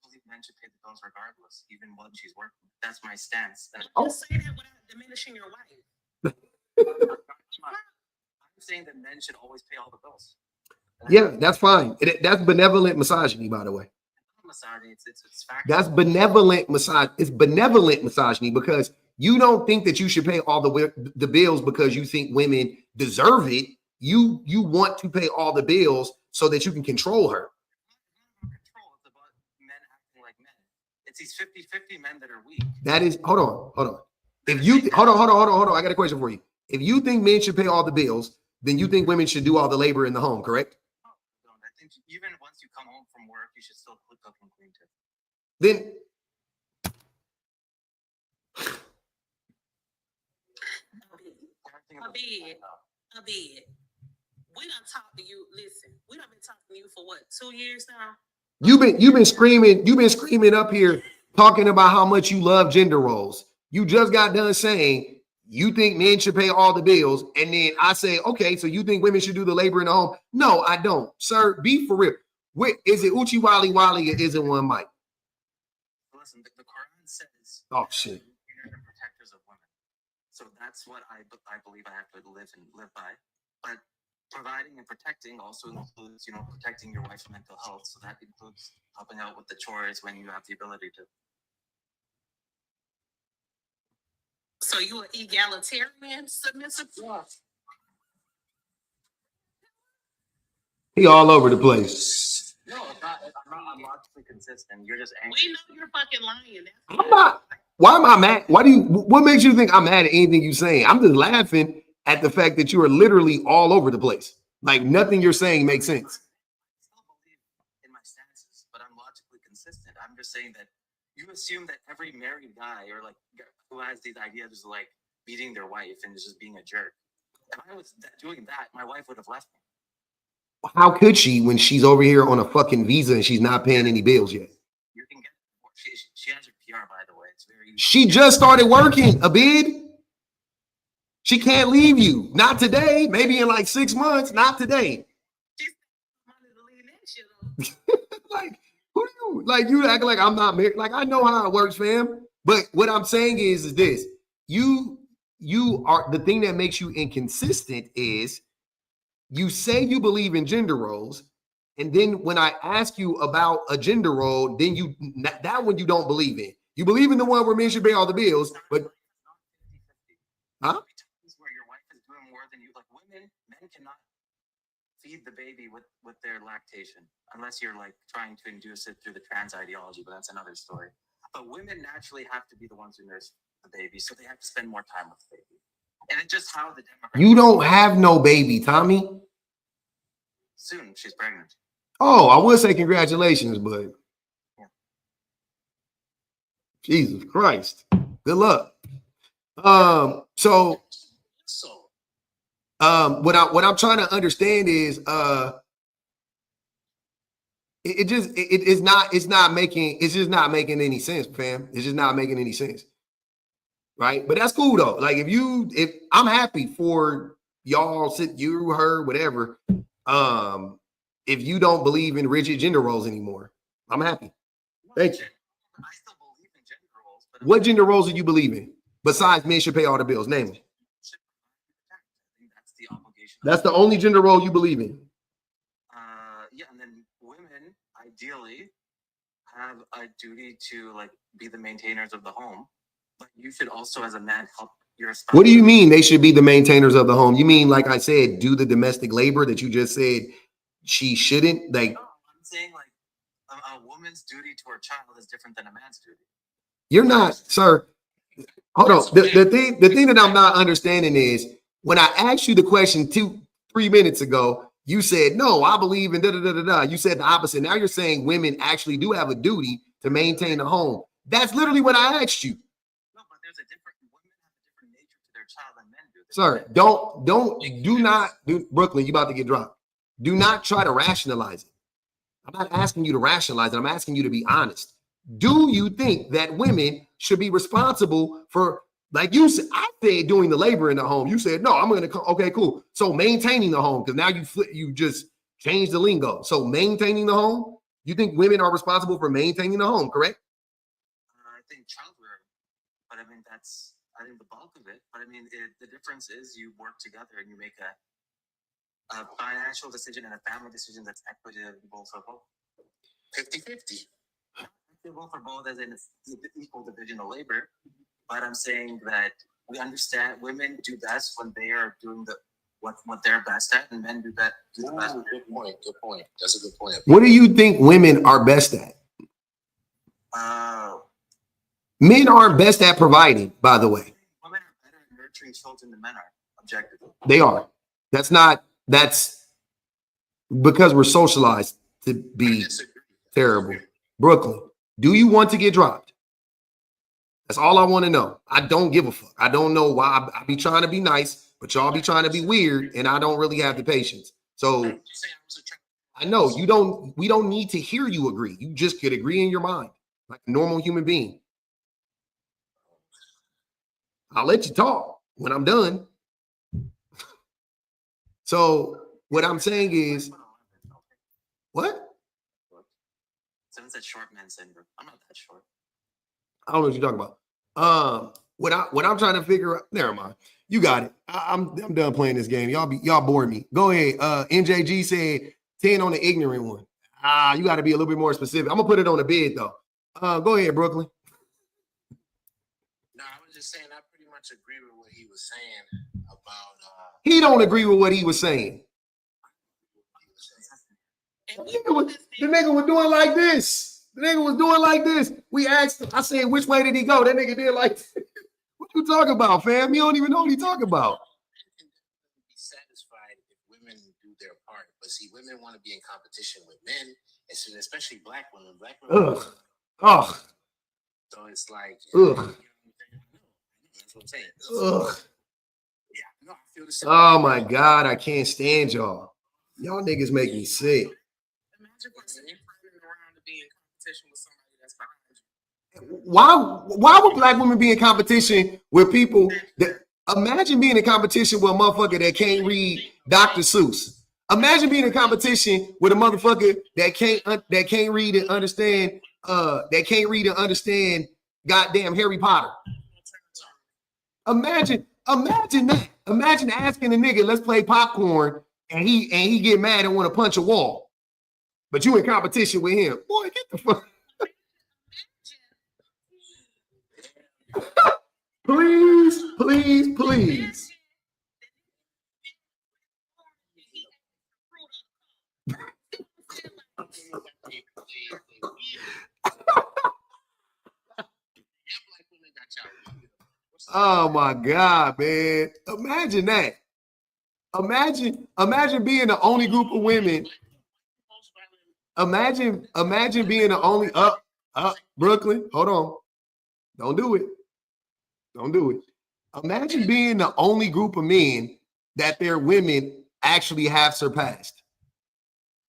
believe men should pay the bills regardless, even when she's working. That's my stance. Don't say that without diminishing your wife. I'm saying that men should always pay all the bills. Yeah, that's fine. That's benevolent misogyny, by the way. Misogyny, it's factual. That's benevolent misogyny. It's benevolent misogyny because you don't think that you should pay all the bills because you think women deserve it. You want to pay all the bills so that you can control her. It's about men acting like men. It's these 50-50 men that are weak. That is, hold on. If you hold on, I got a question for you. If you think men should pay all the bills, then you think women should do all the labor in the home, correct? No, I think even once you come home from work, you should still cook and clean too. Then Abid, we done talked to you. Listen, we done been talking to you for what, 2 years now? you've been screaming up here talking about how much you love gender roles. You just got done saying you think men should pay all the bills, and then I say, okay, so you think women should do the labor in the home? No, I don't, sir. Be for real. Wait, is it Uchi Wally or is it one mic? Listen, the Quran says, oh shit, you're the protectors of women. So that's what I believe I have to live by. But providing and protecting also includes, protecting your wife's mental health. So that includes helping out with the chores when you have the ability to. So you an egalitarian, submissive? he all over the place. No, I'm logically consistent. You're just angry. We know you're fucking lying. I'm not. Why am I mad? What makes you think I'm mad at anything you're saying? I'm just laughing at the fact that you are literally all over the place. Like nothing you're saying makes sense. I still believe in my stances, but I'm logically consistent. I'm just saying that you assume that every married guy or like who has these ideas is like beating their wife and is just being a jerk. If I was doing that, my wife would have left me. How could she when she's over here on a fucking visa and she's not paying any bills yet? You can get. She has her PR, by the way. It's very easy. She just started working, Abid. She can't leave you. Not today. Maybe in like 6 months. Not today. Like, who you? Like, you act like I'm not married. Like, I know how it works, fam. But what I'm saying is this. You are, the thing that makes you inconsistent is you say you believe in gender roles, and then when I ask you about a gender role, then that one you don't believe in. You believe in the one where men should pay all the bills, but huh? Where your wife is doing more than you. Like men cannot feed the baby with their lactation unless you're like trying to induce it through the trans ideology, but that's another story. But women naturally have to be the ones who nurse the baby, so they have to spend more time with the baby. And it's just how the demographics. You don't have no baby, Tommy. Soon she's pregnant. Oh, I would say congratulations, but yeah. Jesus Christ. Good luck. So what I'm trying to understand is it's just not making any sense, fam. It's just not making any sense. Right? But that's cool though. Like if I'm happy for y'all, you, her, whatever. If you don't believe in rigid gender roles anymore, I'm happy. Thank you. I still believe in gender roles. But what gender roles do you believe in besides men should pay all the bills? Name them. That's the obligation. That's the only gender role you believe in. Yeah, and then women ideally have a duty to like be the maintainers of the home, but you should also, as a man, help your spouse. What do you mean they should be the maintainers of the home? You mean, like I said, do the domestic labor that you just said she shouldn't? Like, no, I'm saying like a woman's duty to her child is different than a man's duty. You're not, sir. Hold on. The thing that I'm not understanding is when I asked you the question 2-3 minutes ago, you said, no, I believe in da-da-da-da-da. You said the opposite. Now you're saying women actually do have a duty to maintain the home. That's literally what I asked you. No, but there's women have a different nature to their child than men do. Sir, do not, Brooklyn, you about to get dropped. Do not try to rationalize it. I'm not asking you to rationalize it. I'm asking you to be honest. Do you think that women should be responsible for, like you said, I said doing the labor in the home. You said, no, I'm going to, okay, cool. So maintaining the home, because now you just changed the lingo. So maintaining the home, you think women are responsible for maintaining the home, correct? I think child rearing, but I mean, that's, I think the bulk of it. But I mean, the difference is you work together and you make a financial decision and a family decision that's equitable for both. 50-50. Equitable for both as in equal division of labor. But I'm saying that we understand women do best when they are doing what they're best at, and men do that. Do the best. Good point. That's a good point. What do you think women are best at? Men aren't best at providing, by the way. Women are better at nurturing children than men are, objectively. They are. That's because we're socialized to be terrible. Brooklyn, do you want to get dropped? That's all I want to know. I don't give a fuck. I don't know why I be trying to be nice, but y'all be trying to be weird, and I don't really have the patience. So I know we don't need to hear you agree. You just could agree in your mind like a normal human being. I'll let you talk when I'm done. So what I'm saying is, what? Someone said short man syndrome. I'm not that short. I don't know what you're talking about. What I'm trying to figure out. Never mind. You got it. I'm done playing this game. Y'all boring me. Go ahead. NJG said 10 on the ignorant one. You got to be a little bit more specific. I'm gonna put it on the bid though. Go ahead, Brooklyn. No, I was just saying I pretty much agree with what he was saying about. He don't agree with what he was saying. The nigga was doing like this. The nigga was doing like this. We asked him. I said, which way did he go? That nigga did like this. What you talking about, fam? You don't even know what he talking about. Be satisfied if women do their part, but see, women want to be in competition with men, and especially black women. Black women. Ugh. So it's like. Ugh. That's what I'm saying. Ugh. Yeah. No, I feel the same. Oh my God, I can't stand y'all. Y'all niggas make me sick. Imagine person you're running around to be in competition with somebody that's behind you. Why would black women be in competition with people that imagine being in competition with a motherfucker that can't read Dr. Seuss? Imagine being in competition with a motherfucker that can't read and understand goddamn Harry Potter. Imagine that. Imagine asking a nigga, let's play popcorn, and he get mad and want to punch a wall. But you in competition with him. Boy, get the fuck. Please. Oh my God, man. Imagine that. Imagine being the only group of women. Imagine being the only Brooklyn. Hold on. Don't do it. Imagine being the only group of men that their women actually have surpassed.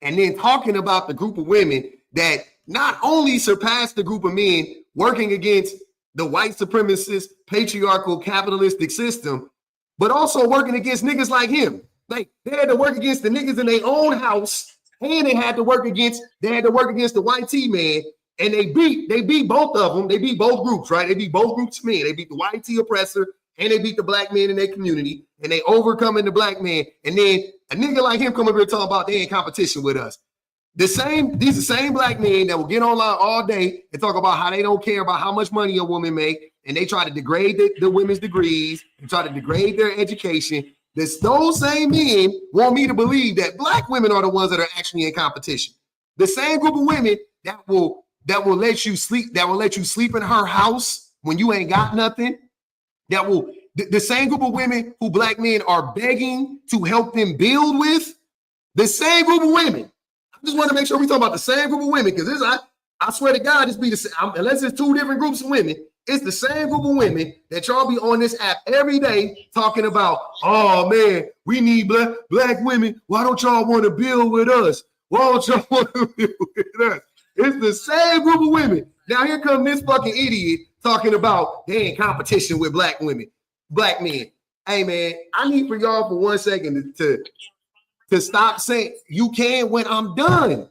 And then talking about the group of women that not only surpassed the group of men working against the white supremacist, patriarchal, capitalistic system, but also working against niggas like him. Like they had to work against the niggas in their own house, and they had to work against the white T-man, and they beat both of them. They beat both groups, right? They beat both groups of men. They beat the white T oppressor, and they beat the black man in their community, and they overcoming the black man. And then a nigga like him come up here talking about they in competition with us. These are the same black men that will get online all day and talk about how they don't care about how much money a woman make, and they try to degrade the women's degrees and try to degrade their education. Those same men want me to believe that black women are the ones that are actually in competition. The same group of women that will let you sleep in her house when you ain't got nothing. The same group of women who black men are begging to help them build with. The same group of women. I just want to make sure we talk about the same group of women, because I swear to God, this be the same. Unless it's two different groups of women, it's the same group of women that y'all be on this app every day talking about. Oh man, we need black women. Why don't y'all want to build with us? Why don't y'all want to build with us? It's the same group of women. Now here comes this fucking idiot talking about they in competition with black women, black men. Hey man, I need for y'all for 1 second to stop saying you can when I'm done.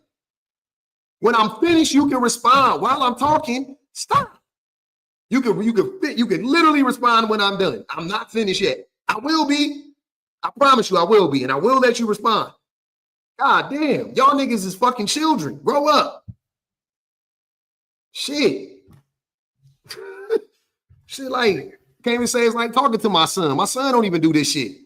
When I'm finished, you can respond. While I'm talking, stop. You can literally respond when I'm done. I'm not finished yet. I will be. I promise you I will be, and I will let you respond. God damn, y'all niggas is fucking children. Grow up. Shit. Shit, like, can't even say it's like talking to my son. My son don't even do this shit.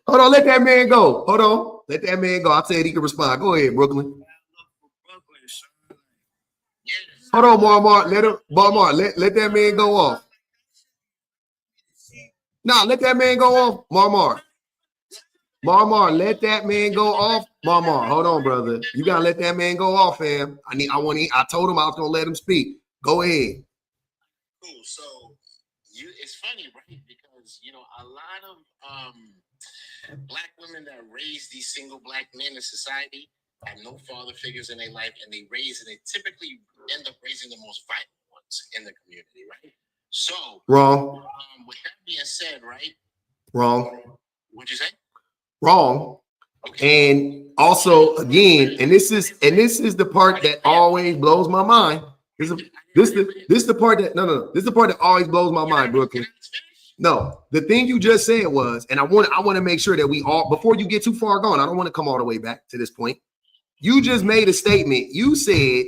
Hold on, let that man go. Hold on, let that man go. I said he can respond. Go ahead, Brooklyn. Hold on, Marmar. Let that man go off. Nah, let that man go off, Marmar. Let that man go off. Marmar, hold on, brother. You gotta let that man go off, fam. I told him I was gonna let him speak. Go ahead. Cool. So it's funny, right? Because a lot of black women that raise these single black men in society have no father figures in their life, and they typically end up raising the most violent ones in the community, right? So wrong. With that being said, right? Wrong. What'd you say? Wrong. Okay. And also, again, and this is the part that always blows my mind. This is the part that always blows my mind, Brooklyn. No, the thing you just said was, and I want to make sure that we all, before you get too far gone, I don't want to come all the way back to this point. You just made a statement. You said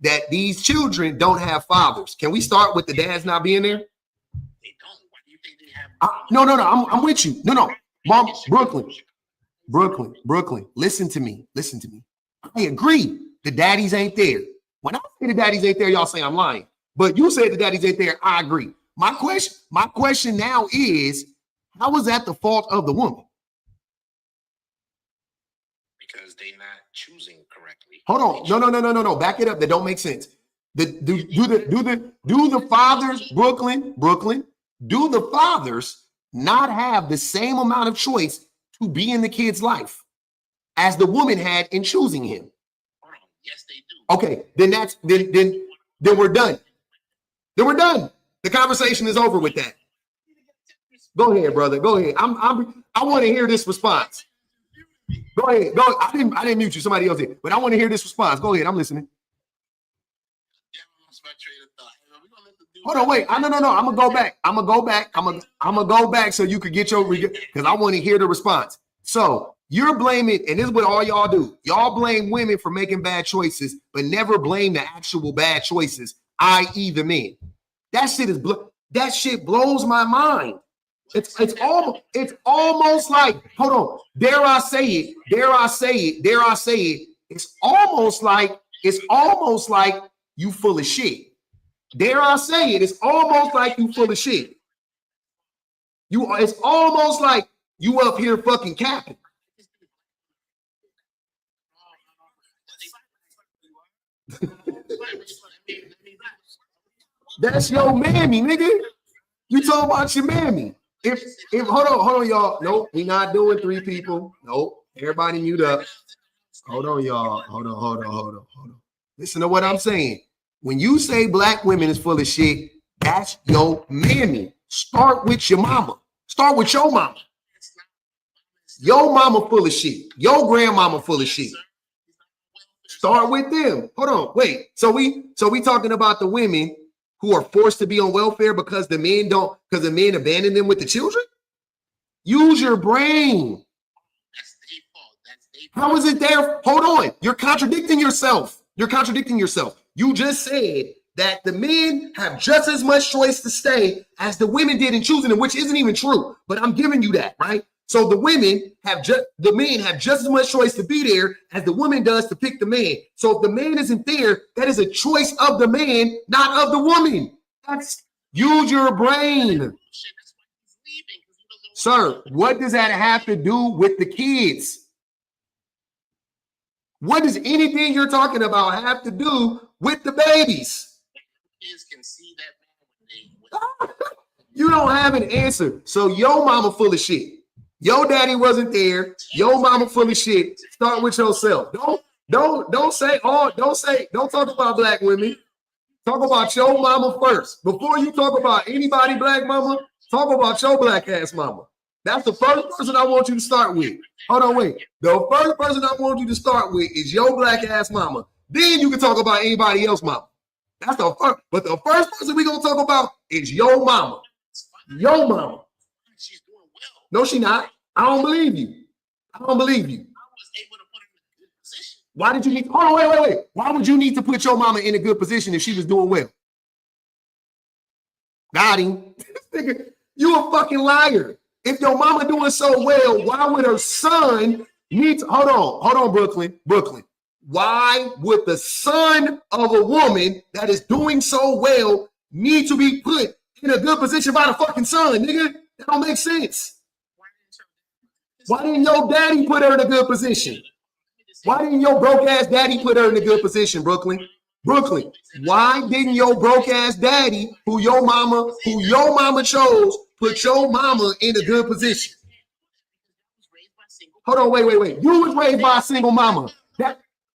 that these children don't have fathers. Can we start with the dads not being there? They don't. Why do you think they have? No. I'm with you. No. Mom, Brooklyn. Listen to me. I agree. The daddies ain't there. When I say the daddies ain't there, y'all say I'm lying. But you said the daddies ain't there. I agree. My question now is, how is that the fault of the woman? Because they're not choosing correctly. Hold on. No. Back it up. That don't make sense. Do the fathers, Brooklyn, do the fathers not have the same amount of choice to be in the kid's life as the woman had in choosing him? Yes, they do. Okay, then we're done. Then we're done. The conversation is over with that. Go ahead, brother. Go ahead. I want to hear this response. Go ahead. Go. I didn't mute you. Somebody else did. But I want to hear this response. Go ahead. I'm listening. Hold on, wait. No. I'm gonna go back. I'm gonna go back so you could get your, because I want to hear the response. So you're blaming, and this is what all y'all do. Y'all blame women for making bad choices, but never blame the actual bad choices, i.e. the men. That shit blows my mind. It's almost like, hold on, dare I say it. It's almost like you full of shit. Dare I say it? It's almost like you full of shit. It's almost like you up here fucking capping. That's your mammy, nigga. You talking about your mammy. If hold on, y'all. Nope, we not doing three people. Nope. Everybody mute up. Hold on, y'all. Hold on. Listen to what I'm saying. When you say black women is full of shit, that's your mammy. Start with your mama. Start with your mama. Your mama full of shit. Your grandmama full of shit. Start with them. Hold on, wait. So we talking about the women who are forced to be on welfare because the men abandon them with the children? Use your brain. How is it there? Hold on. You're contradicting yourself. You just said that the men have just as much choice to stay as the women did in choosing them, which isn't even true. But I'm giving you that, right? So the men have just as much choice to be there as the woman does to pick the man. So if the man isn't there, that is a choice of the man, not of the woman. Use your brain. Sir, what does that have to do with the kids? What does anything you're talking about have to do with the babies? Kids can see that man. You don't have an answer. So your mama full of shit. Your daddy wasn't there. Your mama full of shit. Start with yourself. Don't talk about black women. Talk about your mama first. Before you talk about anybody black mama, talk about your black ass mama. That's the first person I want you to start with. Hold on, wait. The first person I want you to start with is your black ass mama. Then you can talk about anybody else mama. That's the first. But the first person we're going to talk about is your mama. Your mama. She's doing well. No, she not. I don't believe you. I was able to put her in a good position. Why did you need? Hold on, wait. Why would you need to put your mama in a good position if she was doing well? Got him. You a fucking liar. If your mama doing so well, why would her son need to? Hold on, Brooklyn. Why would the son of a woman that is doing so well need to be put in a good position by the fucking son, nigga? That don't make sense. Why didn't your daddy put her in a good position? Why didn't your broke ass daddy put her in a good position, Brooklyn? Why didn't your broke ass daddy, who your mama chose, put your mama in a good position? Hold on, wait. You was raised by a single mama.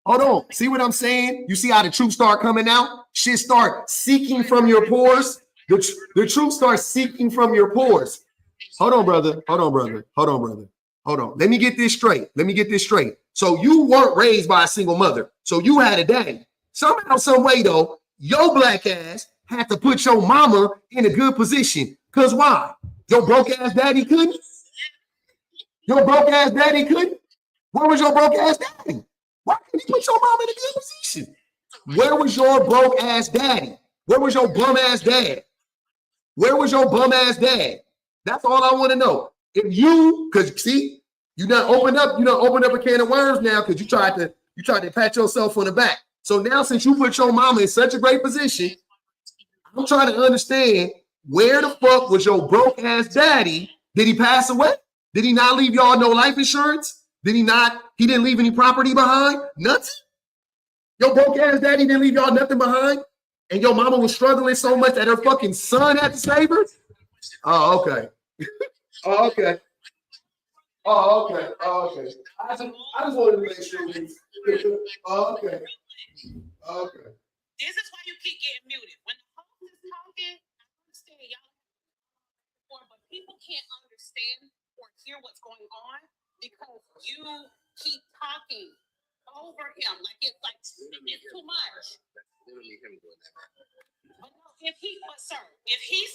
Hold on. See what I'm saying? You see how the truth start coming out? Shit start seeking from your pores. The truth starts seeking from your pores. Hold on, brother. Hold on. Let me get this straight. So you weren't raised by a single mother. So you had a daddy. Somehow, some way, though, your black ass had to put your mama in a good position. Because why? Your broke ass daddy couldn't? Where was your broke ass daddy? Why couldn't you put your mama in a good position? Where was your broke ass daddy? Where was your bum ass dad? That's all I want to know. Because see, you done opened up a can of worms now because you tried to pat yourself on the back. So now since you put your mama in such a great position, I'm trying to understand, where the fuck was your broke ass daddy? Did he pass away? Did he not leave y'all no life insurance? He didn't leave any property behind? Nothing? Your broke ass daddy didn't leave y'all nothing behind? And your mama was struggling so much that her fucking son had to save her? Oh, okay. Oh, okay. Oh, okay. Oh, okay. I just wanted to make sure. Oh, okay. Okay. This is why you keep getting muted. When the host is talking, I understand y'all, but people can't understand or hear what's going on because you keep talking over him. Like it's too much. Literally him doing that. But no, if he's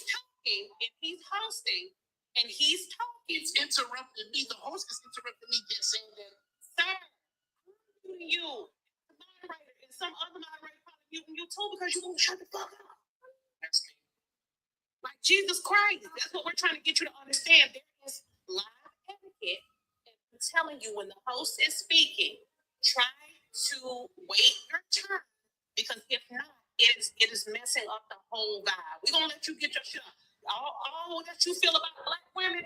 talking, if he's hosting, and he's talking, It's interrupting me. The host is interrupting me, just saying that. Sir, you, the moderator, and some other moderator probably muting you too because you won't shut the fuck up. That's me. Like Jesus Christ, that's what we're trying to get you to understand. There is live etiquette, and I'm telling you, when the host is speaking, try to wait your turn because if not, it is messing up the whole vibe. We're gonna let you get your shit off. All that you feel about black women,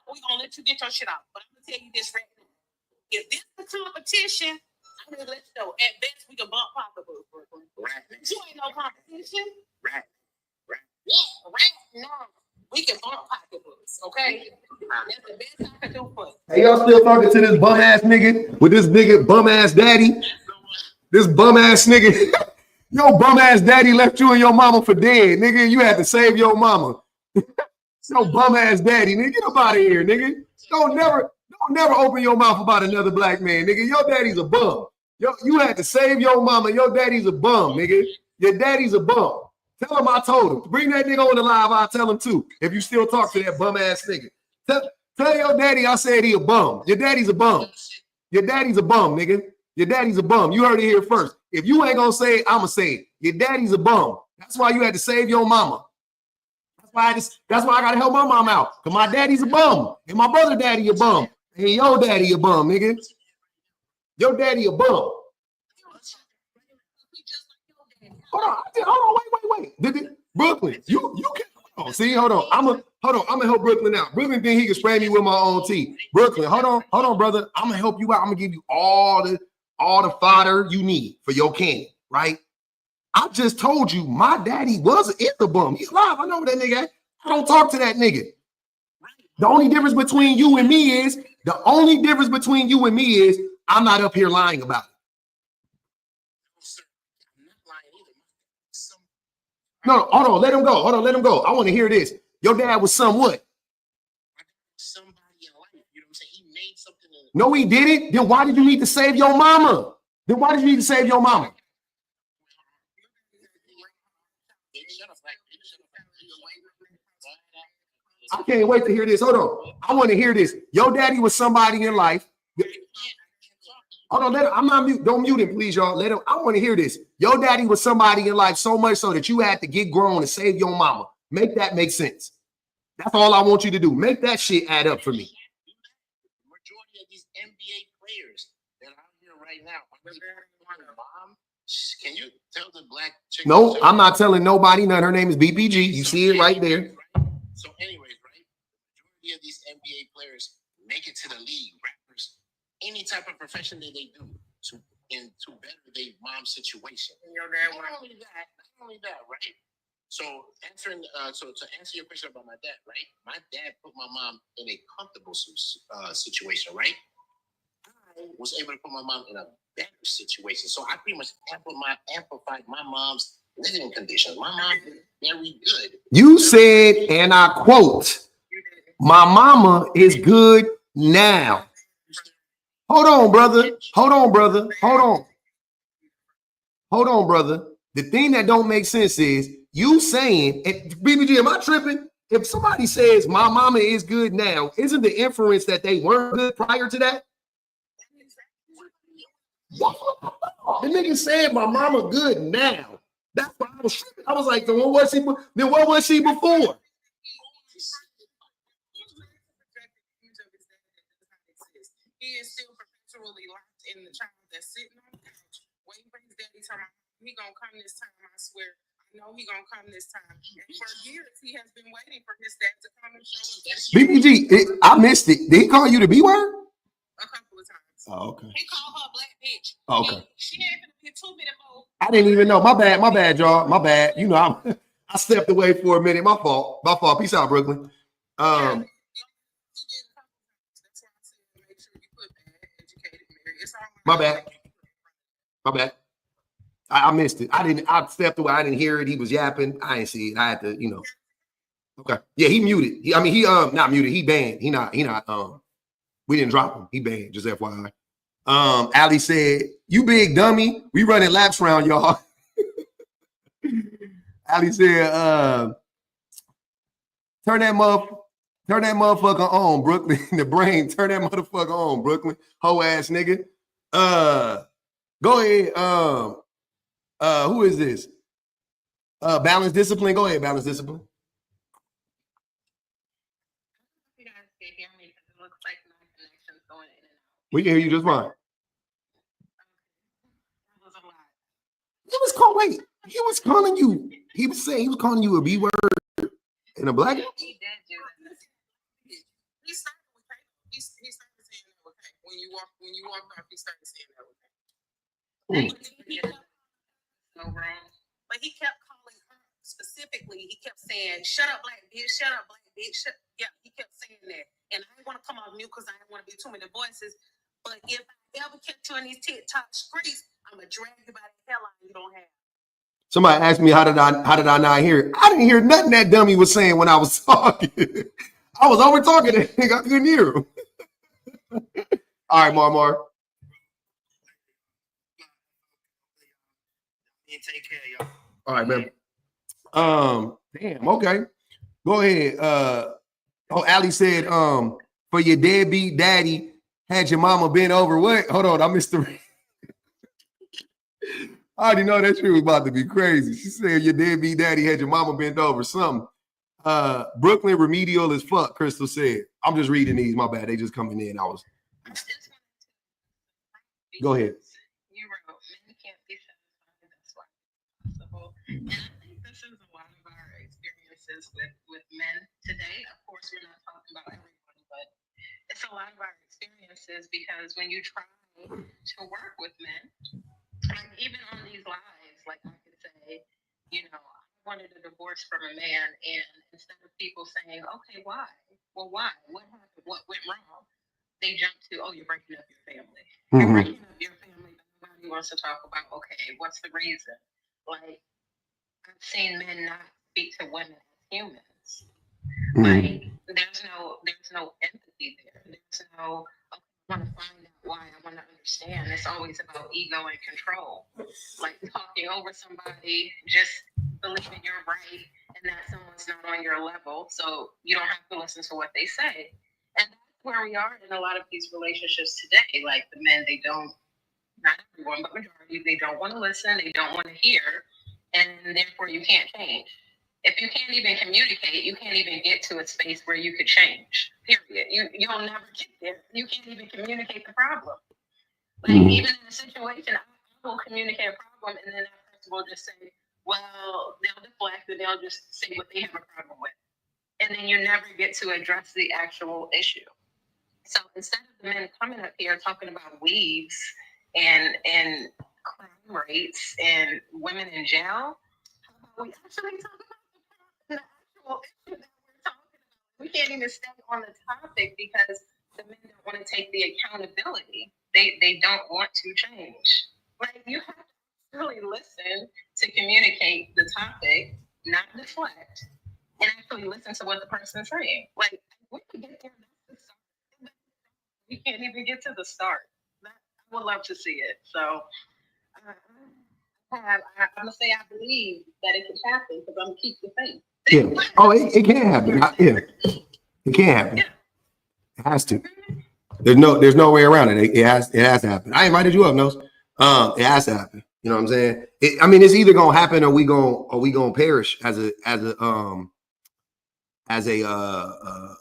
we're gonna let you get your shit off. But I'm gonna tell you this right now. If this is a competition, I'm gonna let you know. At best, we can bump pocketbooks, Brooklyn. Right. You ain't no competition. Right. Yeah, right now. We can bump pocketbooks, okay? That's the best I can do for you. Hey, y'all still talking to this bum ass nigga with this nigga bum ass daddy? This bum ass nigga. Your bum ass daddy left you and your mama for dead, nigga. You had to save your mama. Your bum ass daddy, nigga. Get up out of here, nigga. Don't never open your mouth about another black man, nigga. Your daddy's a bum. You had to save your mama. Your daddy's a bum, nigga. Your daddy's a bum. Tell him I told him. Bring that nigga on the live. I'll tell him too. If you still talk to that bum ass nigga. Tell your daddy I said he a bum. Your daddy's a bum. Your daddy's a bum, nigga. Your daddy's a bum. You heard it here first. If you ain't gonna say it, I'ma say it. Your daddy's a bum. That's why you had to save your mama. That's why I gotta help my mom out. Cause my daddy's a bum. And my brother daddy a bum. And your daddy a bum, nigga. Your daddy a bum. Hold on, wait. Brooklyn, you can hold on. I'm gonna help Brooklyn out. Brooklyn think he can spray me with my own tea. Brooklyn, hold on, brother. I'm gonna help you out. I'm gonna give you all the fodder you need for your candy, right? I just told you my daddy is a bum. He's alive. I know that nigga. I don't talk to that nigga. The only difference between you and me is I'm not up here lying about it. No, hold on, let him go. I want to hear this. Your dad was somewhat. Somebody in life, you know what I'm saying? He made something. No, he didn't. Then why did you need to save your mama? I can't wait to hear this. Hold on. I want to hear this. Your daddy was somebody in life. Hold on, I'm not mute. Don't mute him, please, y'all. I want to hear this. Your daddy was somebody in life so much so that you had to get grown and save your mama. Make that make sense. That's all I want you to do. Make that shit add up for me. The majority of these NBA players that are out here right now, mom, can you tell the black chick? No, I'm not telling nobody none. Her name is BPG. You see it right there. So anyways, right? The majority of these NBA players make it to the league, rappers, any type of profession that they do to better their mom's situation. Not only that, right? So to answer your question about my dad, right? My dad put my mom in a comfortable situation, right? I was able to put my mom in a better situation. So I pretty much amplified my mom's living conditions. My mom is very good. You said, and I quote, my mama is good now. Hold on, brother. The thing that don't make sense is you saying, and BBG, am I tripping? If somebody says my mama is good now, isn't the inference that they weren't good prior to that? The nigga said my mama good now. That's why I was tripping. I was like, then what was she before? He is still perpetually locked in the child that's sitting on the couch, waiting for his daddy to come. He gonna come this time, I swear. I know he gonna come this time. And for years, he has been waiting for his dad to come and show him. BBG, I missed it. Did he call you the B word? A couple of times. Oh, okay. He called her a black bitch. Okay. She ain't gonna be 2 minutes old. I didn't even know. My bad, y'all. My bad. You know, I I stepped away for a minute. My fault. My fault. Peace out, Brooklyn. My bad. My bad. I missed it. I stepped away. I didn't hear it. He was yapping. I didn't see it. I had to, you know. Okay. Yeah, he muted. He not muted. He banned. He not, we didn't drop him. He banned, just FYI. Ali said, "You big dummy. We running laps round, y'all." Ali said, turn that motherfucker on, Brooklyn. The brain, turn that motherfucker on, Brooklyn. Hoe ass nigga. Go ahead. Who is this? Balance Discipline. Go ahead, Balance Discipline. You guys can hear me because it looks like my connection's going in and out. We can hear you just fine. That was a lot. He was calling you. He was saying he was calling you a B word in a black. He did do that. He started with K. He started saying that with K. When you walked off, he started saying that with K. So wrong. But he kept calling her specifically. He kept saying, "Shut up, black bitch. Shut up, black bitch." Yeah, he kept saying that. And I didn't want to come off mute because I didn't want to be too many voices. But if I ever catch you in these TikTok streets, I'm gonna drag you by the hairline you don't have. Somebody asked me how did I not hear it? I didn't hear nothing that dummy was saying when I was talking. I was over talking to him. I couldn't hear him. All right, Mar. Take care, y'all. All right, man. Damn, okay. Go ahead. Ali said, for your deadbeat daddy, had your mama been over what? Hold on, I missed the I already know that shit was about to be crazy. She said your deadbeat daddy had your mama bent over something. Brooklyn remedial as fuck, Crystal said. I'm just reading these, my bad. They just coming in. Go ahead. You wrote, men can't be satisfied. That's why it's possible. And I think this is a lot of our experiences with men today. Of course, we're not talking about everyone, but it's a lot of our experiences because when you try to work with men, like even on these lives, like I could say, I wanted a divorce from a man, and instead of people saying, okay, why? Well, why? What happened? What went wrong? They jump to, oh, you're breaking up your family. You're breaking up your family, but nobody wants to talk about, okay, what's the reason? Like, I've seen men not speak to women as humans. Like, there's no empathy there. There's no, I want to find out why. I want to understand. It's always about ego and control. Like talking over somebody, just believing you're right and that someone's not on your level, so you don't have to listen to what they say. And that's where we are in a lot of these relationships today. Like the men, they don't, not everyone, but majority, they don't want to listen, they don't want to hear, and therefore you can't change. If you can't even communicate, you can't even get to a space where you could change. Period. You'll never get there. You can't even communicate the problem. Like even in a situation, I will communicate a problem, and then that person will just say, "Well," they'll deflect, and they'll just say what they have a problem with, and then you never get to address the actual issue. So instead of the men coming up here talking about weaves and crime rates and women in jail, how about we actually talk about the actual issue that we're talking about? We can't even stay on the topic because the men don't want to take the accountability. They don't want to change. Like you have to really listen to communicate the topic, not deflect, and actually listen to what the person's saying. Like we could get there. We can't even get to the start. I would love to see it. So I'm gonna say I believe that it can happen because I'm gonna keep the faith. Yeah. Oh, it can happen. It can happen. It has to. There's no way around it. It has to happen. I invited you up, Nose. It has to happen. You know what I'm saying? It's either gonna happen or we gonna perish as a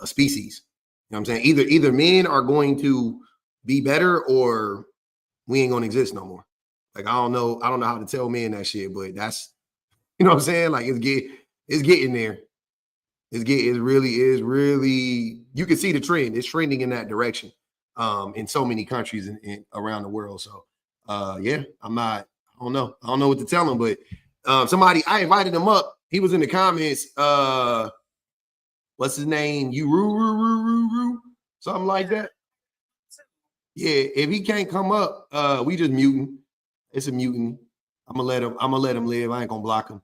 species. You know what I'm saying? Either men are going to be better or we ain't gonna exist no more. Like I don't know how to tell men that shit, but that's, you know what I'm saying? Like it's getting there. It really is. You can see the trend. It's trending in that direction in so many countries in around the world. So yeah, I don't know what to tell them, but somebody, I invited them up. he was in the comments. What's his name? Something like that. Yeah, if he can't come up, we just muting. It's a mutant. I'm gonna let him live. I ain't gonna block him.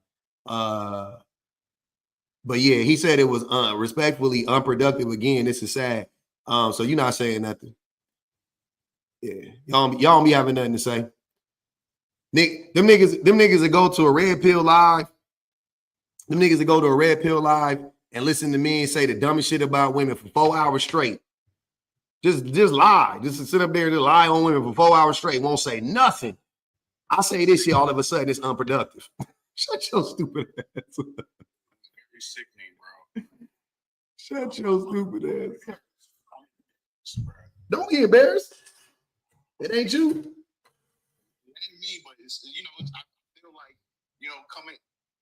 But yeah, he said it was respectfully unproductive. Again, this is sad. So you're not saying nothing. Yeah, y'all don't be having nothing to say. Nick, them niggas that go to a red pill live, and listen to me and say the dumbest shit about women for 4 hours straight. Just lie. Just sit up there and lie on women for 4 hours straight. Won't say nothing. I say this shit, all of a sudden it's unproductive. Shut your stupid ass. Very sickening, bro. Shut your stupid ass. Don't get embarrassed. It ain't you. It ain't me, but it's, you know, I feel like, you know,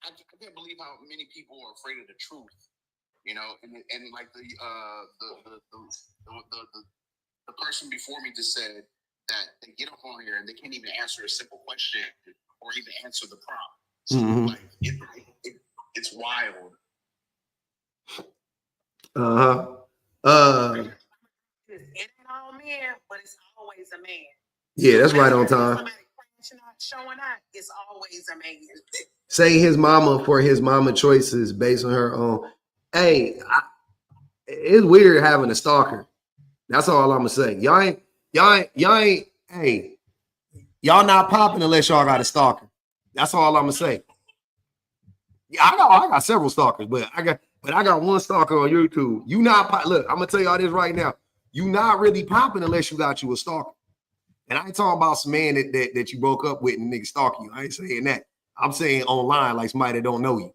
I can't believe how many people are afraid of the truth, you know, and like the person before me just said that they get up on here and they can't even answer a simple question or even answer the prompt. So like it's wild. It ain't all men, but it's always a man. Yeah, that's right on time. Somebody crashing out, showing out, it's always a man. Say his mama for his mama choices based on her own. Hey, it's weird having a stalker. That's all I'm gonna say. Y'all ain't. Hey, y'all not popping unless y'all got a stalker. That's all I'm gonna say. Yeah, I got several stalkers, but I got one stalker on YouTube. You not pop. Look, I'm gonna tell y'all this right now. You not really popping unless you got you a stalker. And I ain't talking about some man that you broke up with and nigga stalking you. I ain't saying that. I'm saying online like somebody that don't know you.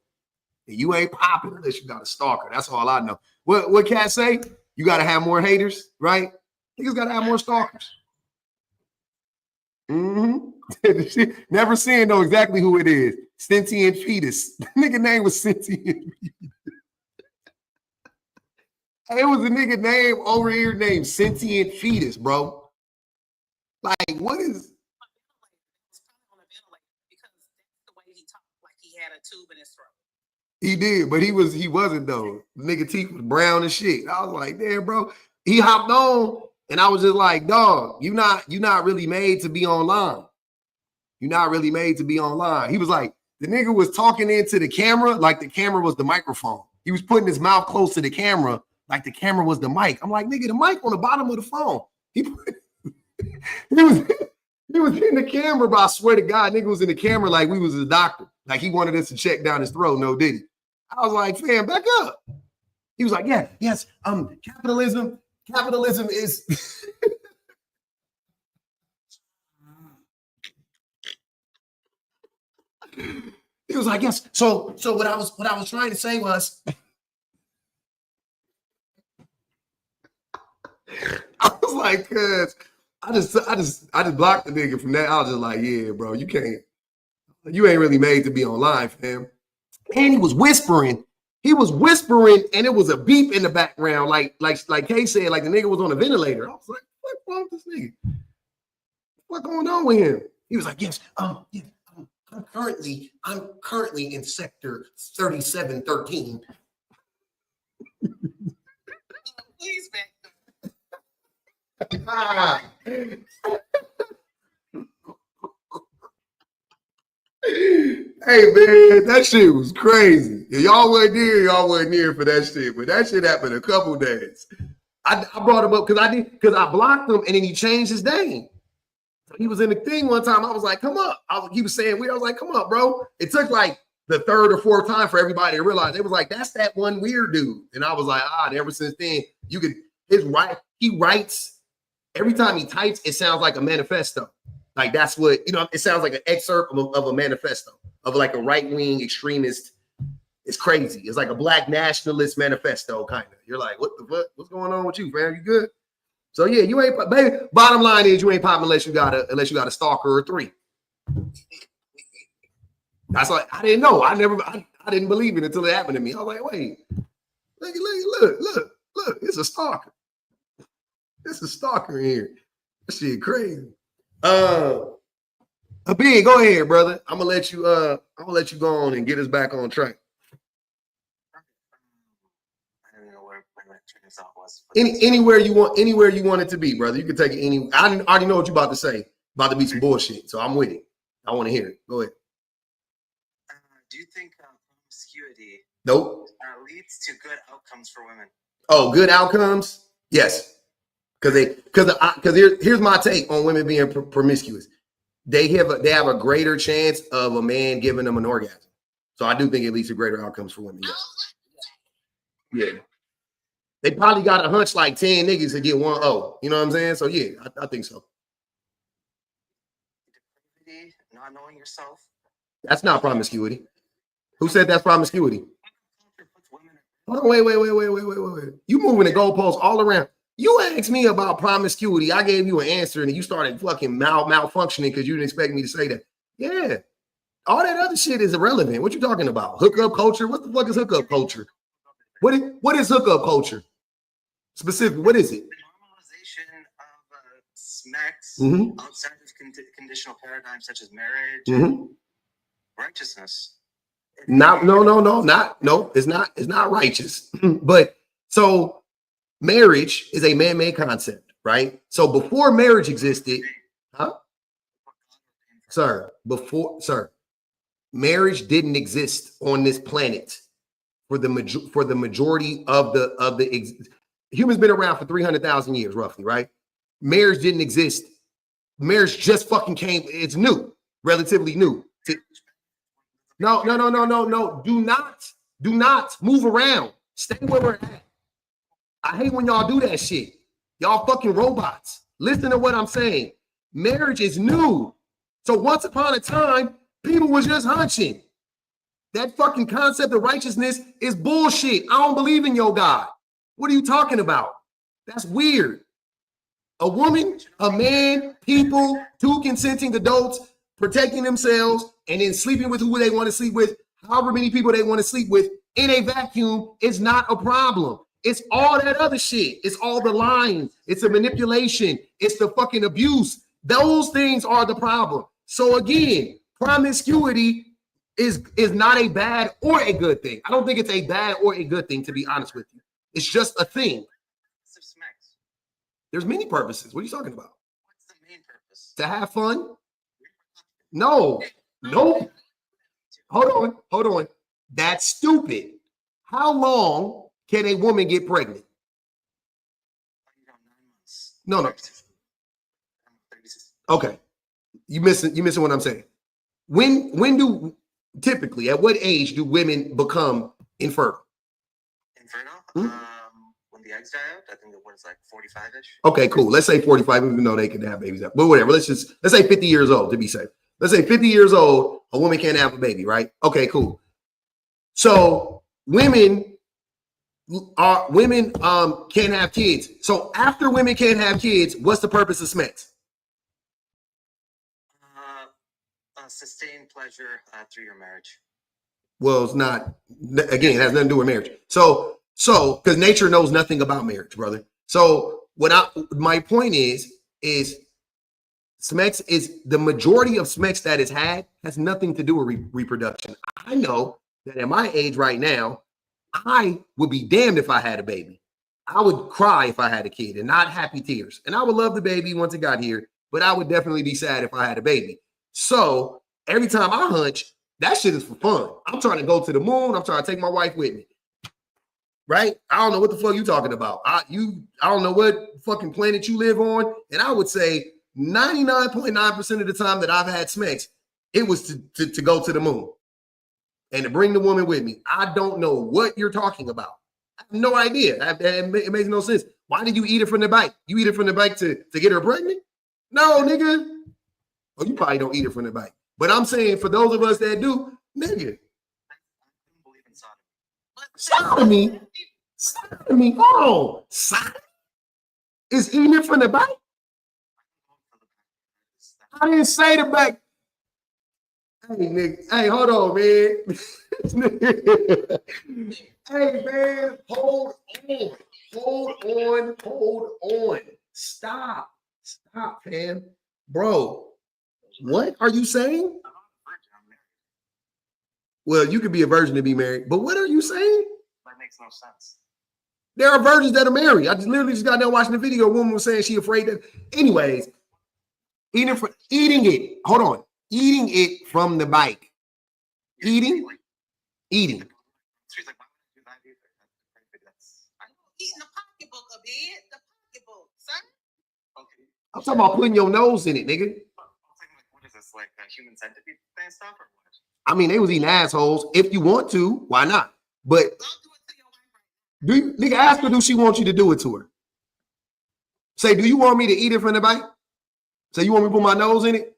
You ain't popping unless you got a stalker. That's all I know. What Cat say? You got to have more haters, right? Niggas got to have more stalkers. Never seen know exactly who it is. Sentient fetus. Nigga name was sentient fetus. It was a nigga name over here named sentient fetus, bro. Like, what is? Because that's the way he talked, like he had a tube in his throat. He did, but he wasn't though. The nigga teeth was brown and shit. I was like, damn, bro. He hopped on, and I was just like, dog, you not really made to be online. You're not really made to be online. He was like, the nigga was talking into the camera like the camera was the microphone. He was putting his mouth close to the camera like the camera was the mic. I'm like, nigga, the mic on the bottom of the phone. He was in the camera, but I swear to God, nigga was in the camera like we was a doctor. Like he wanted us to check down his throat. No, did he? I was like, fam, back up. He was like, yeah, yes, capitalism is he was like, yes. So what I was trying to say was I was like, cuz I just blocked the nigga from that. I was just like, yeah, bro, you ain't really made to be online, fam. And he was whispering. And it was a beep in the background, like Kay said, like the nigga was on a ventilator. I was like, what's wrong with this nigga? What's going on with him? He was like, yes, yeah, I'm currently in sector 3713. Please back Hey man, that shit was crazy. If y'all wasn't here for that shit. But that shit happened a couple days. I brought him up because I blocked him and then he changed his name. So he was in the thing one time. I was like, come up. He was saying weird. I was like, come up, bro. It took like the third or fourth time for everybody to realize. It was like, that's that one weird dude. And I was like, ever since then, he writes, every time he types, it sounds like a manifesto. Like that's what, it sounds like an excerpt of a manifesto of like a right-wing extremist. It's crazy. It's like a black nationalist manifesto, kind of. You're like, what the fuck? What's going on with you, fam? You good? So yeah, you ain't, baby. Bottom line is you ain't popping unless you got a stalker or three. That's like, I didn't know. I didn't believe it until it happened to me. I was like, wait, look, it's a stalker. It's a stalker here. That shit crazy. Big, go ahead, brother. I'm gonna let you go on and get us back on track. train of thought was. Anywhere you want it to be, brother. You can take it any. I already know what you're about to say. About to be some bullshit, so I'm with it. I want to hear it. Go ahead. Do you think promiscuity Nope. leads to good outcomes for women? Oh, good outcomes? Yes. Because here's my take on women being promiscuous. They have a greater chance of a man giving them an orgasm. So I do think it leads to greater outcomes for women. Yes. Yeah. They probably got a hunch like 10 niggas to get one O. You know what I'm saying? So yeah, I think so. Not knowing yourself. That's not promiscuity. Who said that's promiscuity? Hold on, wait. You moving the goalposts all around. You asked me about promiscuity. I gave you an answer and you started fucking malfunctioning because you didn't expect me to say that. Yeah. All that other shit is irrelevant. What you talking about? Hookup culture? What the fuck is hookup culture? What is hookup culture? Specifically, what is it? The normalization of sex outside of conditional paradigms such as marriage, righteousness. No, it's not righteous. But so marriage is a man-made concept, right? So before marriage existed, marriage didn't exist on this planet for the majority of the humans been around for 300,000 years, roughly, right? Marriage didn't exist. Marriage just fucking came. It's new, relatively new. No. Do not move around. Stay where we're at. I hate when y'all do that shit. Y'all fucking robots. Listen to what I'm saying. Marriage is new. So once upon a time, people was just hunching. That fucking concept of righteousness is bullshit. I don't believe in your God. What are you talking about? That's weird. A woman, a man, people, two consenting adults protecting themselves and then sleeping with who they want to sleep with, however many people they want to sleep with in a vacuum is not a problem. It's all that other shit. It's all the lying. It's the manipulation. It's the fucking abuse. Those things are the problem. So again, promiscuity is not a bad or a good thing. I don't think it's a bad or a good thing, to be honest with you. It's just a thing. There's many purposes. What are you talking about? What's the main purpose? To have fun? No. Nope. Hold on. That's stupid. How long can a woman get pregnant? 9 months. No. Okay. You missing what I'm saying. When do typically, at what age do women become infertile? Infertile? When the eggs die out, I think it was like 45-ish. Okay, cool. Let's say 45, even though they can have babies out. But whatever. Let's say 50 years old to be safe. Let's say 50 years old, a woman can't have a baby, right? Okay, cool. So women can't have kids. So after women can't have kids, what's the purpose of sex? Sustained pleasure through your marriage. Well, it's not. Again, it has nothing to do with marriage. So because nature knows nothing about marriage, brother. So my point is sex is the majority of sex that is had has nothing to do with reproduction. I know that at my age right now, I would be damned if I had a baby. I would cry if I had a kid and not happy tears. And I would love the baby once it got here, but I would definitely be sad if I had a baby. So every time I hunch, that shit is for fun. I'm trying to go to the moon. I'm trying to take my wife with me. Right? I don't know what the fuck you talking about. I don't know what fucking planet you live on. And I would say 99.9% of the time that I've had sex, it was to go to the moon and to bring the woman with me. I don't know what you're talking about. I have no idea. It makes no sense. Why did you eat it from the bike? You eat it from the bike to get her pregnant? No, nigga. Well, you probably don't eat it from the bike. But I'm saying for those of us that do, nigga. Sodomy? Oh, sodomy? Is eating it from the bike? I didn't say the back. Hey, nigga. Hey, hold on, man. Hey, man. Hold on. Stop, man. Bro, what are you saying? Well, you could be a virgin to be married, but what are you saying? That makes no sense. There are virgins that are married. I just literally got done watching the video. A woman was saying she afraid that. Anyways, eating it. Hold on. Eating it from the bike. Eating. She's like, why would I do that either? Eating the pocketbook a bit. The pocketbook, son. Okay. I'm talking about putting your nose in it, nigga. What is this, like a human centipede thing stuff or what? I mean, they was eating assholes. If you want to, why not? But nigga, ask her, do she want you to do it to her? Say, do you want me to eat it from the bite? Say, you want me to put my nose in it?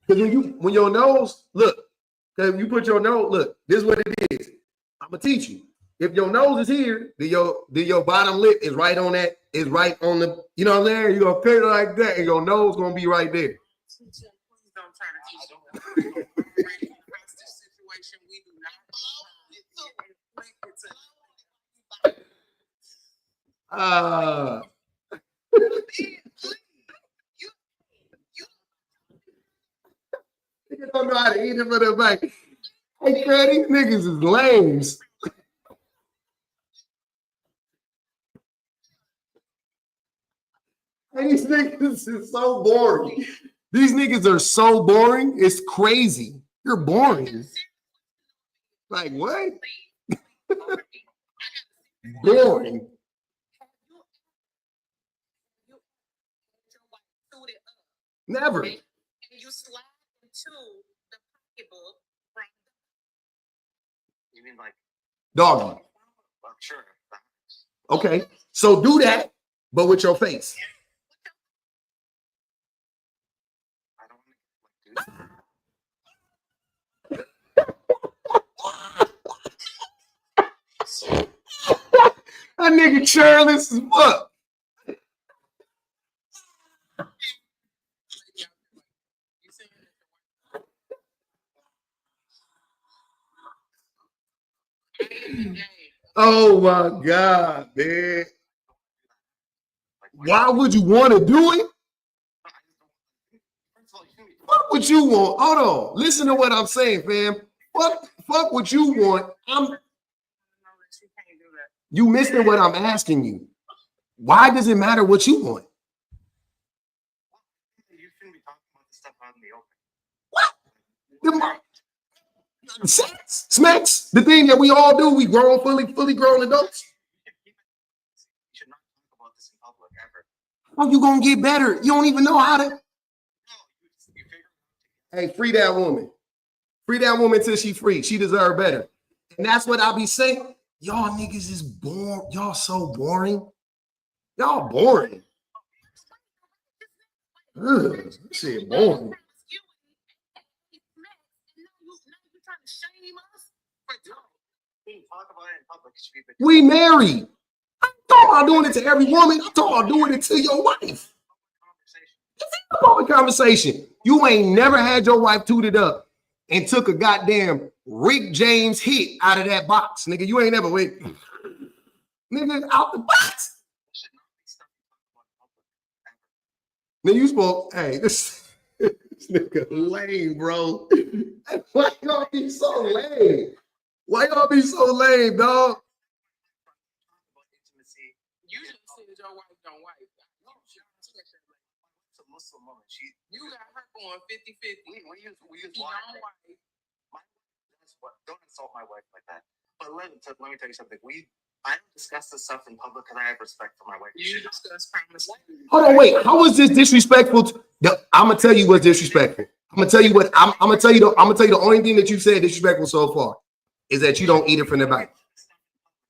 Because when your nose, look, because you put your nose, look, this is what it is. I'm gonna teach you. If your nose is here, then your bottom lip is right on that, is right on the, you know what I'm saying? You're gonna put it like that, and your nose gonna be right there. Please don't try to teach me. That's the situation. We do not. You don't know how to eat it for the bite. Hey, man, these niggas is lames. Hey, these niggas is so boring. These niggas are so boring. It's crazy. You're boring. Like what? Boring. Never. And you slide into the pocketbook from. You mean like Doggy. well, sure. Okay. So do that, but with your face. I don't like do That nigga churlish as fuck. Oh my God, man. Why would you want to do it? Fuck what you want. Hold on. Listen to what I'm saying, fam. Fuck what you want. You missing what I'm asking you. Why does it matter what you want? You shouldn't be talking about this stuff out in the open. What? Sex, smacks, the thing that we all do. We grown, fully grown adults. You should not talk about this in public ever. How you gonna get better? You don't even know how to. Hey, free that woman. Free that woman till she free. She deserve better. And that's what I be saying. Y'all niggas is boring. Y'all so boring. Y'all boring. Ugh, shit boring. We married. I'm talking about doing it to every woman. I'm talking about doing it to your wife. It's a public conversation. You ain't never had your wife tooted up and took a goddamn Rick James hit out of that box, nigga. You ain't never went, nigga, out the box. Then you spoke, hey, this nigga lame, bro. Why y'all be so lame? Why y'all be so lame, dog? You just said your wife don't wife. It's a Muslim woman. You got her going 50-50. We use wife. Don't insult my wife like that. But let me tell you something. I don't discuss this stuff in public because I have respect for my wife. You discuss promise. Hold on, wait. How is this disrespectful? I'm gonna tell you what's disrespectful. I'm gonna tell you the only thing that you said disrespectful so far is that you don't eat it from the bite.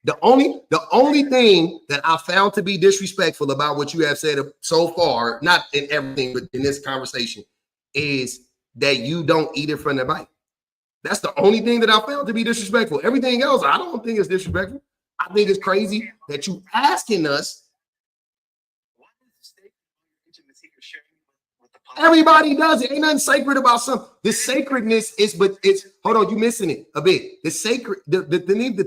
The only thing that I found to be disrespectful about what you have said so far, not in everything, but in this conversation, is that you don't eat it from the bite. That's the only thing that I found to be disrespectful. Everything else, I don't think it's disrespectful. I think it's crazy that you asking us. Everybody does it. Ain't nothing sacred about something. The sacredness is, but it's, hold on, you missing it a bit. The sacred, the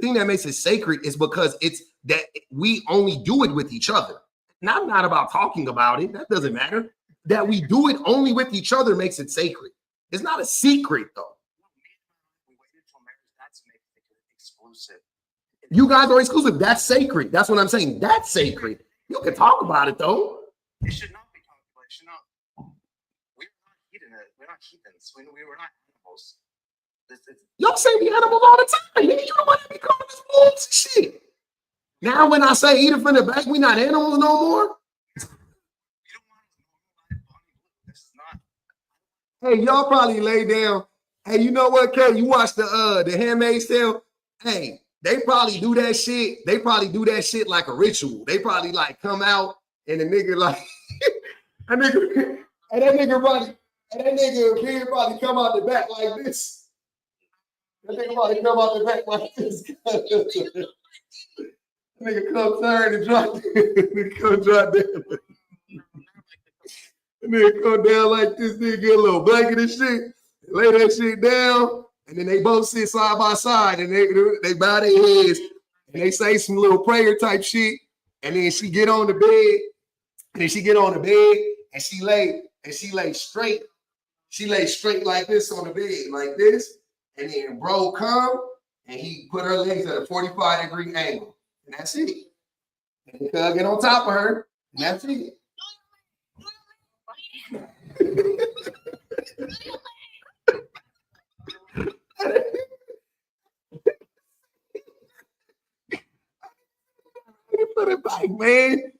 thing that makes it sacred is because it's that we only do it with each other. Now, I'm not about talking about it. That doesn't matter. That we do it only with each other makes it sacred. It's not a secret, though. We waited until marriage. That's make it exclusive. You guys are exclusive. That's sacred. That's what I'm saying. That's sacred. You can talk about it though. It should not be talked about. It should not. We're not heathens. We're not heathens. We're not animals. Y'all say we animals all the time. You don't want to be calling us wolves and shit. Now when I say eat it from the back, we not animals no more. This is not. Hey, y'all probably lay down. Hey, you know what, Kay? You watch the Handmaid's Tale. Hey, they probably do that shit. They probably do that shit like a ritual. They probably like come out and the nigga like that nigga probably come out the back like this. That nigga probably come out the back like this. Nigga come turn and drop. Nigga come drop down. Nigga come down like this. Nigga get a little blanket and shit. Lay that shit down, and then they both sit side by side, and they bow their heads, and they say some little prayer type shit, and then she get on the bed, and she lay straight. She lay straight like this on the bed, like this, and then bro come, and he put her legs at a 45-degree angle, and that's it. And he get on top of her, and that's it. Put it back, man.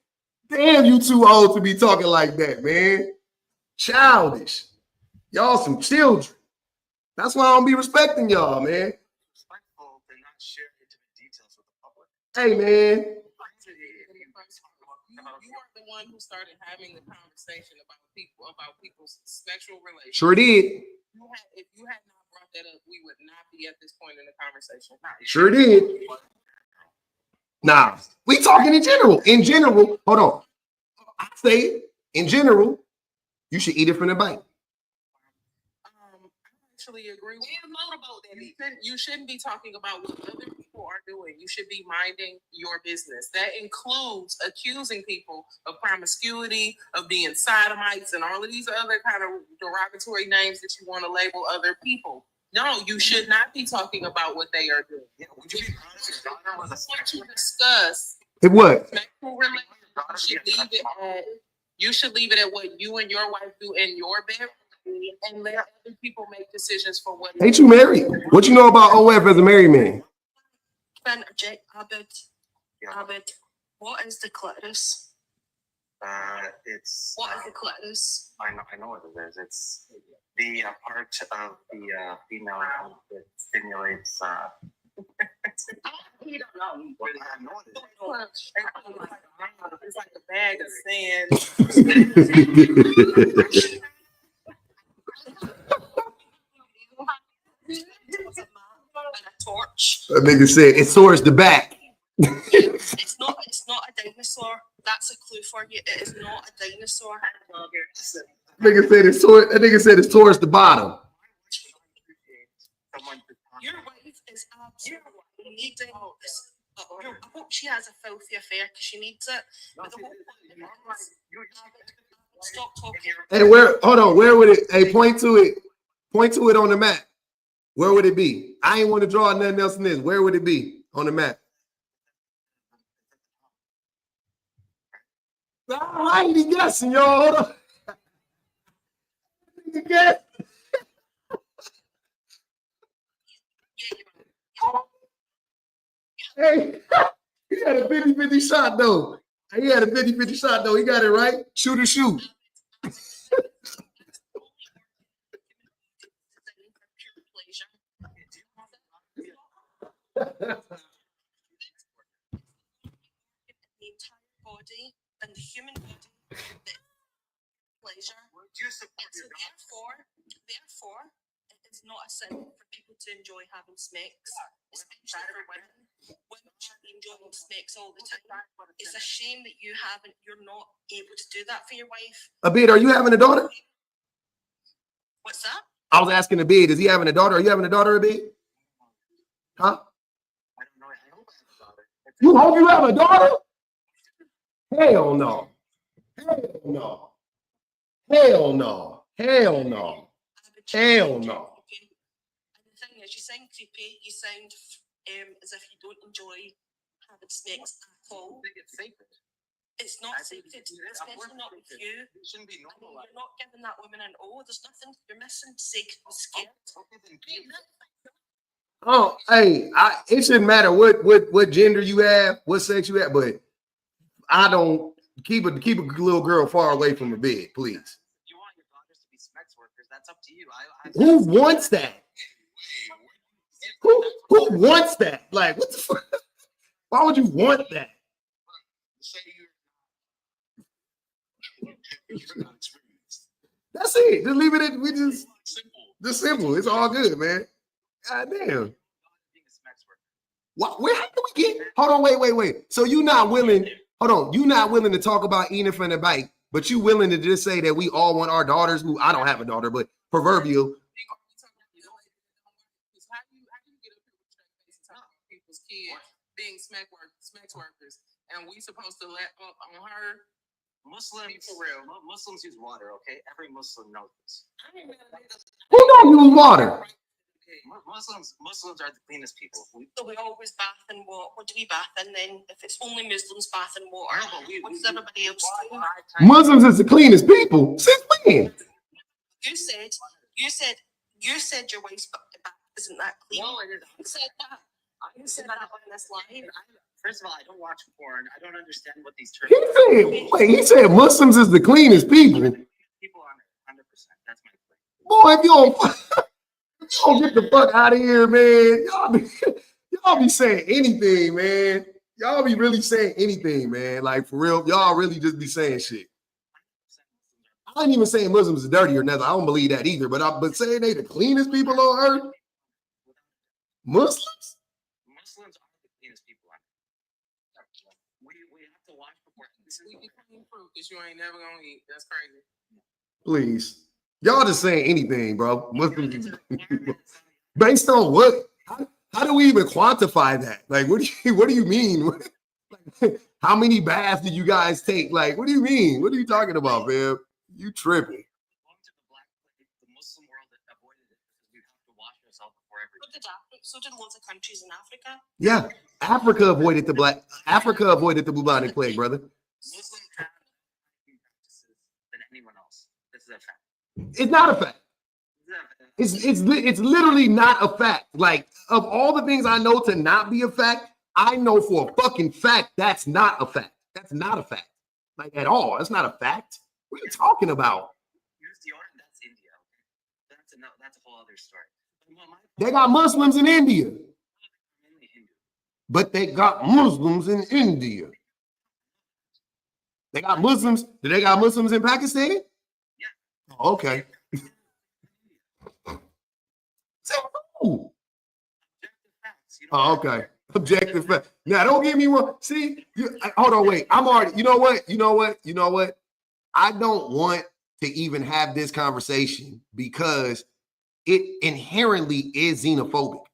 Damn, you too old to be talking like that, man. Childish. Y'all some children. That's why I don't be respecting y'all, man. Respectful to not share intimate details with the public. Hey, man. You are the one who started having the conversation about people's sexual relations. Sure did. If you had not brought that up, we would not be at this point in the conversation. Sure did. Nah, we talking in general. In general, hold on. I say in general, you should eat it from the bite. I actually agree with you. You shouldn't be talking about what other people are doing. You should be minding your business. That includes accusing people of promiscuity, of being sodomites, and all of these other kind of derogatory names that you want to label other people. No, you should not be talking about what they are doing. Yeah, would you be honest? Your daughter was a sexual. Discuss. It what? Sexual relations. You should leave it at what you and your wife do in your bedroom, and let other people make decisions for what. Ain't you married? What you know about OF as a married man? Abed, what is the clitoris? It's. What is the clitoris? I know what it is. It's the part of the female that stimulates. You don't know. Well, I know what it is. It's like a bag of sand. A torch. That nigga said it's towards the back. It's not a dinosaur. That's a clue for you. It is not a dinosaur. Nigga said it's towards the bottom. Your wife is absolutely needing this. I hope she has a filthy affair because she needs it. But the whole point is, stop talking. Hey, where would it? Hey, point to it on the map. Where would it be? I ain't want to draw nothing else in this. Where would it be on the map? I ain't guessing, y'all. Hold on. Guess. Hey, he had a 50-50 shot though. He got it right. Shoot or shoot. The entire body and the human body, pleasure. Therefore, it is not a sin for people to enjoy having smacks, especially for women. Women should be enjoying smacks all the time. It's a shame that you're not able to do that for your wife. Abid, are you having a daughter? What's that? I was asking Abid, is he having a daughter? Are you having a daughter, Abid? Huh? I don't know. I hope I have a daughter. You hope you have a daughter? Hell no. Hell no. Hell no. Hell no. Hell no. And the thing is, you sound creepy. You sound as if you don't enjoy having sex at all. It's sacred. It's not sacred, especially not with you. It shouldn't be I mean, normalized. you're not giving that woman an O. There's nothing. You're missing sacred skin. Okay, then be Oh, hey, it shouldn't matter what gender you have, what sex you have, but I don't keep a little girl far away from the bed, please. You want your daughters to be sex workers? That's up to you. Who wants that? Who wants that? Like, what the fuck? Why would you want that? Say you're not experienced. That's it. Just leave it at we just Simple. It's all good, man. God damn. What? Where? How do we get? Hold on, wait. So you not willing? Hold on. You not willing to talk about eating from the bike, but you willing to just say that we all want our daughters? Who I don't have a daughter, but proverbial. How do you get up here with straight face and talk about people's kids being sex workers, and we supposed to let up on her? Muslims, for real. Muslims use water. Okay, every Muslim knows this. Who don't use water? Muslims are the cleanest people. So we always bath in water. What do we bath in then? If it's only Muslims bath in water, what does everybody else do? Muslims is the cleanest people. Since when? You said your wife's bath isn't that clean. No, it isn't. You said that. You said that on this line. First of all, I don't watch porn. I don't understand what these terms He said Muslims is the cleanest people. People on it, 100%. That's my Boy, point. if you don't get the fuck out of here, man. Y'all be saying anything, man. Y'all be really saying anything, man. Like, for real, y'all really just be saying shit. I ain't even saying Muslims are dirty or nothing. I don't believe that either. But saying they the cleanest people on earth? Muslims? Muslims are the cleanest people on earth. We have to watch before. We can clean fruit that you ain't never gonna eat. That's crazy. Please. Y'all just saying anything, bro. Muslims. Based on what? How do we even quantify that? Like, what do you mean? How many baths do you guys take? Like, what do you mean? What are you talking about, man? You tripping. The Muslim world avoided it because we have to wash ourselves before everything. So did lots of countries in Africa. Yeah, Africa avoided the bubonic plague, brother. Muslims have practices than anyone else. This is a fact. It's not a fact. It's literally not a fact. Like, of all the things I know to not be a fact, I know for a fucking fact that's not a fact. That's not a fact. Like, at all. That's not a fact. What are you talking about? Use deodorant. That's India. Okay? That's a whole other story. They got Muslims in India. Mainly Hindu. But they got Muslims in India. They got Muslims. Do they got Muslims in Pakistan? Yeah. Oh, okay. Ooh. Oh, okay. Objective fact. Now, don't get me wrong. See, hold on, wait. I'm already. You know what? I don't want to even have this conversation because it inherently is xenophobic.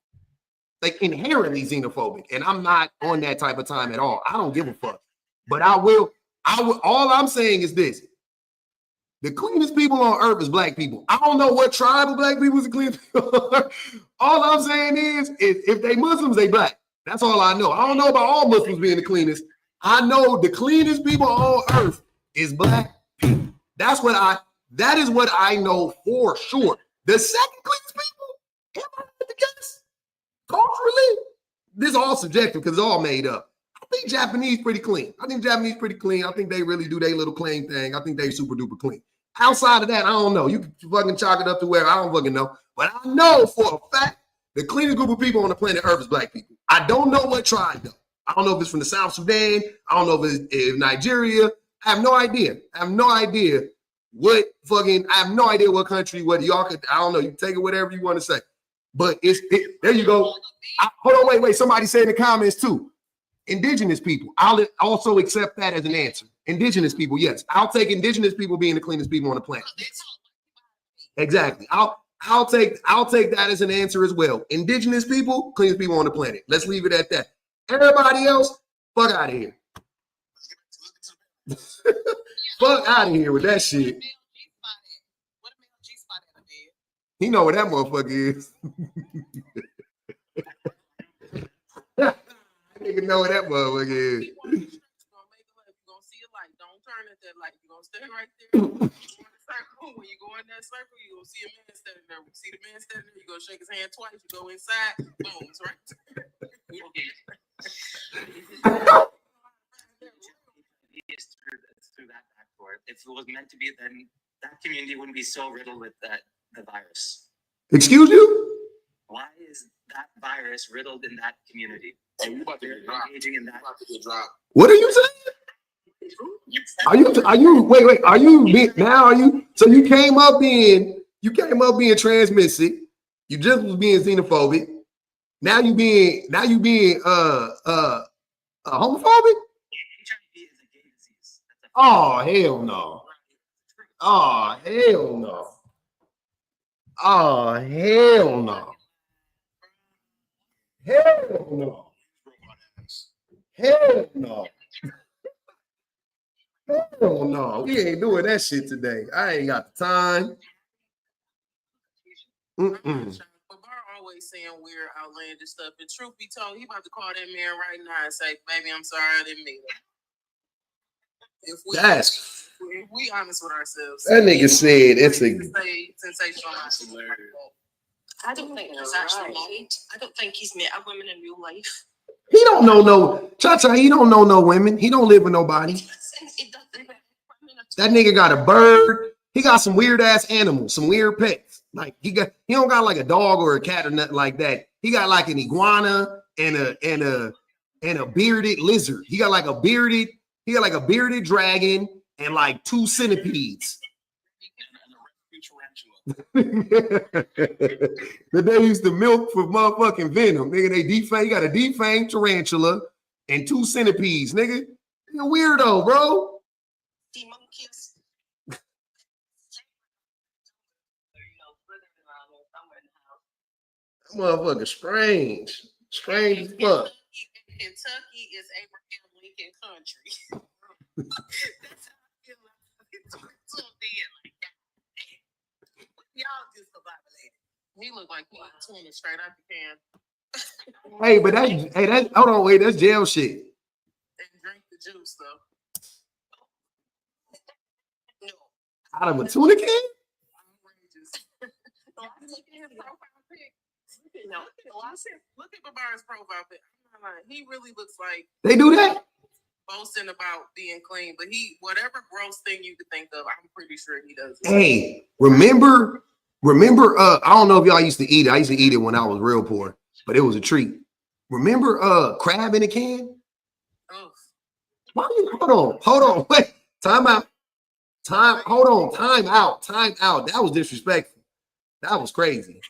Like, inherently xenophobic, and I'm not on that type of time at all. I don't give a fuck. But I will. All I'm saying is this: the cleanest people on earth is black people. I don't know what tribe of black people is the cleanest people. All I'm saying is if they Muslims, they black. That's all I know. I don't know about all Muslims being the cleanest. I know the cleanest people on earth is black people. That is what I know for sure. The second cleanest people, am I the guess? Culturally, this is all subjective because it's all made up. I think Japanese pretty clean. I think they really do their little clean thing. I think they super duper clean. Outside of that, I don't know. You can fucking chalk it up to where I don't fucking know. But I know for a fact the cleanest group of people on the planet Earth is black people. I don't know what tribe though. I don't know if it's from the South Sudan. I don't know if it's Nigeria. I have no idea. I have no idea what country, what y'all could, I don't know. You can take it whatever you want to say. But there you go. Hold on, wait. Somebody said in the comments too. Indigenous people. I'll also accept that as an answer. Indigenous people, yes. I'll take indigenous people being the cleanest people on the planet. Exactly. I'll take that as an answer as well. Indigenous people, cleanest people on the planet. Let's leave it at that. Everybody else, fuck out of here. Fuck out of here with that shit. He know what that motherfucker is. nigga know what that motherfucker is. You're gonna make a left. You're gonna see a light. Don't turn at that light. You're gonna stay right there. When you go in that circle, you're gonna see a man standing there. When you see the man standing there, you're gonna shake his hand twice. You go inside, boom, it's right there. It's through that backdoor. If it was meant to be, then that community wouldn't be so riddled with the virus. Excuse you? Why is that virus riddled in that community? Hey, you about to get dropped. Engaging in that. About to get dropped. What are you saying? Are you wait, are you so you came up being transmissive, you just was being xenophobic, now you being homophobic? HIV is a gay disease. Oh hell no. Oh hell no. Oh hell no. Hell no. Hell no. Hell no. We ain't doing that shit today. I ain't got the time. But Bar always saying weird, outlandish stuff. And truth be told, he about to call that man right now and say, "Baby, I'm sorry, I didn't mean it." If we honest with ourselves, that nigga said it's a sensational. I don't think he's actually married. I don't think he's met a woman in real life. He don't know no Cha-Cha, he don't know no women. He don't live with nobody. That nigga got a bird. He got some weird ass animals, some weird pets. Like he don't got like a dog or a cat or nothing like that. He got like an iguana and a bearded lizard. He got like a bearded dragon and like 2 centipedes. That they used to milk for motherfucking venom, nigga. They defang. You got a defanged tarantula and 2 centipedes, nigga. You're a weirdo, bro. Monkeys. That motherfucker strange as fuck. Kentucky is Abraham Lincoln country. That's how I feel like y'all discombobulated. He looked like he was tuna straight out the can. Hey, but that hold on, wait, that's jail shit. And drink the juice though. No. Out of a tuna can? Look at Babar's profile pic. I'm not lying. He really looks like They do that? Boasting about being clean, but whatever gross thing you could think of, I'm pretty sure he does. Hey, remember, I don't know if y'all used to eat it. I used to eat it when I was real poor, but it was a treat. Remember crab in a can? Oh. Why you hold on, wait, time out. Time out. That was disrespectful. That was crazy.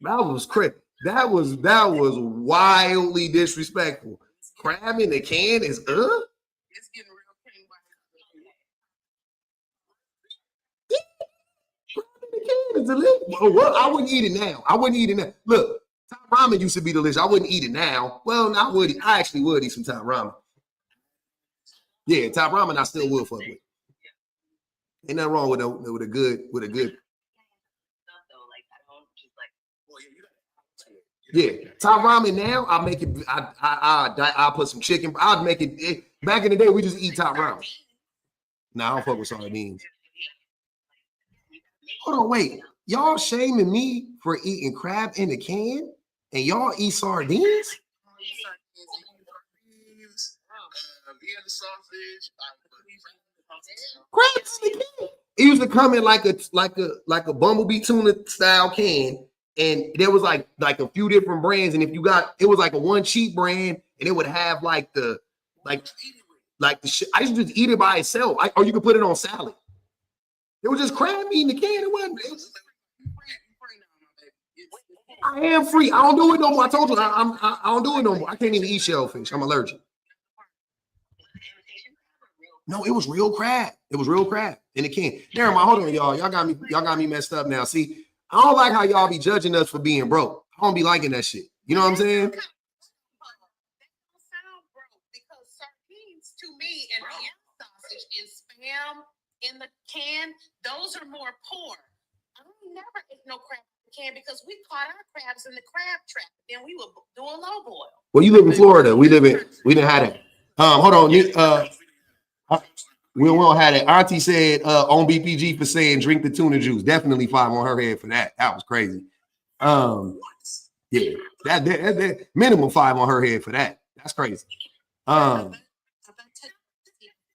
That was crazy. That was wildly disrespectful. Crab in the can is It's getting real king by delicious. Well, I wouldn't eat it now. Look, Thai ramen used to be delicious. I wouldn't eat it now. Well, I would. I actually would eat some Thai ramen. Yeah, Thai ramen I still would fuck with. Ain't nothing wrong with a good. Yeah, Thai ramen now, I make it. I put some chicken. I'd make it. Back in the day, we just eat Thai ramen. Nah, I don't fuck with sardines. Hold on, wait. Y'all shaming me for eating crab in a can, and y'all eat sardines? Crab in the can. It used to come in like a bumblebee tuna style can. And there was like a few different brands, and if you got, it was like a one cheap brand, and it would have like the shit. I used to just eat it by itself, or you could put it on salad. It was just crab meat in the can. It wasn't. I am free. I don't do it no more. I told you I don't do it no more. I can't even eat shellfish. I'm allergic. No, it was real crab. It was real crab in the can. Darren, hold on, y'all. Y'all got me messed up now. See. I don't like how y'all be judging us for being broke. I don't be liking that shit. You know what I'm saying? That don't sound broke because sardines to me and ham sausage and spam in the can, those are more poor. I never ate no crab can because we caught our crabs in the crab trap. Then we were doing low boil. Well, you live in Florida. We didn't have it. Hold on. We don't have it. Auntie said on BPG for saying drink the tuna juice. Definitely 5 on her head for that. That was crazy. Yeah, that minimum 5 on her head for that. That's crazy. I bet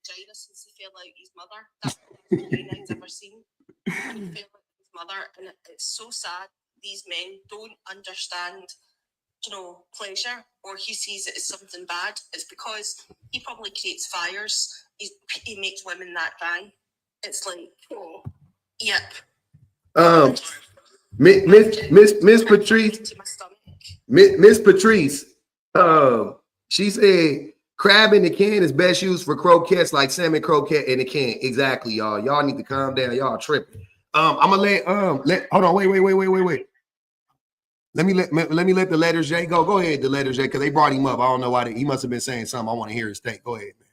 Jada, since he feel like his mother, that's the only thing he's ever seen. He feel like his mother, and it's so sad. These men don't understand, pleasure, or he sees it as something bad. It's because he probably creates fires. He makes women that guy. It's like, yep. Miss Patrice, Miss Patrice, she said crab in the can is best used for croquettes, like salmon croquette in the can. Exactly, y'all. Y'all need to calm down. Y'all tripping. I'm gonna let hold on, wait. Let me let the letters J go. Go ahead, the letters J, because they brought him up. I don't know why he must have been saying something. I want to hear his take. Go ahead, man.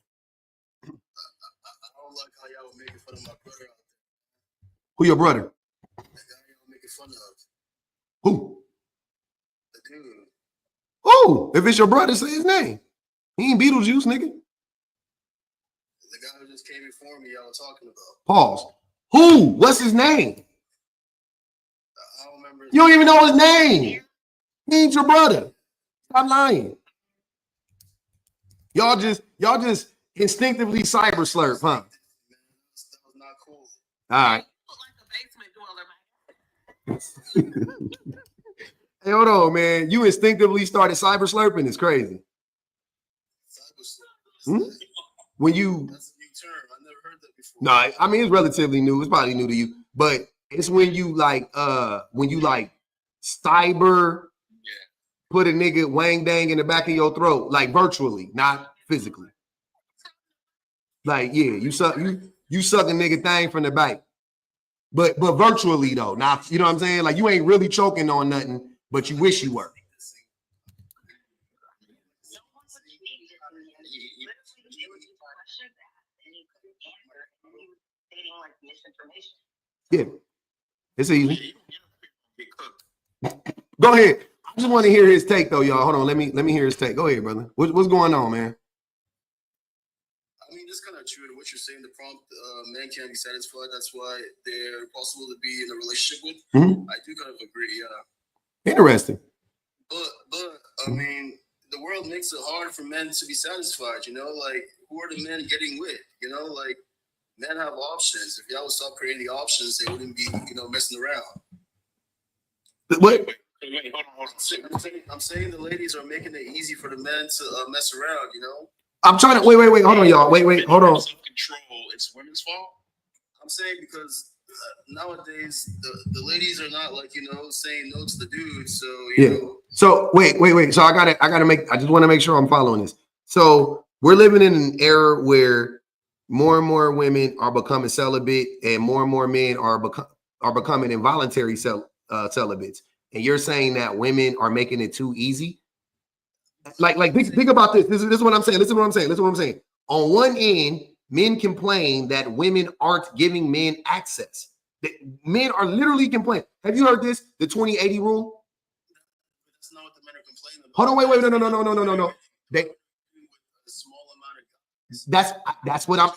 I don't like how y'all were making fun of my brother out there. Who your brother? The guy y'all making fun of. Who? The dude. Who? If it's your brother, say his name. He ain't Beetlejuice, nigga. The guy who just came before me, y'all were talking about. Pause. Who? What's his name? I don't remember. You don't even know his name. He ain't your brother. Stop lying. Y'all just instinctively cyber slurp, huh? That was not cool. All right. Hey, hold on, man. You instinctively started cyber slurping. It's crazy. When you That's a new term. I never heard that before. no, I mean it's relatively new. It's probably new to you, but it's when you cyber put a nigga wang dang in the back of your throat, like virtually, not physically. Like, yeah, you suck a nigga thing from the back. But virtually though, not, you know what I'm saying? Like you ain't really choking on nothing, but you wish you were. Yeah, it's easy. Go ahead. I just want to hear his take though, y'all. Hold on, let me hear his take. Go ahead, brother. What's going on, man? I mean, it's kind of true to what you're saying. The prompt men can't be satisfied. That's why they're possible to be in a relationship with. I do kind of agree. Yeah. Interesting. But I mean, the world makes it hard for men to be satisfied. Like who are the men getting with? Like men have options. If y'all would stop creating the options, they wouldn't be messing around. What? Wait, hold on. I'm saying the ladies are making it easy for the men to mess around. I'm trying to wait. Hold on, y'all. Wait. Hold on. Self-control. It's women's fault. I'm saying because nowadays the ladies are not like saying no to the dudes. So you know. So wait. So I just want to make sure I'm following this. So we're living in an era where more and more women are becoming celibate, and more men are becoming involuntary celibates. And you're saying that women are making it too easy. Like think about this. This is what I'm saying. Listen to what I'm saying. On one end, men complain that women aren't giving men access. Men are literally complaining. Have you heard this? The 20/80 rule? That's not what the men are complaining about. Hold on, wait. No. That's what I'm.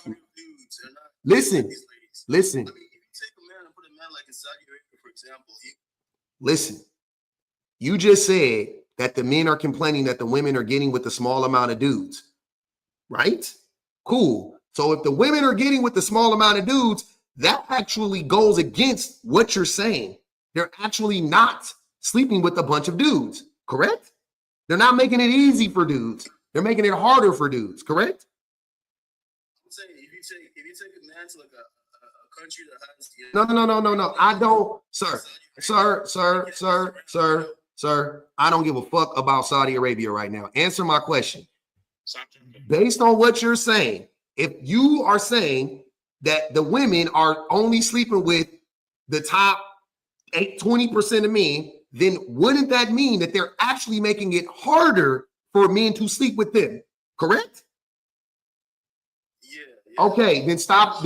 Listen. I mean, if you take a man and put a man like in Saudi Arabia, for example, listen. You just said that the men are complaining that the women are getting with the small amount of dudes, right? Cool. So if the women are getting with the small amount of dudes, that actually goes against what you're saying. They're actually not sleeping with a bunch of dudes, correct? They're not making it easy for dudes. They're making it harder for dudes, correct? I'm saying if you take a man to like a country that has No. I don't, sir. I don't give a fuck about Saudi Arabia right now. Answer my question. Based on what you're saying, if you are saying that the women are only sleeping with the top 20% of men, then wouldn't that mean that they're actually making it harder for men to sleep with them? Correct? Yeah. Okay, then stop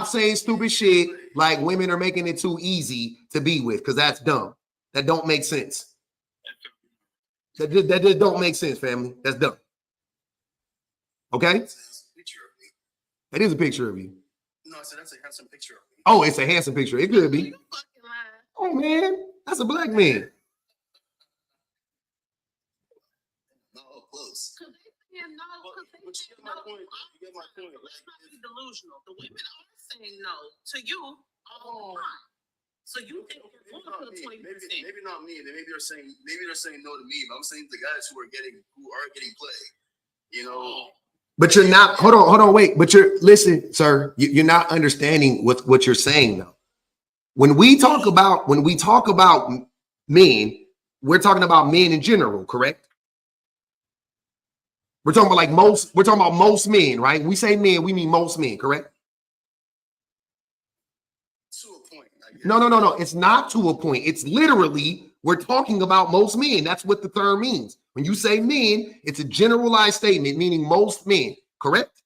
saying stupid shit like women are making it too easy to be with, because that's dumb. That don't make sense. That just don't make sense, family. That's dumb. Okay? That is a picture of you. No, I said that's a handsome picture of me. Oh, it's a handsome picture. It could be. You fucking lying. Oh man, that's a black man. No, close. Because they saying no, because they But you saying get my no. point. You get my point. Let's not be delusional. The women are saying no to you all the time. So you think you're going to the 20%. Maybe not me. Maybe they're saying no to me. But I'm saying the guys who are getting play. You know. But you're not. Hold on, wait. But listen, sir. You're not understanding what you're saying though. When we talk about men, we're talking about men in general, correct? We're talking about most men, right? When we say men, we mean most men, correct? To a point. No. It's not to a point. It's literally, we're talking about most men. That's what the term means. When you say men, it's a generalized statement, meaning most men, correct?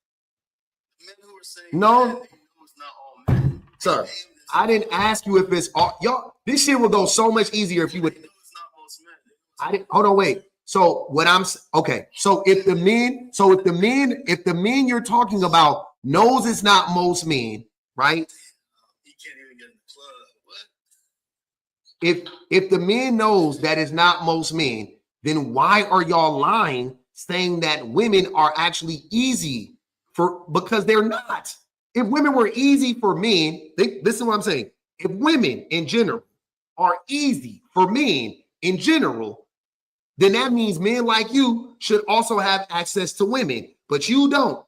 Men who are saying no, it's not all men. Sir, I didn't ask you if it's all y'all. This shit would go so much easier if you would. It's not most men. I didn't. Hold on, wait. So what I'm okay. So if the men you're talking about knows it's not most men, right? He can't even get in the club. What? If the men knows that it's not most men, then why are y'all lying, saying that women are actually easy because they're not. If women were easy for men, this is what I'm saying. If women in general are easy for men in general, then that means men like you should also have access to women, but you don't.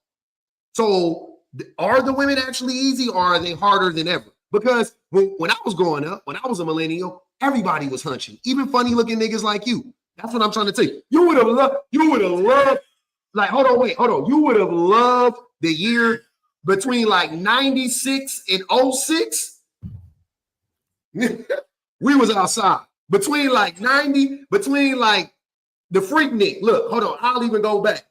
So are the women actually easy, or are they harder than ever? Because when I was growing up, when I was a millennial, everybody was hunching, even funny looking niggas like you. That's what I'm trying to tell you. You would have loved, like, hold on. You would have loved the year between like 96 and 06. We was outside. Between like the Freaknik. Look, hold on. I'll even go back.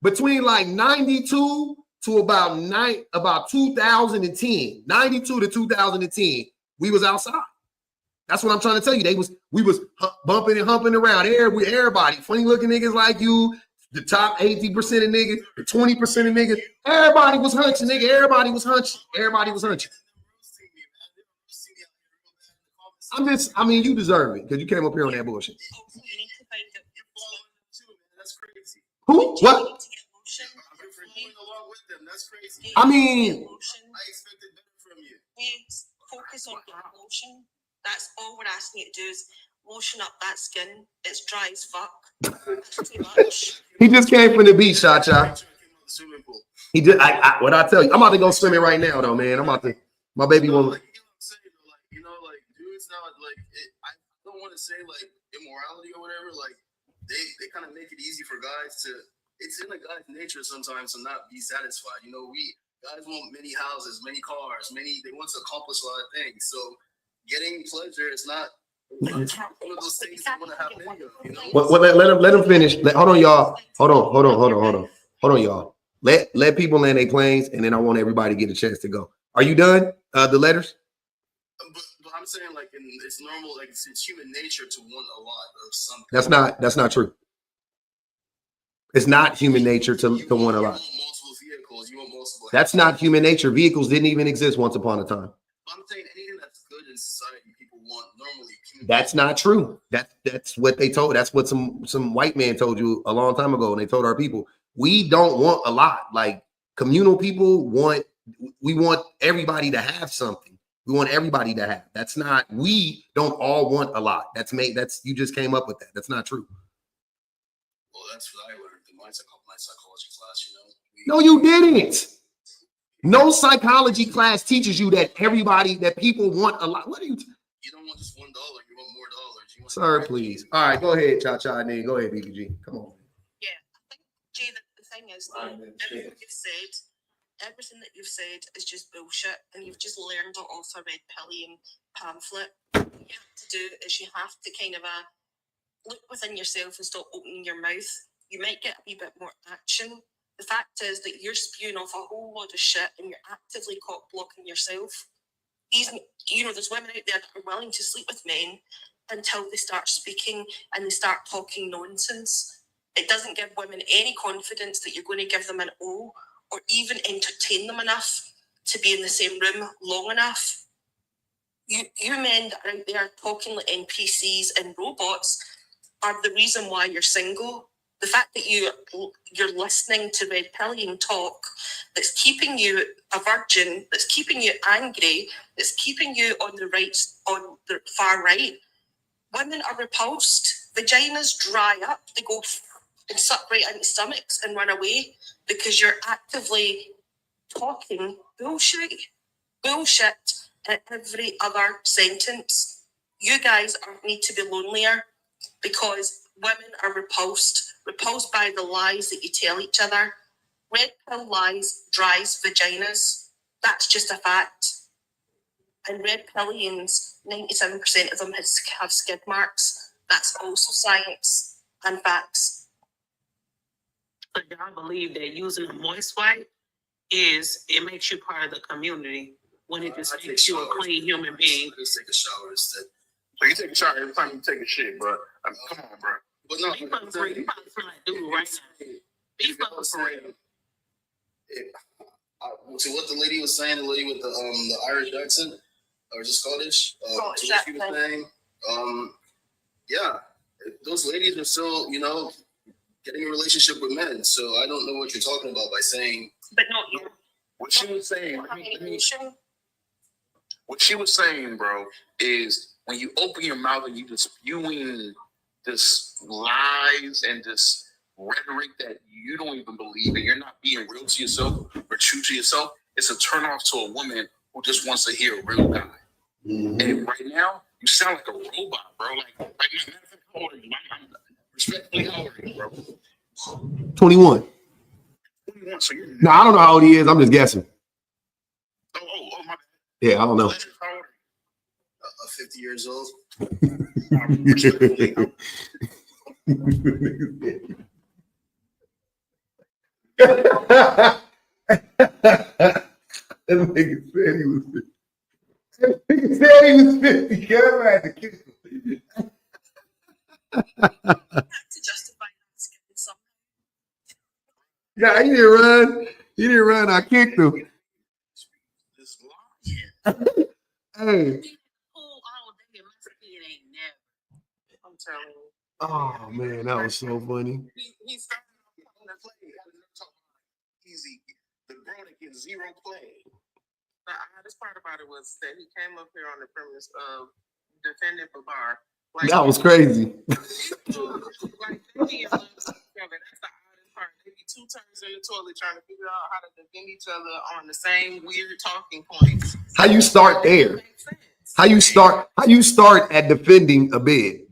Between like 92 to about 2010, 92 to 2010, we was outside. That's what I'm trying to tell you. We was bumping and humping around. Everybody, funny looking niggas like you, the top 80% of niggas, the 20% of niggas, everybody was hunching, nigga. Everybody was hunching. You deserve it because you came up here on that bullshit. Also, you need to find out That's crazy. Who? What? I'm following along with them. That's crazy. I mean, I expected better from you. Yes, focus on your lotion. That's all we're asking you to do is lotion up that skin. It's dry as fuck. That's too much. He just came from the beach, Cha-Cha. He did. What I tell you, I'm about to go swimming right now, though, man. My baby won't. Dudes now, I don't want to say like immorality or whatever. Like they kind of make it easy for guys to. It's in a guy's nature sometimes to not be satisfied. You know, guys want many houses, many cars, they want to accomplish a lot of things. So getting pleasure is not one of those things you want to have many of. You know. Well, let him finish. Hold on, y'all. Hold on, y'all. Let people land their planes, and then I want everybody to get a chance to go. Are you done? The letters. But I'm saying, like, it's normal, like it's human nature to want a lot of something. That's not true. It's not human nature to want a lot. You want multiple vehicles. You want multiple. That's not human nature. Vehicles didn't even exist once upon a time. I'm saying anything that's good in society, people want normally. That's not true. That's what they told. That's what some white man told you a long time ago, and they told our people. We don't want a lot. Like communal people we want everybody to have something. We want everybody to have. That's not. We don't all want a lot. That's you just came up with that. That's not true. Well, that's what I learned in my psychology class. No, you didn't. No psychology class teaches you that people want a lot. What are you? You don't want just $1. You want more dollars. Sir, please. All right, go ahead, Cha-Cha, and then go ahead, BBG. Come on. Yeah, I think, Jay, the thing is, everything that you've said is just bullshit, and you've just learned it off a red pillion pamphlet. What you have to do is you have to kind of look within yourself and stop opening your mouth. You might get a wee bit more action. The fact is that you're spewing off a whole load of shit and you're actively cock blocking yourself. there's women out there that are willing to sleep with men until they start speaking and they start talking nonsense. It doesn't give women any confidence that you're going to give them an O or even entertain them enough to be in the same room long enough. You men that are out there talking like NPCs and robots are the reason why you're single. The fact that you're listening to red pilling talk that's keeping you a virgin, that's keeping you angry, that's keeping you on the far right. Women are repulsed. Vaginas dry up. They go and suck right into stomachs and run away because you're actively talking bullshit in every other sentence. You guys need to be lonelier because women are repulsed by the lies that you tell each other. Red pill lies dries vaginas. That's just a fact. And red pillians, 97% of them have skid marks. That's also science and facts. But I believe that using a moist wipe it makes you part of the community when it just makes you a clean human being. I just take a shower instead. So you take a shower every time you take a shit, bro. I mean, come on, bro. But no, You probably smell like dude right now. These folks so what the lady was saying, the lady with the Irish accent, or just Scottish, what she was saying, yeah, those ladies are still, getting a relationship with men. So I don't know what you're talking about by saying. But no, what she was saying. What she was saying, bro, is when you open your mouth and you just spewing this lies and this rhetoric that you don't even believe and you're not being real to yourself or true to yourself, it's a turnoff to a woman who just wants to hear a real guy. Mm-hmm. And right now, you sound like a robot, bro. Like how old are you? Respectfully, how old are you, bro? 21. 21. So you're no, I don't know how old he is. I'm just guessing. Oh, my bad. Yeah, I don't know. 50 years old. That nigga said he was 50. That nigga said he was 50. Girl, I had to kiss him. To justify something. Yeah, he didn't run. He didn't run. I kicked him. Hey. I'm telling you. Oh man, that was so funny. He started off on the play. Easy. The bro that gets zero play. The hardest part about it was that he came up here on the premise of defending Babar. Like, that was crazy. That's the hardest part. They be two turns in the toilet trying to figure out how to defend each other on the same weird talking points. How you start there? How you start at defending a bed?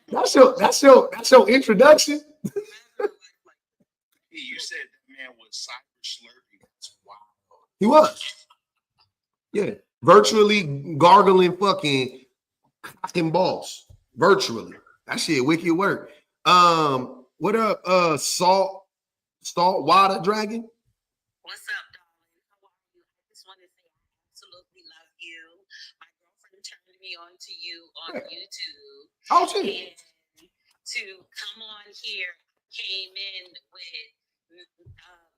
That's your introduction. You said that man was cyber slurping. That's wild. He was. Yeah. Virtually gargling fucking cocking balls. Virtually. That shit wicked work. What up, Salt Water Dragon? What's up, darling? How are you? I just want to say I absolutely love you. My girlfriend turned me on to you on YouTube. Oh, shit. And to come on here, came in with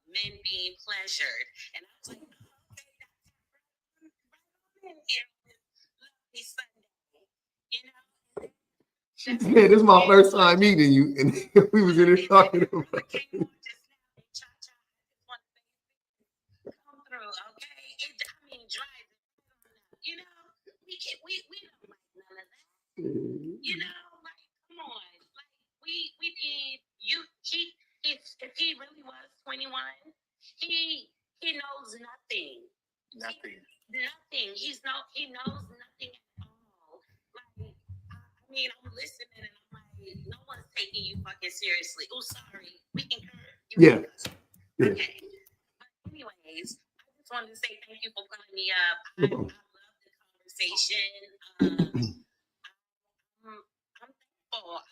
men being pleasured. And I was like, okay, that's right on here with Lovely Sunday. You know? Yeah, this is my first time meeting you, and we was in here talking about it. Come through, okay? Drive. You know, we don't like none of that. You know, like, come on, like we need you. If he really was 21, he knows nothing. Nothing. He knows nothing at all. Like, I'm listening and I'm like, no one's taking you fucking seriously. Oh, sorry, we can curse. Yeah. Okay. But anyways, I just wanted to say thank you for pulling me up. I love the conversation. I'm thankful.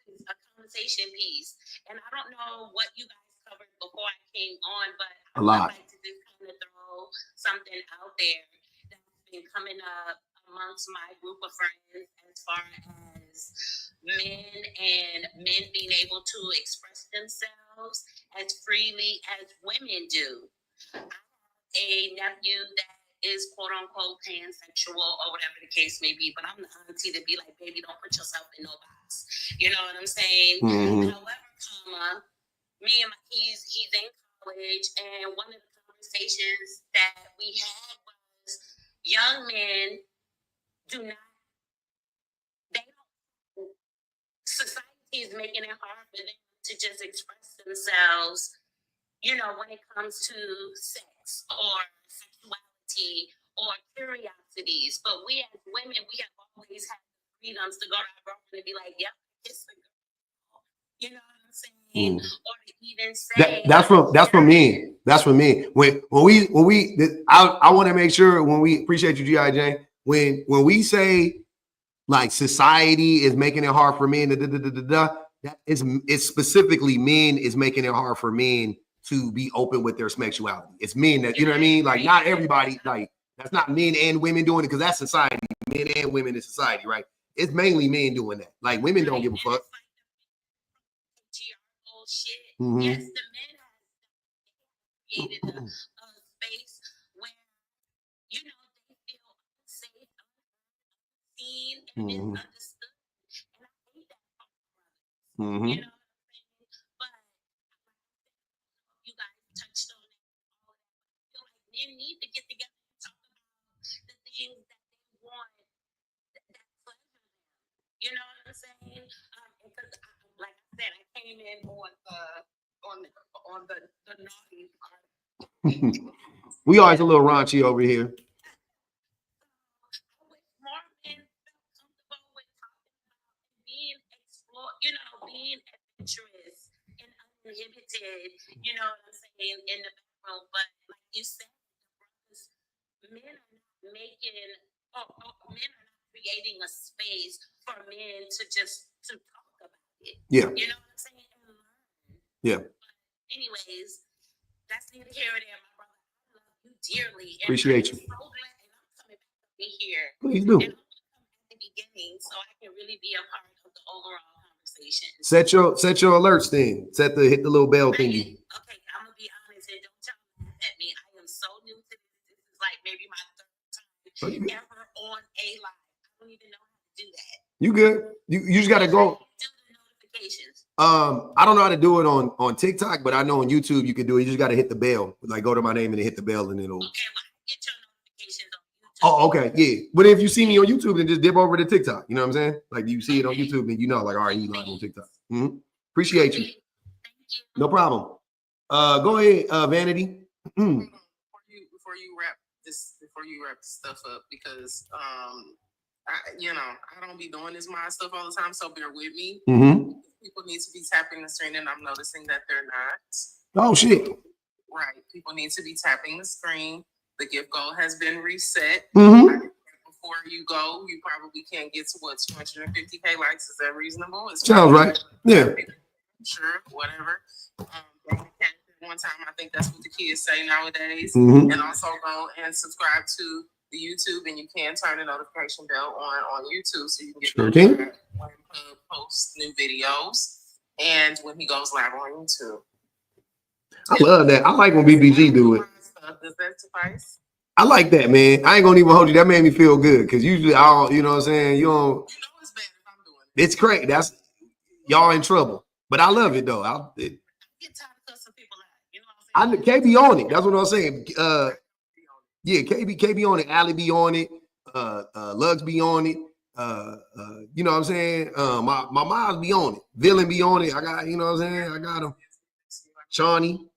This is a conversation piece, and I don't know what you guys covered before I came on, but I would like to just kind of throw throw something out there that's been coming up amongst my group of friends as far as men being able to express themselves as freely as women do. I have a nephew that is quote unquote pansexual or whatever the case may be, but I'm the auntie to be like, baby, don't put yourself in no box. You know what I'm saying? Mm-hmm. However, he's in college, and one of the conversations that we had was young men society is making it hard for them to just express themselves, when it comes to sex or sexuality or curiosities. But we as women, we have always had freedoms to go to our girlfriend and be like, yeah, it's a girl. You know what I'm saying? Or to even say that's from me. That's from me. When we I want to make sure when we appreciate you, G.I. Jane. When we say like society is making it hard for men, that is it's specifically men is making it hard for men to be open with their sexuality. It's men that, you know what I mean? Like not everybody, like that's not men and women doing it because that's society. Men and women in society, right? It's mainly men doing that. Like women don't give a fuck. Mm-hmm. Yes, the men have created a space where they feel safe, seen, and misunderstood. And I hate that for my brothers. Mm-hmm. You know what I'm saying? But you guys touched on it. I feel like men need to get together and talk about the things that they want that pleasure them. You know what I'm saying? Because like I said, I came in on the naughty part. We always a little raunchy over here. More men felt comfortable with talking about being explored, being adventurous and uninhibited, you know what I'm saying, in the bedroom. But like you said, men are not men are not creating a space for men to talk about it. Yeah. You know what I'm saying? And learn. Yeah. But anyways, that's neither here or there, my brother. I love you dearly. And Appreciate you. I'm so glad and I'm coming back to be here. Please do. And I'm gonna come at the beginning so I can really be a part of the overall conversation. Set your alerts thing. Hit the little bell thingy. Okay, I'm gonna be honest and don't y'all laugh at me. I am so new to this. This is like maybe my third time ever on a live. I don't even know how to do that. You good? You just gotta go. Do the notifications. I don't know how to do it on TikTok, but I know on YouTube you can do it. You just gotta hit the bell. Like go to my name and then hit the bell and it'll. Okay, well, I get your notifications on YouTube. Oh, okay, yeah. But if you see me on YouTube, then just dip over to TikTok. You know what I'm saying? Like you see it on YouTube, and you know, like, all right, you live on TikTok. Mm-hmm. Appreciate you. Thank you. No problem. Go ahead, Vanity. Before you wrap this stuff up, because I don't be doing this mind stuff all the time, so bear with me. Mm-hmm. People need to be tapping the screen, and I'm noticing that they're not. Oh shit. Right. People need to be tapping the screen. The gift goal has been reset. Mm-hmm. Before you go, you probably can't get to 250K likes. Is that reasonable? Sounds right. Yeah. Sure, whatever. One time, I think that's what the kids say nowadays. Mm-hmm. And also go and subscribe to the YouTube, and you can turn the notification bell on YouTube so you can get notified when Hub posts new videos and when he goes live on YouTube. I love that. I like when BBG do it. Does that suffice? I like that, man. I ain't gonna even hold you. That made me feel good because usually I don't, you know what I'm saying? You don't. It's bad if I'm doing it. It's great. That's y'all in trouble, but I love it though. I get tired of cussing people out. You know what I'm saying? KB on it. That's what I'm saying. Yeah, KB on it. Allie be on it. Lugs be on it. You know what I'm saying? My moms be on it. Villain be on it. I got, you know what I'm saying? I got him. Shawnee.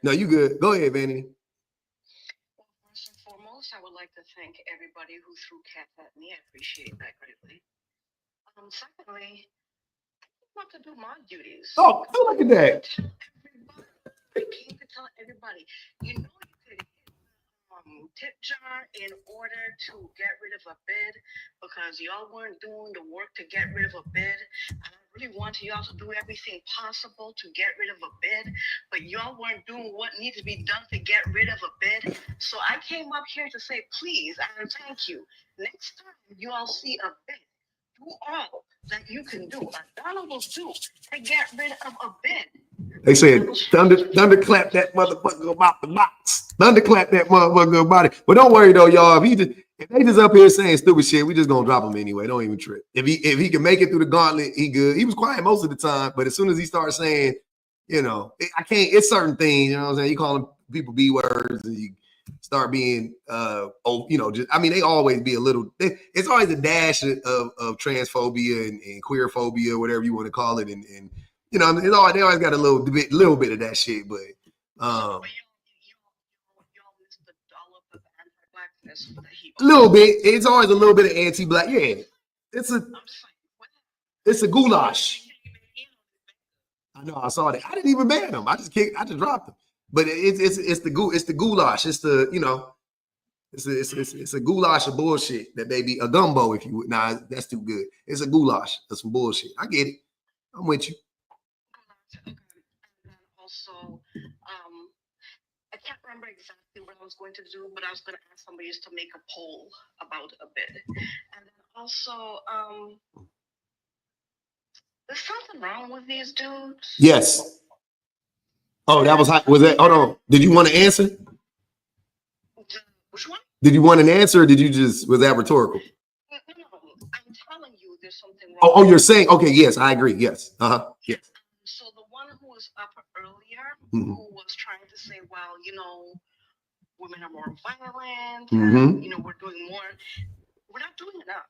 No, you good. Go ahead, Vanity. Well, first and foremost, I would like to thank everybody who threw cats at me. I appreciate that greatly. Secondly, I want to do my duties. Oh, look at that. I came to tell everybody. You know, you could hit tip jar in order to get rid of a bid because y'all weren't doing the work to get rid of a bid. And I really wanted y'all to do everything possible to get rid of a bid, but y'all weren't doing what needs to be done to get rid of a bid. So I came up here to say, please, and thank you. Next time you all see a bid, do all that you can do, a dollar will do, to get rid of a bid. They said, thunderclap that motherfucker about the box. Thunderclap that motherfucker about it. But don't worry though, y'all. If they just up here saying stupid shit, we just gonna drop him anyway. Don't even trip. If he can make it through the gauntlet, he good. He was quiet most of the time, but as soon as he starts saying, you know, I can't. It's certain things. You know what I'm saying? You calling people B words, and you start being, you know, just. I mean, they always be a little. It's always a dash of transphobia and queer phobia, whatever you want to call it, and you know, they always got a little bit of that shit, but a little bit. It's always a little bit of anti-black. Yeah, it's a goulash. I know. I saw that. I didn't even ban him. I just dropped him. But it's the goulash. It's the, you know, it's a goulash of bullshit that they be a gumbo if you would. Nah, that's too good. It's a goulash of some bullshit. I get it. I'm with you. And then also, I can't remember exactly what I was going to do, but I was going to ask somebody just to make a poll about a bid. And then also, there's something wrong with these dudes. Yes. Oh, that was hot. Was that? Hold on. Did you want to answer? Which one? Did you want an answer, or did you just, was that rhetorical? No, I'm telling you, there's something wrong. Oh, you're saying, okay, yes, I agree. Yes. Yes. So the one who was up earlier, Mm-hmm. who was trying to say, well, you know, women are more violent, Mm-hmm. and, you know, we're doing more. We're not doing enough.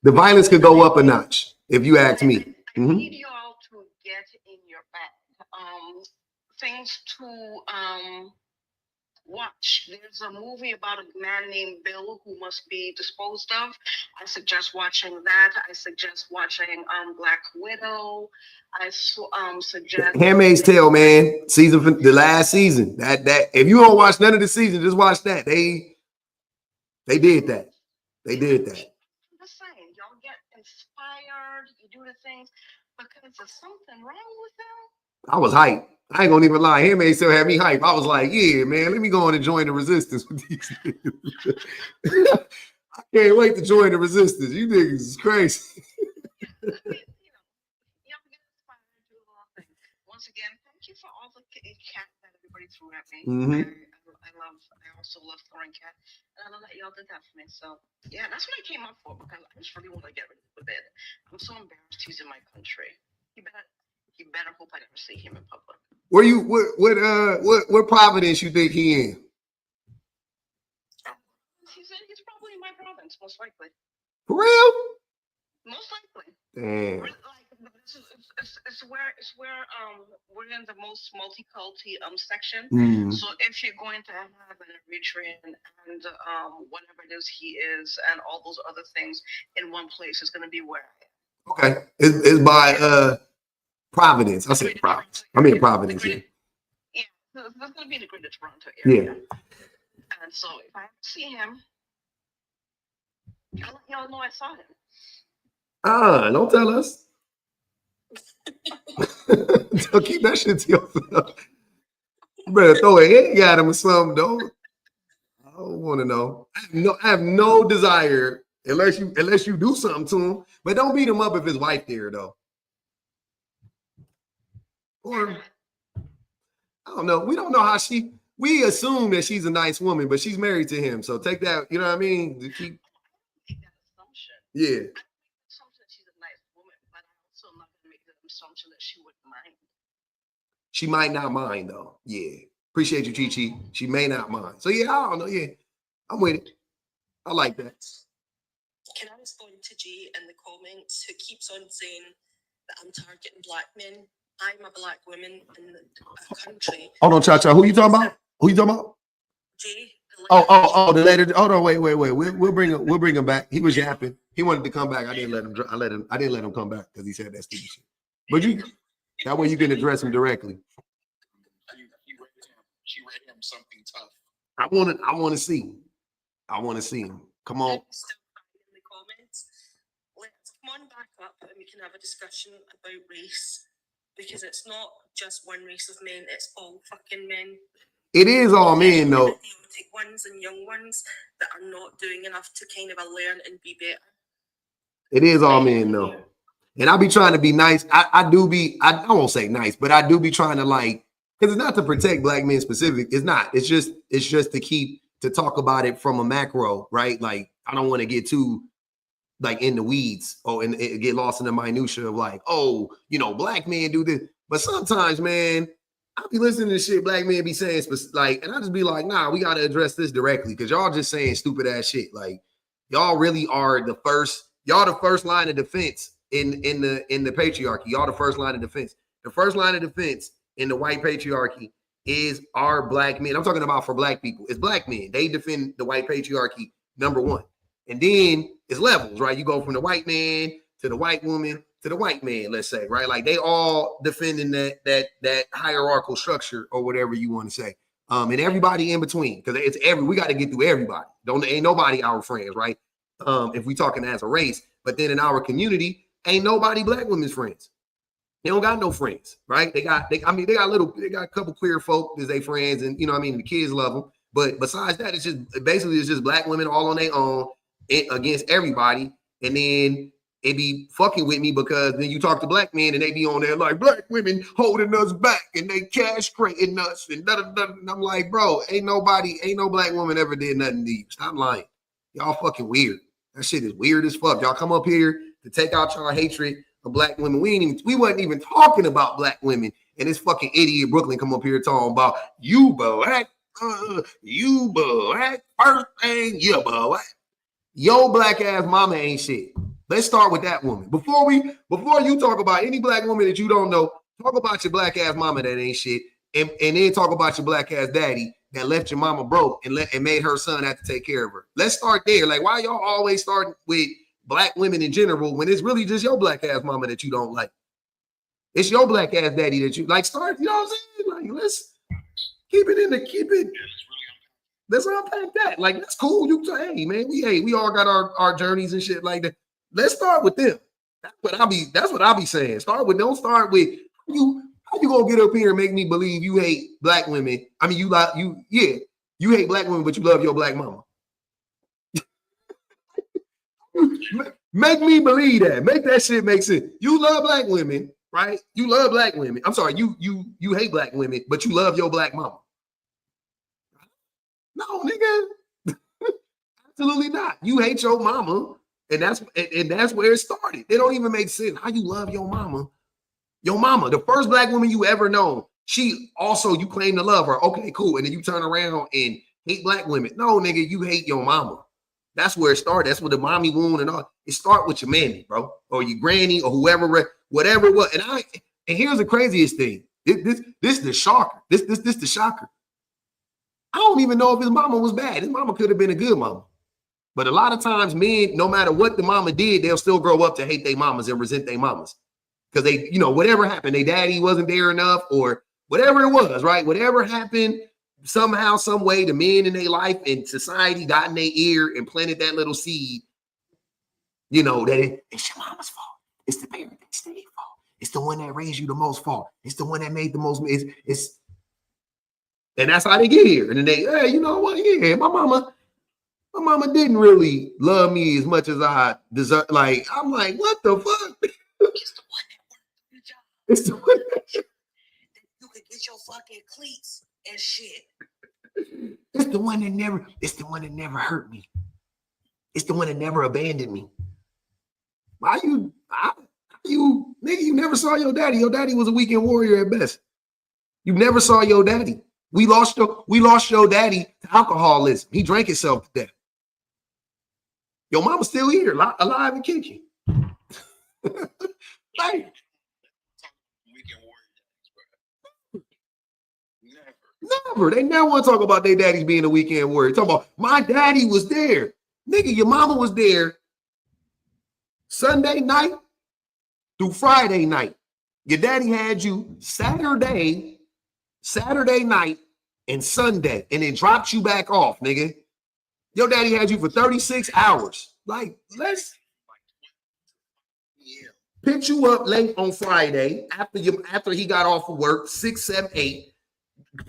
The violence could go up a notch, if you ask me. I need you all to get in your bag. Things to watch. There's a movie about a man named Bill who must be disposed of. I suggest watching that. I suggest watching Black Widow. I suggest Handmaid's Tale, man. The last season. That if you don't watch none of the season, just watch that. They did that. They did that. I'm just saying, y'all get inspired, you do the things, because there's something wrong with them. I was hyped. I ain't gonna even lie. Handmaid's Tale had me hyped. I was like, yeah, man, let me go on and join the resistance with these niggas. I can't wait to join the resistance. You niggas is crazy. Y'all get inspired to do a lot of things. Once again, thank you for all the cat that everybody threw at me. Mm-hmm. I also love throwing cat, and I know that y'all did that for me. So yeah, that's what I came up for, because I just really want to get rid of the bed. I'm so embarrassed he's in my country. He better hope I never see him in public. What Providence you think he in? He's probably in my province, most likely. For real? Most likely. Damn. Like, it's where we're in the most multi-culti section. Mm. So if you're going to have an Eritrean and whatever it is he is and all those other things in one place, it's going to be where I am. Okay. It's by Providence. I said Providence. I mean Providence. Yeah. Yeah, that's going to be the Greater Toronto area. Yeah. And so if I see him, I'll let y'all know I saw him. Don't tell us. Don't keep that shit to yourself. You better throw a egg at him or something, though. I don't want to know. I have no desire unless you do something to him. But don't beat him up if his wife there, though. Or I don't know. We don't know how we assume that she's a nice woman, but she's married to him. So take that, you know what I mean? Make that assumption. Yeah. Assumption that she's a nice woman, but I also am not going to make the assumption that she wouldn't mind. She might not mind, though. Yeah. Appreciate you, Chi-Chi. She may not mind. So, yeah, I don't know. Yeah. I'm with it. I like that. Can I respond to G in the comments who keeps on saying that I'm targeting black men? I'm a black woman in a country. Hold on, Cha-Cha. Who you talking about? G. Oh, the letter. Hold on, wait. We'll bring him back. He was yapping. He wanted to come back. I didn't let him come back because he said that stupid shit. But that way you can address him directly. She read him something tough. I want to see him. I want to see him. Come on. Still in the comments. Let's come on back up and we can have a discussion about race, because it's not just one race of men, it's all fucking men. It is all men, though. Idiotic ones and young ones that are not doing enough to kind of learn and be better. It is all men, though. And I be trying to be nice. I won't say nice, but I do be trying to like, because it's not to protect black men specific. It's not. It's just to talk about it from a macro, right? Like, I don't want to get too like in the weeds and get lost in the minutia of like, oh, black men do this. But sometimes, man, I'll be listening to shit black men be saying, like, and I just be like, nah, we got to address this directly because y'all just saying stupid ass shit. Like, y'all really are the first line of defense in the patriarchy. Y'all the first line of defense. The first line of defense in the white patriarchy is our black men. I'm talking about for black people. It's black men. They defend the white patriarchy, number one. And then it's levels, right? You go from the white man to the white woman to the white man, let's say, right? Like they all defending that hierarchical structure or whatever you want to say. And everybody in between, because we got to get through everybody. Ain't nobody our friends, right? If we talking as a race, but then in our community, ain't nobody black women's friends. They don't got no friends, right? They got a couple queer folk as they friends, and the kids love them. But besides that, it's just black women all on their own against everybody. And then it be fucking with me because then you talk to black men and they be on there like black women holding us back and they castrating us and and I'm like, bro, ain't no black woman ever did nothing to you. Stop lying. Y'all fucking weird. That shit is weird as fuck. Y'all come up here to take out y'all hatred of black women. We wasn't even talking about black women. And this fucking idiot Brooklyn come up here talking about you black, first thing you black. Yo black ass mama ain't shit. Let's start with that woman. Before you talk about any black woman that you don't know, talk about your black ass mama that ain't shit. And then talk about your black ass daddy that left your mama broke and made her son have to take care of her. Let's start there. Like, why y'all always starting with black women in general when it's really just your black ass mama that you don't like? It's your black ass daddy that you like. Start, you know what I'm saying? Like, let's keep it. Let's unpack that. Like, that's cool. You say, hey man, we all got our journeys and shit like that. Let's start with them. That's what I be saying. Don't start with you. How you gonna get up here and make me believe you hate black women? I mean, you hate black women, but you love your black mama. Make me believe that. Make that shit make sense. You love black women, right? You love black women. I'm sorry, you hate black women, but you love your black mama. No, nigga. Absolutely not. You hate your mama, and that's where it started. It don't even make sense. How you love your mama? Your mama, the first black woman you ever known, she also, you claim to love her. Okay, cool. And then you turn around and hate black women. No, nigga, you hate your mama. That's where it started. That's where the mommy wound and all. It start with your mammy, bro, or your granny, or whoever, whatever it was. And here's the craziest thing. This is the shocker. This the shocker. I don't even know if his mama was bad. His mama could have been a good mama. But a lot of times men, no matter what the mama did, they'll still grow up to hate their mamas and resent their mamas. Because they, whatever happened, their daddy wasn't there enough or whatever it was, right? Whatever happened, somehow, some way, the men in their life and society got in their ear and planted that little seed, that it's your mama's fault. It's the parent that stayed fault. It's the one that raised you the most fault. It's the one that made the most, and that's how they get here. And then they, hey, you know what? Yeah, my mama didn't really love me as much as I deserve. Like, I'm like, what the fuck? It's the one that you could get your fucking cleats and shit. It's the one that never hurt me. It's the one that never abandoned me. Why you nigga, you never saw your daddy. Your daddy was a weekend warrior at best. You never saw your daddy. We lost your daddy to alcoholism. He drank himself to death. Your mama's still here, alive and kicking. Like, never. They never want to talk about their daddies being a weekend warrior. Talk about my daddy was there. Nigga, your mama was there Sunday night through Friday night. Your daddy had you Saturday night and Sunday, and then dropped you back off, nigga. Your daddy had you for 36 hours. Like, let's. picked you up late on Friday after he got off of work, 6, 7, 8.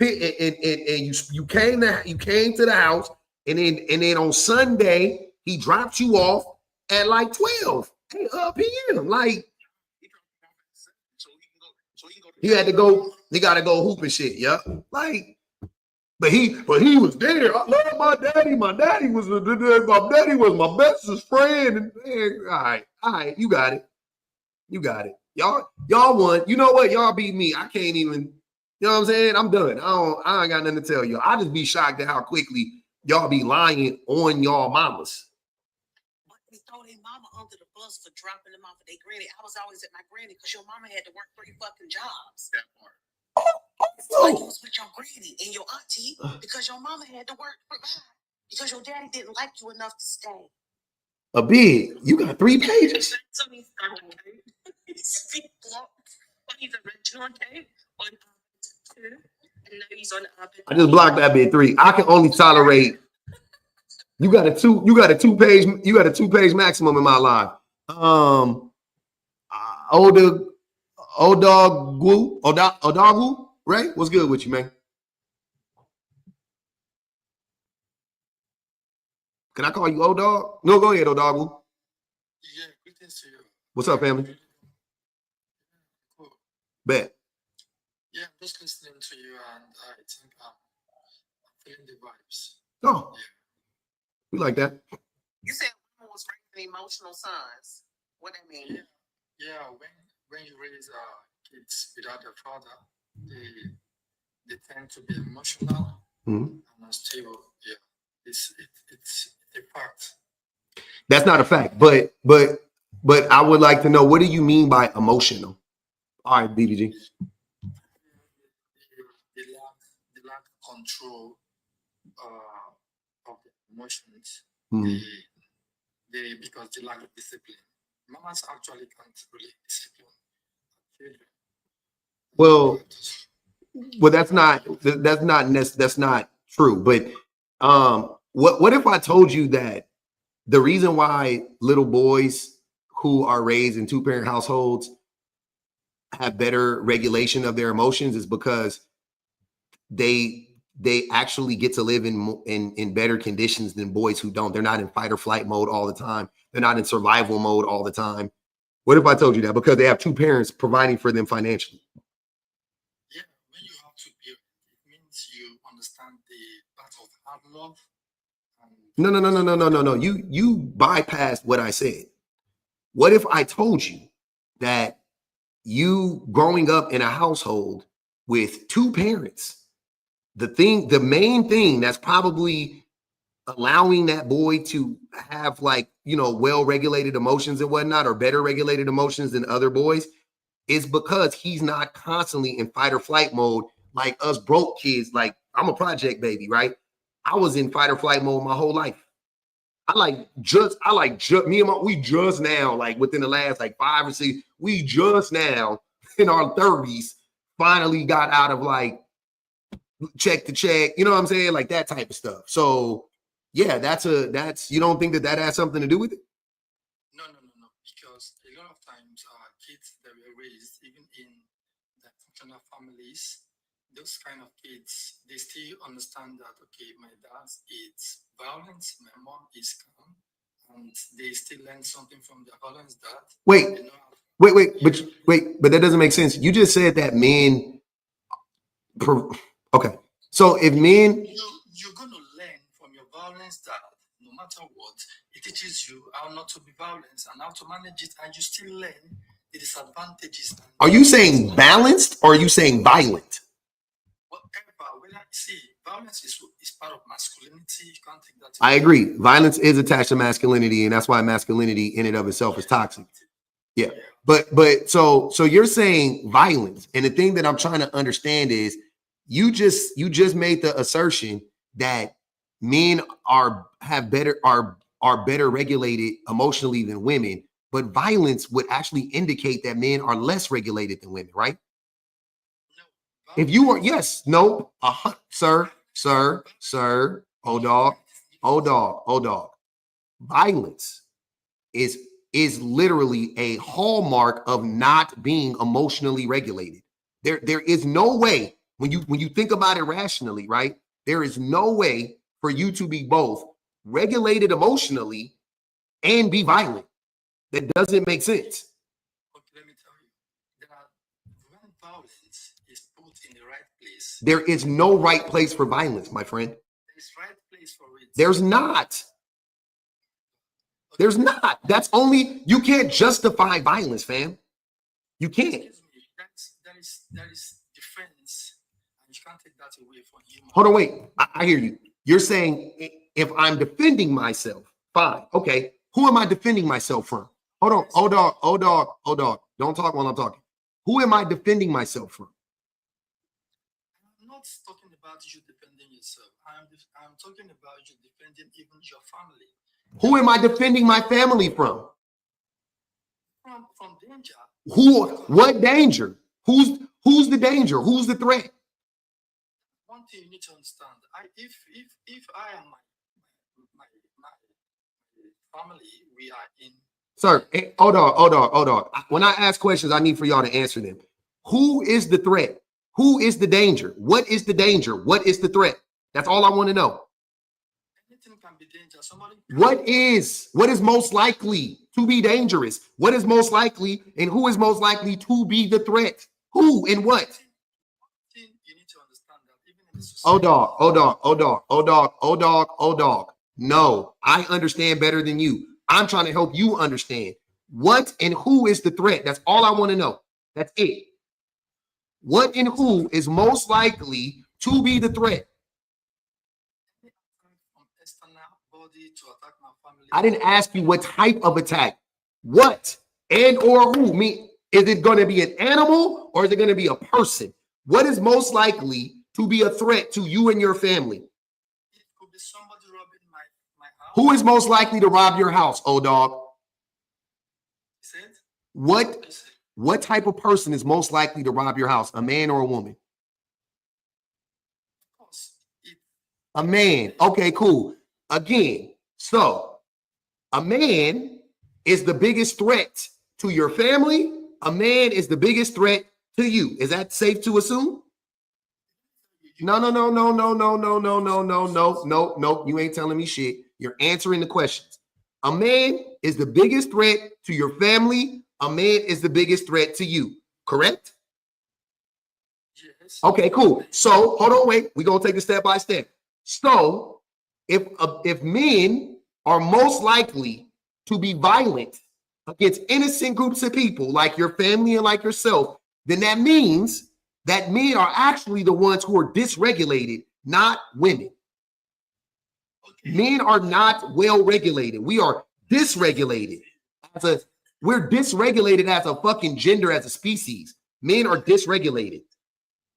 And you came to the house, and then on Sunday he dropped you off at like 12 p.m. Like he had to go. He got to go hoop and shit. Yeah, like. But he was there. I love my daddy. My daddy was my bestest friend. And, all right, you got it. Y'all won. You know what? Y'all beat me. I can't even. You know what I'm saying? I'm done. I ain't got nothing to tell you. I just be shocked at how quickly y'all be lying on y'all mamas. But they throw their mama under the bus for dropping them off at their granny. I was always at my granny because your mama had to work 3 fucking jobs. That part. So you was with your granny and your auntie because your mama had to work for that. Because your daddy didn't like you enough to stay. A big. You got 3 pages. So he's original, okay? On 2. And now he's on I just blocked that bit 3. I can only tolerate. You got a 2 page maximum in my life. Odagu, right? What's good with you, man? Can I call you O-Dog? No, go ahead, Odagu. Yeah, greetings to you. What's up, family? Cool. Bet. Yeah, I'm just listening to you, and I think I'm feeling the vibes. Oh, yeah. We like that. You said women was raising emotional sons. What that mean? Yeah, when you raise kids without a father, they tend to be emotional and unstable. Yeah, it's a fact. That's not a fact, but I would like to know, what do you mean by emotional? All right, BBG. They lack control of the emotions. Because they lack discipline. Mamas actually can't really discipline children. Well, that's not true. But what if I told you that the reason why little boys who are raised in 2-parent households have better regulation of their emotions is because they actually get to live in better conditions than boys who don't. They're not in fight or flight mode all the time. They're not in survival mode all the time. What if I told you that? Because they have 2 parents providing for them financially. Yeah, when you have 2 parents, it means you understand the part of hard love. No. You bypassed what I said. What if I told you that you growing up in a household with 2 parents, the main thing that's probably allowing that boy to have, like, well-regulated emotions and whatnot, or better regulated emotions than other boys, is because he's not constantly in fight or flight mode like us broke kids. Like, I'm a project baby, right? I was in fight or flight mode my whole life. We just now, like within the last like 5 or 6, we just now in our 30s finally got out of like check to check, you know what I'm saying? Like that type of stuff. So yeah, you don't think that has something to do with it? No. Because a lot of times kids that were raised, even in the functional families, those kind of kids, they still understand that, okay, my dad is violent, my mom is calm, and they still learn something from the violence that. Wait, but that doesn't make sense. You just said that men. Okay, so if men, you're going to learn from your violence that no matter what, it teaches you how not to be violent and how to manage it, and you still learn the disadvantages. Are you saying balanced or are you saying violent? See, violence is part of masculinity. You can't take that. I agree. Violence is attached to masculinity, and that's why masculinity in and of itself is toxic. Yeah. But so you're saying violence, and the thing that I'm trying to understand is you just made the assertion that men are better regulated emotionally than women, but violence would actually indicate that men are less regulated than women, right? If you are, yes, no, sir, old dog. Violence is is literally a hallmark of not being emotionally regulated. There is no way when you think about it rationally, right? There is no way for you to be both regulated emotionally and be violent. That doesn't make sense. Okay, let me tell you. When violence is put in the right place, there is no right place for violence, my friend. There's right place for it. There's not. There's not. That's only, you can't justify violence, fam. You can't. Excuse me. That is defense, and you can't take that away from human. Hold on, wait. I hear you. You're saying if I'm defending myself, fine. Okay. Who am I defending myself from? Hold on. Oh, dog. Don't talk while I'm talking. Who am I defending myself from? I'm not talking about you defending yourself. I'm talking about you defending even your family. Who am I defending my family from? From danger. Who? What danger? Who's the danger? Who's the threat? One thing you need to understand. If I am my family, we are in. Sir, hold on. When I ask questions, I need for y'all to answer them. Who is the threat? Who is the danger? What is the danger? What is the threat? That's all I want to know. Anything can be dangerous. What is most likely to be dangerous? What is most likely, and who is most likely to be the threat? Who and what? You need to understand that even in the society. Dog. No, I understand better than you. I'm trying to help you understand what and who is the threat. That's all I want to know. That's it. What and who is most likely to be the threat? I didn't ask you what type of attack. What and or who? Is it going to be an animal or is it going to be a person? What is most likely to be a threat to you and your family? It could be somebody robbing my house. Who is most likely to rob your house, old dog? What type of person is most likely to rob your house? A man or a woman? A man. Okay, cool. Again, so a man is the biggest threat to your family. A man is the biggest threat to you. Is that safe to assume? No. You ain't telling me shit. You're answering the questions. A man is the biggest threat to your family. A man is the biggest threat to you. Correct? Yes. Okay, cool. So hold on, wait. We're gonna take it step by step. So if men are most likely to be violent against innocent groups of people like your family and like yourself, then that means that men are actually the ones who are dysregulated, not women. Men are not well regulated. We are dysregulated. We're dysregulated as a fucking gender, as a species. Men are dysregulated.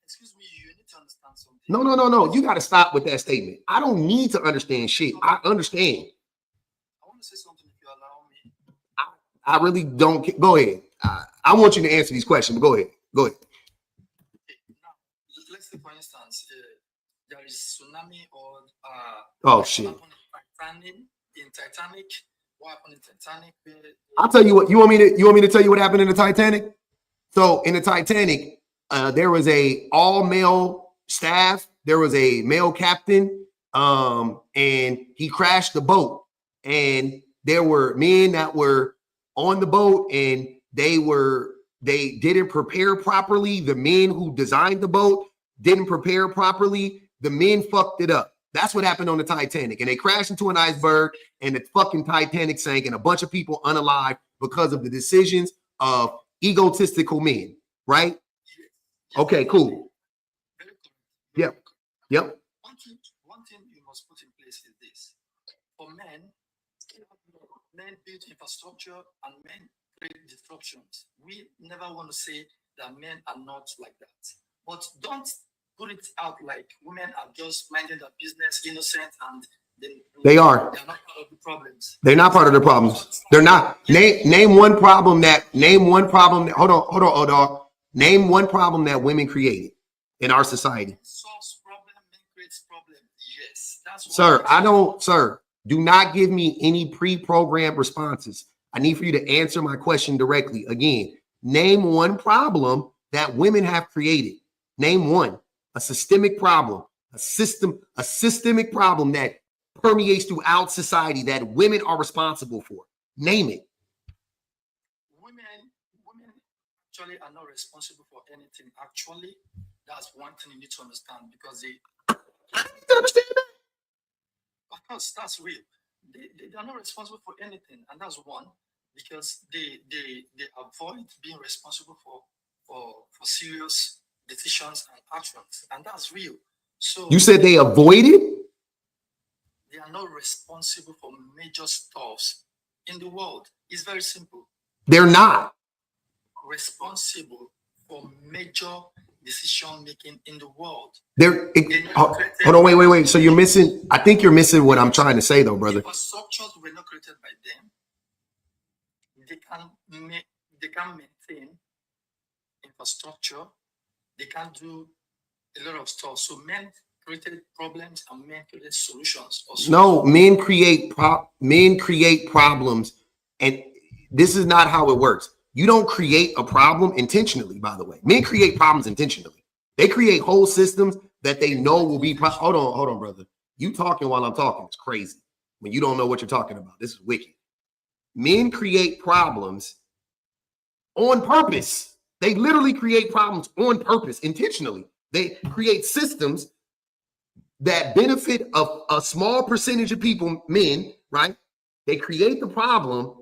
Excuse me, you need to understand something. No. You got to stop with that statement. I don't need to understand shit. I understand. I want to say something if you allow me. I really don't. Go ahead. I want you to answer these questions, but go ahead. Okay, now, let's say, for instance, there is tsunami or oh shit. In Titanic. What happened in Titanic? I'll tell you what. You want me to tell you what happened in the Titanic? So in the Titanic, there was a all-male staff. There was a male captain, and he crashed the boat. And there were men that were on the boat, and they didn't prepare properly. The men who designed the boat didn't prepare properly. The men fucked it up. That's what happened on the Titanic. And they crashed into an iceberg, and the fucking Titanic sank, and a bunch of people unalive because of the decisions of egotistical men, right? Okay, cool. Yep. One thing you must put in place is this. For men build infrastructure and men create disruptions. We never want to say that men are not like that. But don't put it out like women are just minding their business, innocent, and they are. They're not part of the problems. They're not part of the problems. They're not. Name one problem that. Hold on, dog. Name one problem that women created in our society. Solves problem, men creates problem. Yes, that's. Sir, do not give me any pre-programmed responses. I need for you to answer my question directly. Again, name one problem that women have created. Name one. A systemic problem, a systemic problem that permeates throughout society that women are responsible for. Name it. Women actually are not responsible for anything. Actually, that's one thing you need to understand, because they understand that? Of course, that's real. They are not responsible for anything, and that's one, because they avoid being responsible for serious decisions and actions, and that's real. So you said they avoid it? They are not responsible for major stuffs in the world. It's very simple. They're not responsible for major decision making in the world. Hold on, wait. So you're missing. I think you're missing what I'm trying to say, though, brother. Infrastructures were not created by them. They can maintain infrastructure. They can do a lot of stuff. So men created problems and men created solutions. No, men create problems, and this is not how it works. You don't create a problem intentionally, by the way. Men create problems intentionally. They create whole systems that they know will be. Hold on, brother. You talking while I'm talking. It's crazy when you don't know what you're talking about. This is wicked. Men create problems on purpose. They literally create problems on purpose, intentionally. They create systems that benefit a small percentage of people, men, right? They create the problem.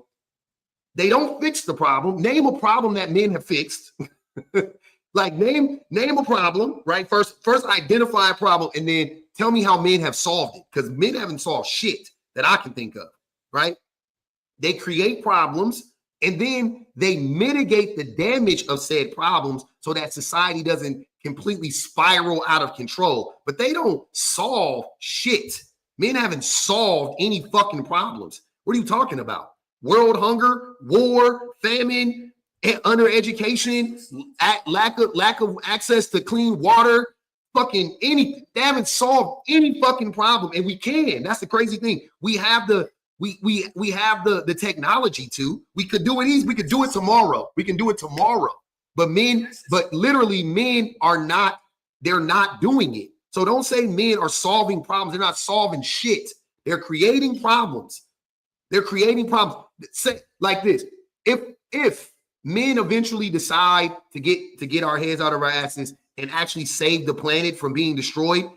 They don't fix the problem. Name a problem that men have fixed. Like name a problem, right? First identify a problem and then tell me how men have solved it, because men haven't solved shit that I can think of, right? They create problems and then they mitigate the damage of said problems so that society doesn't completely spiral out of control. But they don't solve shit. Men haven't solved any fucking problems. What are you talking about? World hunger, war, famine, undereducation, lack of access to clean water, fucking anything. They haven't solved any fucking problem, and we can. That's the crazy thing. We have the technology to. We could do it easy. We could do it tomorrow. We can do it tomorrow. But literally men are not. They're not doing it. So don't say men are solving problems. They're not solving shit. They're creating problems. They're creating problems. Say like this: if men eventually decide to get our heads out of our asses and actually save the planet from being destroyed,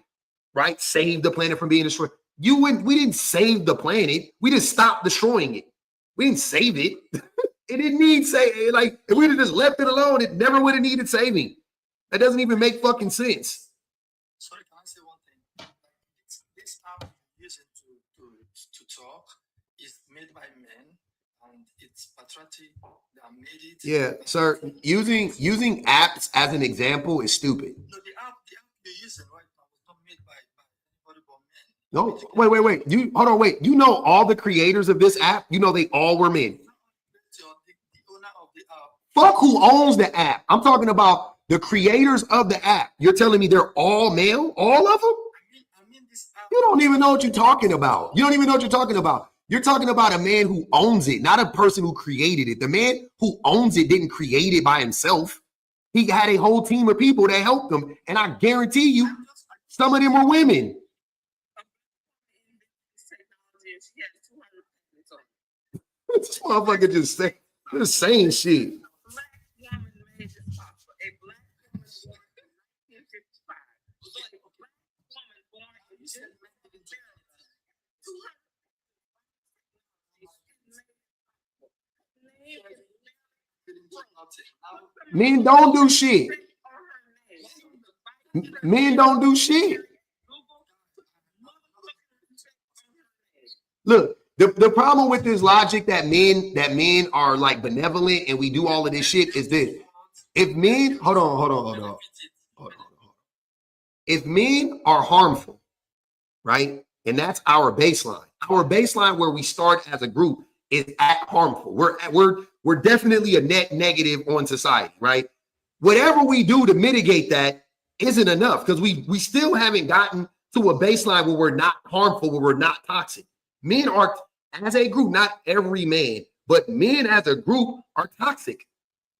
right? Save the planet from being destroyed. We didn't save the planet. We just stopped destroying it. We didn't save it. It didn't need save. Like if we'd have just left it alone, it never would have needed saving. That doesn't even make fucking sense. Sorry, can I say one thing? This app you're using to talk is made by men, and it's patriarchy that made it. Yeah, sir. Using apps as an example is stupid. No, the app you're using right now was not made by anybody but men. No, wait. Hold on, wait. You know all the creators of this app? You know they all were men. The owner of the app. Fuck who owns the app. I'm talking about the creators of the app. You're telling me they're all male? All of them? I mean this app. You don't even know what you're talking about. You don't even know what you're talking about. You're talking about a man who owns it, not a person who created it. The man who owns it didn't create it by himself. He had a whole team of people that helped him. And I guarantee you, some of them were women. This motherfucker just saying shit. Men don't do shit. Men don't do shit. Look, the problem with this logic that men are like benevolent and we do all of this shit is this. If men, hold on. If men are harmful, right? And that's our baseline. Our baseline where we start as a group is at harmful. We're definitely a net negative on society, right? Whatever we do to mitigate that isn't enough because we still haven't gotten to a baseline where we're not harmful, where we're not toxic. Men are, as a group, not every man, But men as a group are toxic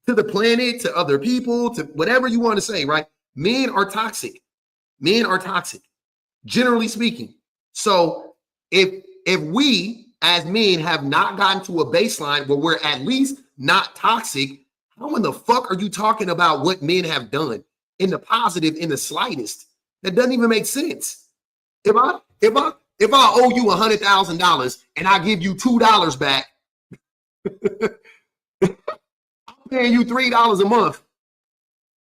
to the planet, to other people, to whatever you want to say, right? Men are toxic. Men are toxic, generally speaking. So if we as men have not gotten to a baseline where we're at least not toxic, how in the fuck are you talking about what men have done in the positive in the slightest? That doesn't even make sense. If I owe you $100,000 and I give you $2 back, I'm paying you $3 a month.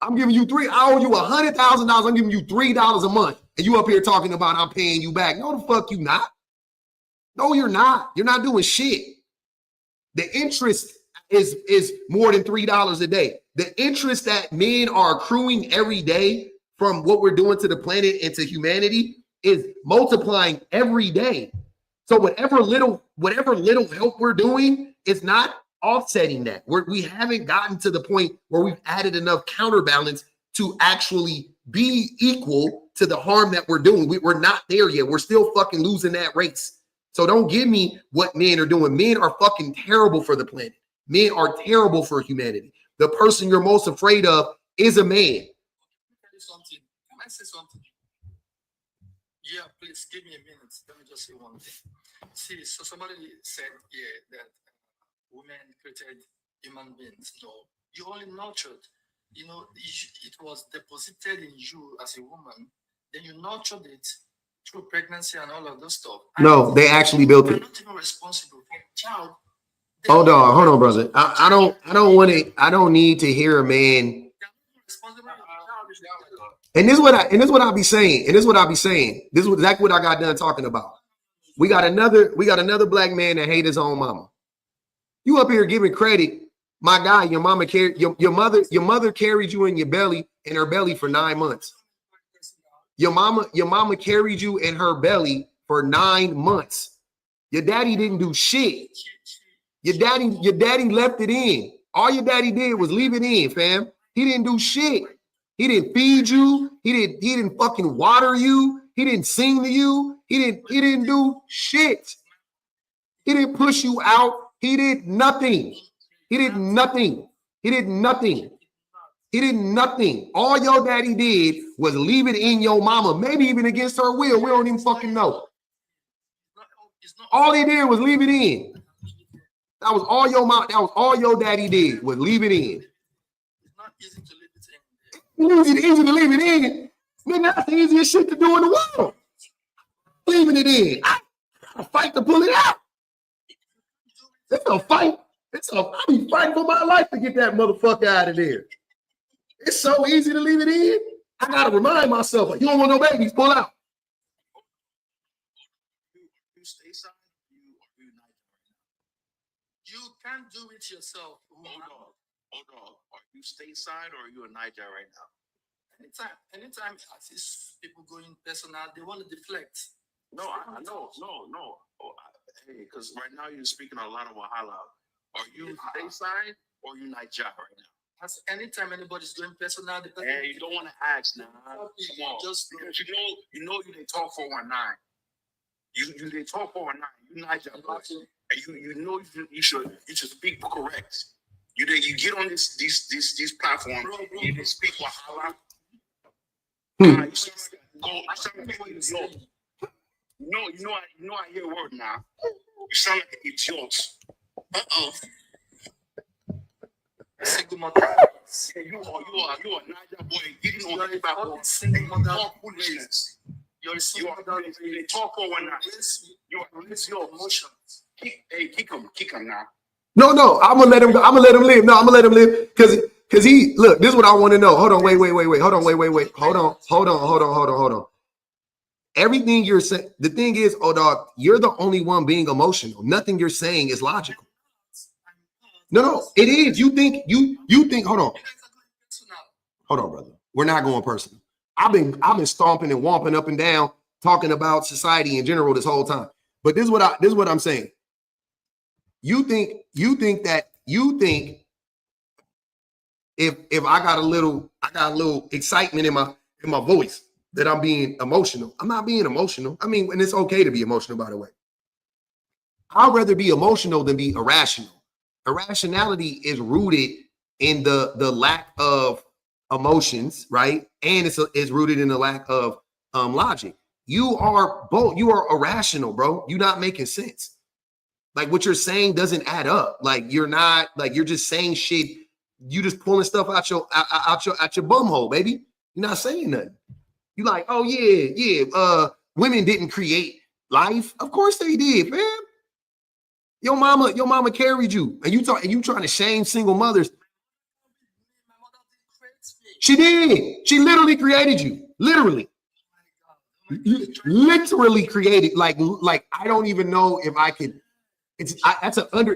I'm giving you I owe you $100,000. I'm giving you $3 a month. And you up here talking about I'm paying you back. No, the fuck you not. No, you're not. You're not doing shit. The interest is more than $3 a day. The interest that men are accruing every day from what we're doing to the planet and to humanity is multiplying every day. So whatever little help we're doing is not offsetting that. We haven't gotten to the point where we've added enough counterbalance to actually be equal to the harm that we're doing. We're not there yet. We're still fucking losing that race. So don't give me what men are doing. Men are fucking terrible for the planet. Men are terrible for humanity. The person you're most afraid of is a man. Something. Can I say something? Yeah, please give me a minute. Let me just say one thing. See, so somebody said here that women created human beings. No, you only nurtured. You know, it was deposited in you as a woman. Then you nurtured it through pregnancy and all of those stuff. No, they actually built it. Not even responsible for a child. Hold on, brother. I don't need to hear a man. And this is what I be saying. This is exactly what I got done talking about. We got another black man that hate his own mama. You up here giving credit, my guy. Your mama carried your mother carried you in her belly for 9 months. Your mama carried you in her belly for 9 months. Your daddy didn't do shit. Your daddy left it in. All your daddy did was leave it in, fam. He didn't do shit. He didn't feed you. He didn't fucking water you. He didn't sing to you. He didn't do shit. He didn't push you out. He did nothing. He did nothing. He did nothing. He did nothing. All your daddy did was leave it in your mama, maybe even against her will. We don't even fucking know. All he did was leave it in. That was all your mom. That was all your daddy did was leave it in. It's not easy to leave it in. It's easy to leave it in. Man, that's the easiest shit to do in the world. Leaving it in. I gotta fight to pull it out. It's a fight. I be fighting for my life to get that motherfucker out of there. It's so easy to leave it in. I gotta remind myself, you don't want no babies, pull out. You can't do it yourself. Hold on. Are you stateside or are you in Niger right now? Anytime I see people going personal, they want to deflect. No. Hey, because right now you're speaking a lot of Wahala. Are you stateside or are you Niger right now? Anytime anybody's going personal, hey, you don't want to ask now. Come on, just because you they talk 419. You they talk 419. You Niger boys, and you know you should speak correct. You get on these platforms. You speak Wahala. You sound like an idiot. I hear a word now. You sound like an idiot. Single mother. Yeah, you are Niger boy. Getting on the platform. Single mother foolishness. You're a single mother. They talk for one night. You are release your emotions. Kick him now. No. I'm gonna let him live. No, I'm gonna let him live because he look. This is what I want to know. Hold on. Wait. Hold on. Wait. Hold on. Everything you're saying. The thing is, oh dog, you're the only one being emotional. Nothing you're saying is logical. No, it is. You think. Hold on, brother. We're not going personal. I've been stomping and whomping up and down, talking about society in general this whole time. But this is what I'm saying. You think if I got a little excitement in my voice that I'm being emotional. I'm not being emotional. I mean, and it's okay to be emotional, by the way. I'd rather be emotional than be irrational. Irrationality is rooted in the lack of emotions, right? And it's rooted in the lack of logic. You are irrational, bro. You're not making sense. Like what you're saying doesn't add up. Like you're just saying shit. You just pulling stuff out your bum hole, baby. You're not saying nothing. You like, oh yeah. Women didn't create life. Of course they did, man. Your mama carried you, and you trying to shame single mothers. She did. She literally created you. Literally created. Like I don't even know if I could.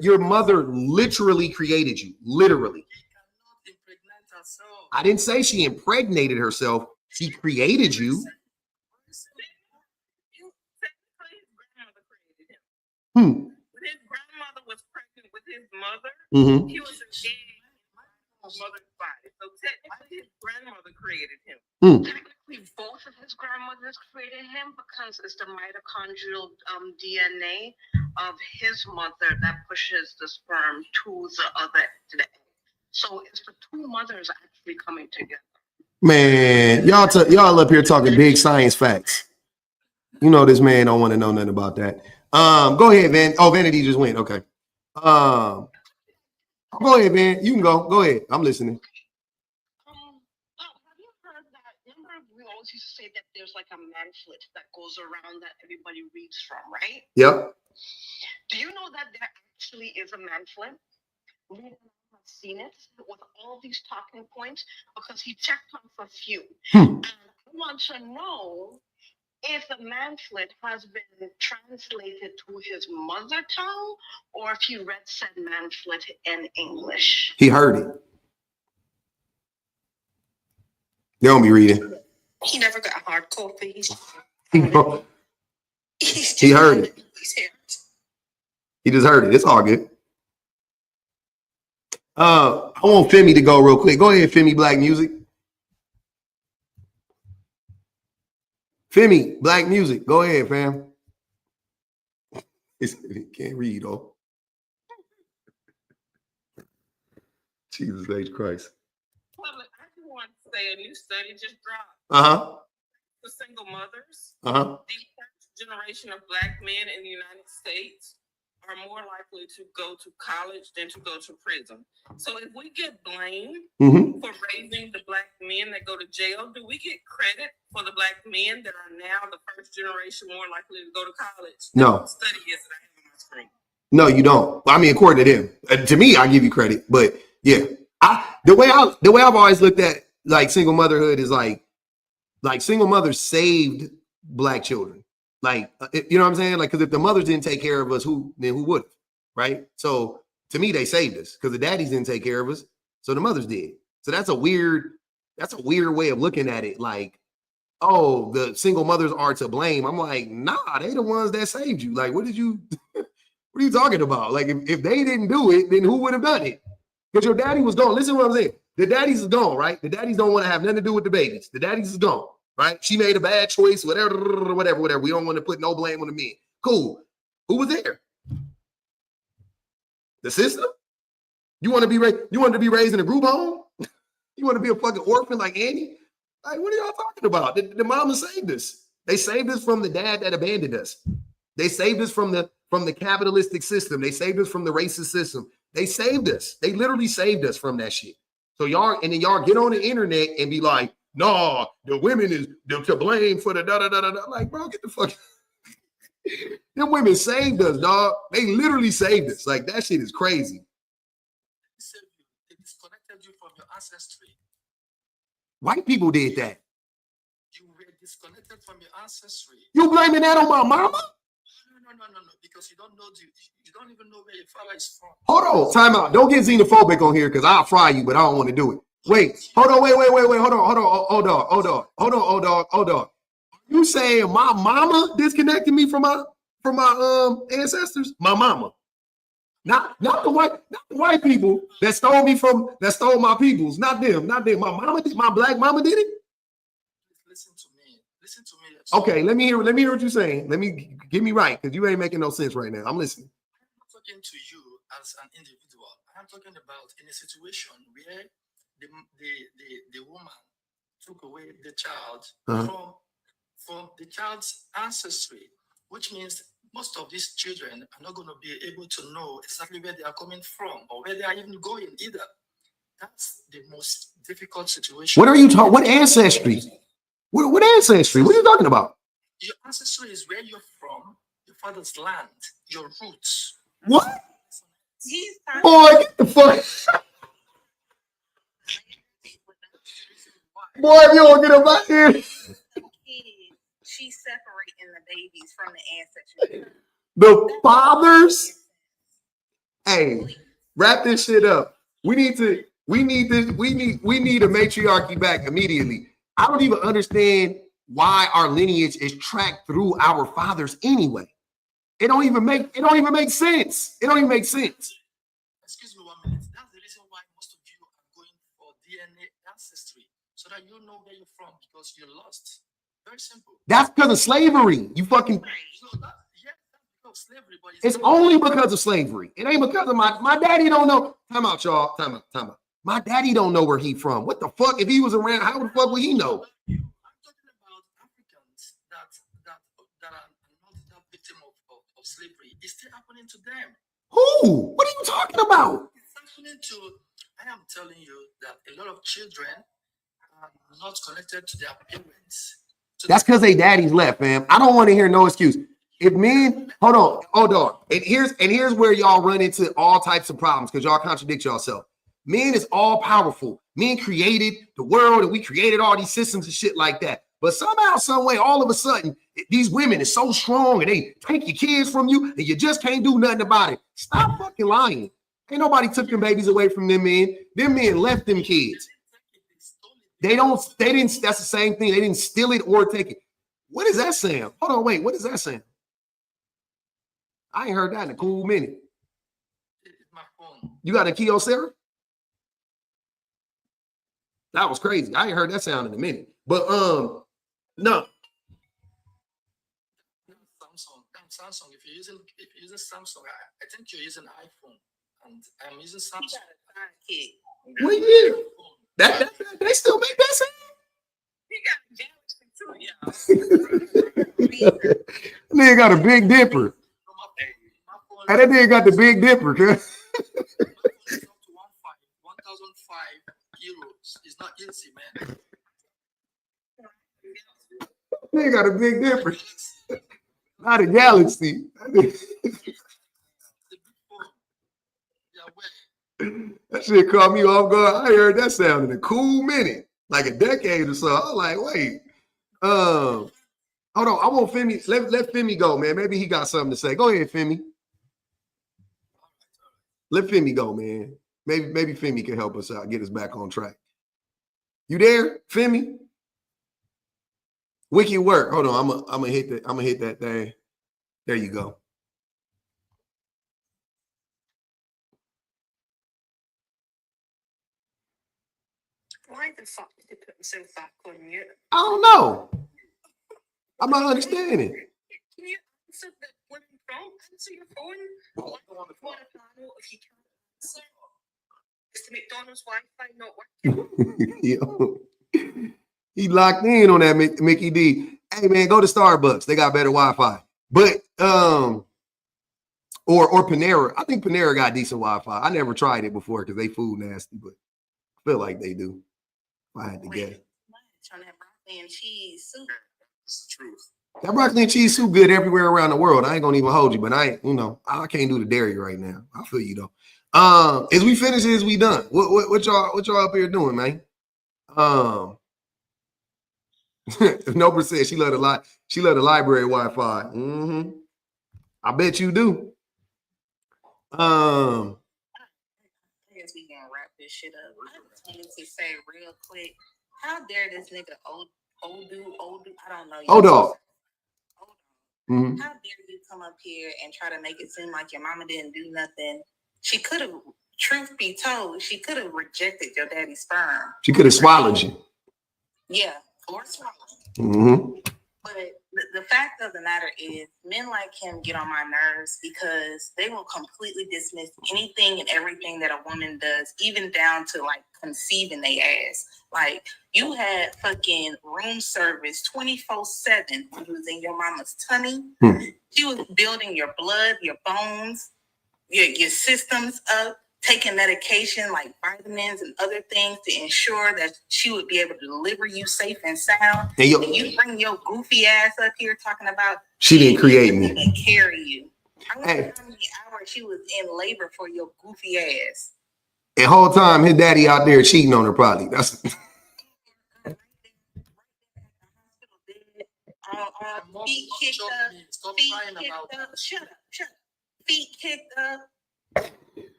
Your mother literally created you. Literally. I didn't say she impregnated herself. She created you. When his grandmother was pregnant with his mother, he was a mother's body. So technically, his grandmother created him. Technically, both of his grandmothers created him because it's the mitochondrial DNA of his mother that pushes the sperm to the egg. So it's the two mothers actually coming together. Man, y'all up here talking big science facts. You know this man don't want to know nothing about that. Go ahead, Van. Oh, Vanity just went. Okay. Go ahead, Van. You can go. Go ahead. I'm listening. Have you heard that? Remember, we always used to say that there's like a pamphlet that goes around that everybody reads from, right? Yep. Do you know that there actually is a pamphlet? We have seen it with all these talking points because he checked off a few. And I want to know if the pamphlet has been translated to his mother tongue or if he read said pamphlet in English. He heard it. They don't be reading. He never got hard copy. He heard it. He just heard it. It's all good. I want Femi to go real quick. Go ahead, Femi Black Music. Femi Black Music. Go ahead, fam. He can't read, though. Jesus H. Christ. Well, I just want to say a new study just dropped. For single mothers. The first generation of Black men in the United States are more likely to go to college than to go to prison. So if we get blamed for raising the Black men that go to jail, do we get credit for the Black men that are now the first generation more likely to go to college? No. That's the study is that I have on my screen. No, you don't. I mean, according to them. To me, I give you credit. But yeah, the way I've always looked at like single motherhood is like single mothers saved Black children. Like, you know what I'm saying? Like, because if the mothers didn't take care of us, who would have? Right? So to me, they saved us because the daddies didn't take care of us. So the mothers did. So that's a weird way of looking at it. Like, oh, the single mothers are to blame. I'm like, nah, they the ones that saved you. Like, what are you talking about? Like, if they didn't do it, then who would have done it? Because your daddy was gone. Listen to what I'm saying. The daddies is gone, right? The daddies don't want to have nothing to do with the babies. The daddies is gone. Right? She made a bad choice, whatever. We don't want to put no blame on the men. Cool. Who was there? The sister? You want to be raised in a group home? You want to be a fucking orphan like Annie? Like, what are y'all talking about? The mama saved us. They saved us from the dad that abandoned us. They saved us from the capitalistic system. They saved us from the racist system. They saved us. They literally saved us from that shit. So y'all get on the internet and be like, no, the women is to blame for the da-da-da-da-da. Like, bro, get the fuck. Them women saved us, dog. They literally saved us. Like, that shit is crazy. They disconnected you from your ancestry. White people did that. You were disconnected from your ancestry. You blaming that on my mama? No. Because you don't even know where your father is from. Hold on, time out. Don't get xenophobic on here because I'll fry you, but I don't want to do it. Wait, hold on, wait, hold on. You saying my mama disconnected me from my ancestors? My mama. Not the white people that stole my peoples. Not them. My mama did, my Black mama did it. Listen to me. Okay, let me hear what you're saying. Let me get me right, because you ain't making no sense right now. I'm listening. I'm not talking to you as an individual. I'm talking about in a situation where the woman took away the child from the child's ancestry, which means most of these children are not going to be able to know exactly where they are coming from or where they are even going either. That's the most difficult situation. What are you talking? What ancestry? What ancestry? What are you talking about? Your ancestry is where you're from, your father's land, your roots. What? Boy, get the fuck. Boy, if you don't get up out here. She's separating the babies from the ancestry. The fathers. Hey, wrap this shit up. We need a matriarchy back immediately. I don't even understand why our lineage is tracked through our fathers anyway. It don't even make sense. It don't even make sense. Excuse me 1 minute. That's the reason why most of you are going for DNA ancestry, so that you know where you're from, because you're lost. Very simple. That's because of slavery. You fucking. So that's because of slavery, but it's only because of slavery. It ain't because of my daddy don't know. Time out, y'all. Time out. My daddy don't know where he from. What the fuck? If he was around, how the fuck would he know? I'm talking about Africans that are not that victim of slavery. It's still happening to them. Who? What are you talking about? It's happening to. I am telling you that a lot of children are not connected to their parents. That's because they daddies left, fam. I don't want to hear no excuse. If men, hold on. And here's where y'all run into all types of problems because y'all contradict yourself. Men is all powerful. Men created the world and we created all these systems and shit like that. But somehow, some way, all of a sudden, these women is so strong and they take your kids from you and you just can't do nothing about it. Stop fucking lying. Ain't nobody took them babies away from them men. Them men left them kids. They didn't, that's the same thing. They didn't steal it or take it. What is that saying? Hold on, wait, what is that saying? I ain't heard that in a cool minute. You got a Kyocera? That was crazy. I ain't heard that sound in a minute. But no. Samsung. If you're using Samsung, I think you're using iPhone, and I'm using Samsung. What year? That they still make that sound? He got a Galaxy too, y'all. Nigga got a Big Dipper. Hey, that nigga got the Big Dipper, cuz. 1,005 euros. It's not easy, man. Nigga got a Big Dipper. Not a Galaxy. That shit caught me off guard. I heard that sound in a cool minute, like a decade or so. I was like, wait. Hold on. I want Femi. Let Femi go, man. Maybe he got something to say. Go ahead, Femi. Let Femi go, man. Maybe Femi can help us out, get us back on track. You there, Femi? Wiki work. Hold on. I'm gonna hit that thing. There you go. Why the fuck did they put himself back on mute? I don't know. I'm not understanding. Can you answer the one prompt? Answer your phone. What a panel if you can't answer. Is the McDonald's Wi-Fi not working? Yo, he locked in on that Mickey D. Hey man, go to Starbucks. They got better Wi-Fi. But or Panera. I think Panera got decent Wi-Fi. I never tried it before because they food nasty, but I feel like they do. If I had to guess. On that broccoli and cheese soup. It's the truth. That broccoli and cheese soup good everywhere around the world. I ain't gonna even hold you, but I can't do the dairy right now. I feel you though. Is we finished? Is we done? What y'all up here doing, man? Nobra said she love the library Wi-Fi. Mm-hmm. I bet you do. I guess we gonna wrap this shit up. I just wanted to say real quick, how dare this nigga old dude, I don't know. Old dog. Mm-hmm. How dare you come up here and try to make it seem like your mama didn't do nothing? She could have, truth be told, she could have rejected your daddy's sperm. She could have swallowed you. Yeah, or swallowed. Mm-hmm. But the fact of the matter is, men like him get on my nerves because they will completely dismiss anything and everything that a woman does, even down to like conceiving their ass. Like, you had fucking room service 24/7 when you was in your mama's tummy. She was building your blood, your bones, your systems up, taking medication like vitamins and other things to ensure that she would be able to deliver you safe and sound. And you bring your goofy ass up here talking about she didn't create me and carry you. I wonder how many hours she was in labor for your goofy ass. The whole time his daddy out there cheating on her, probably. That's Feet kicked up. Shut up. Feet kicked up.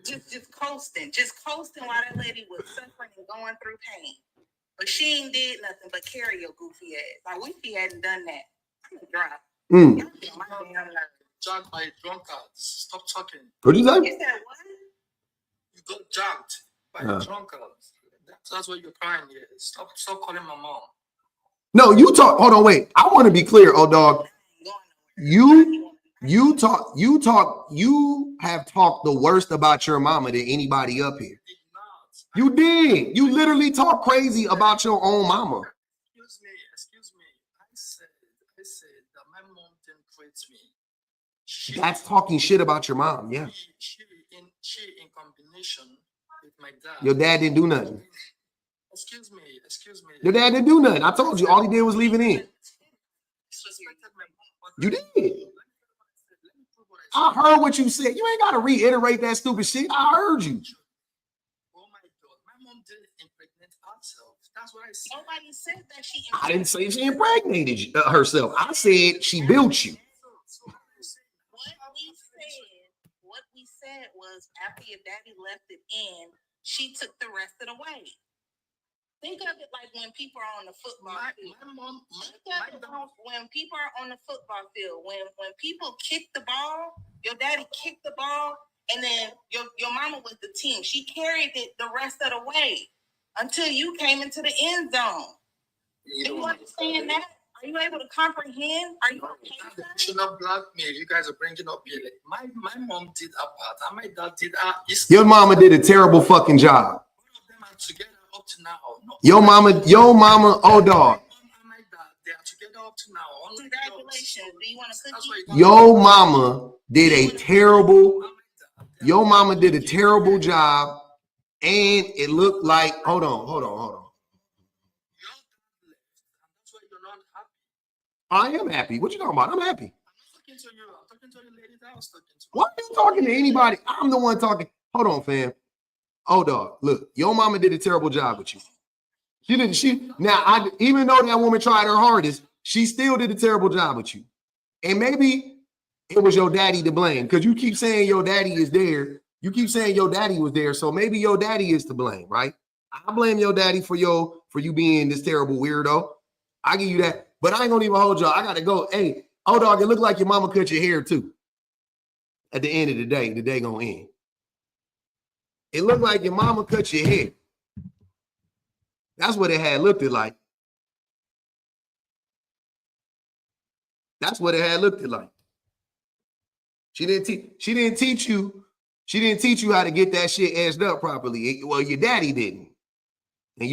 Just coasting while that lady was suffering and going through pain. But she ain't did nothing but carry your goofy ass. Like, we if he hadn't done that, I'm gonna drop. Jogged by drunkards. Stop talking. What you say? You said what? You got jogged by drunkards. That's what you're crying here. Stop calling my mom. No, you talk. Hold on, wait. I want to be clear, oh dog. You have talked the worst about your mama than anybody up here. You did. You literally talk crazy about your own mama. Excuse me. I said that my mom didn't create me. That's talking shit about your mom, yeah. She in combination with my dad. Your dad didn't do nothing. Excuse me. Your dad didn't do nothing. I told you, all he did was leave it in. You did. I heard what you said. You ain't got to reiterate that stupid shit. I heard you. Oh my God. My mom didn't impregnate herself. That's what I said. Nobody said that she I didn't say she impregnated herself. I said she built you. What we said was, after your daddy left it in, she took the rest of the way. Think of it like when people are on the football field. When people are on the football field, when people kick the ball, your daddy kicked the ball, and then your mama was the team. She carried it the rest of the way until you came into the end zone. Do you understand that? Are you able to comprehend? Are you okay with that? You should not blackmail. You guys are bringing up here. Like, my mom did her part, and my dad did her. Your mama did a terrible fucking job. Both of them are together up to now. No, your mama, oh dog. My dad, they are together up to now. Congratulations. Do you want to cookie? Your mama did a terrible. Your mama did a terrible job, and it looked like. Hold on. I am happy. What you talking about? I'm happy. I'm talking to you. I'm talking to the lady that I was talking to. Why are you talking to anybody? I'm the one talking. Hold on, fam. Oh, dog. Look, your mama did a terrible job with you. Even though that woman tried her hardest, she still did a terrible job with you. And maybe it was your daddy to blame, because you keep saying your daddy is there. You keep saying your daddy was there, so maybe your daddy is to blame, right? I blame your daddy for you being this terrible weirdo. I give you that, but I ain't gonna even hold y'all. I gotta go. Hey, oh dog, it looked like your mama cut your hair too. At the end of the day gonna end. It looked like your mama cut your hair. That's what it had looked like. That's what it had looked like. She didn't teach you how to get that shit edged up properly. Well, your daddy didn't. And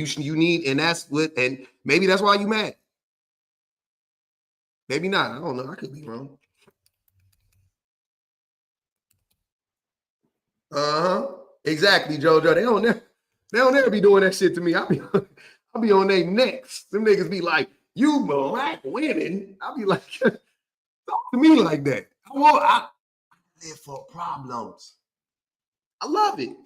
and maybe that's why you mad. Maybe not. I don't know. I could be wrong. Exactly, JoJo. They don't never be doing that shit to me. I'll be on their necks. Them niggas be like, you black women. I'll be like, talk to me like that. I live for problems. I love it.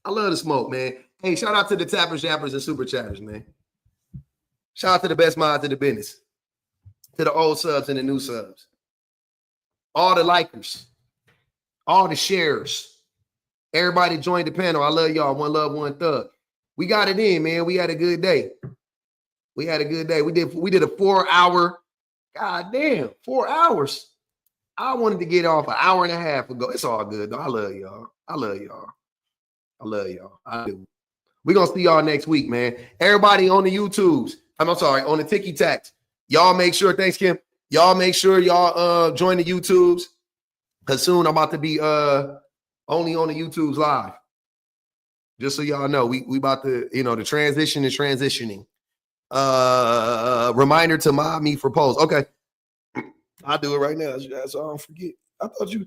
I love the smoke, man. Hey, shout out to the tappers, yappers, and super chatters, man. Shout out to the best minds in the business. To the old subs and the new subs. All the likers. All the sharers. Everybody joined the panel. I love y'all. One love, one thug. We got it in, man. We had a good day. We did a 4 hour. God damn, 4 hours. I wanted to get off an hour and a half ago. It's all good, though. I love y'all. I do. We're going to see y'all next week, man. Everybody on the YouTubes. I'm sorry, on the Tiki Tacs. Y'all make sure, thanks, Kim. Y'all make sure y'all join the YouTubes. Cause soon I'm about to be only on the YouTubes live. Just so y'all know, we about to, the transition is transitioning. Reminder to mob me for polls. Okay. I'll do it right now. So I don't forget. I thought you.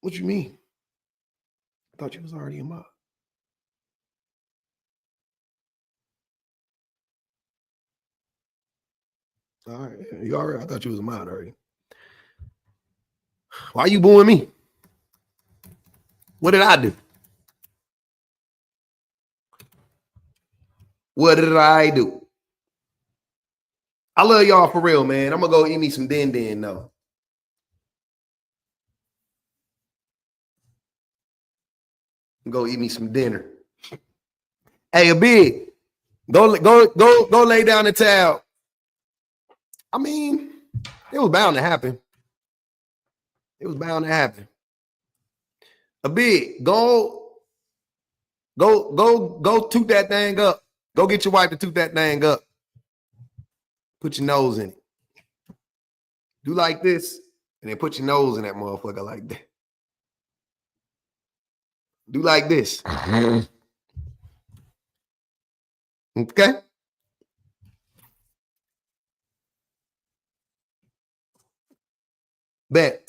What you mean? I thought you was already a mob. All right. You all right? I thought you was a mod already. Why you booing me? What did I do? What did I do? I love y'all for real, man. I'm gonna go eat me some din though. Go eat me some dinner. Hey, a big. Go lay down the towel. I mean, it was bound to happen. It was bound to happen. A big. Go toot that thing up. Go get your wife to toot that thing up. Put your nose in it. Do like this, and then put your nose in that motherfucker like that. Do like this. Okay? Bet.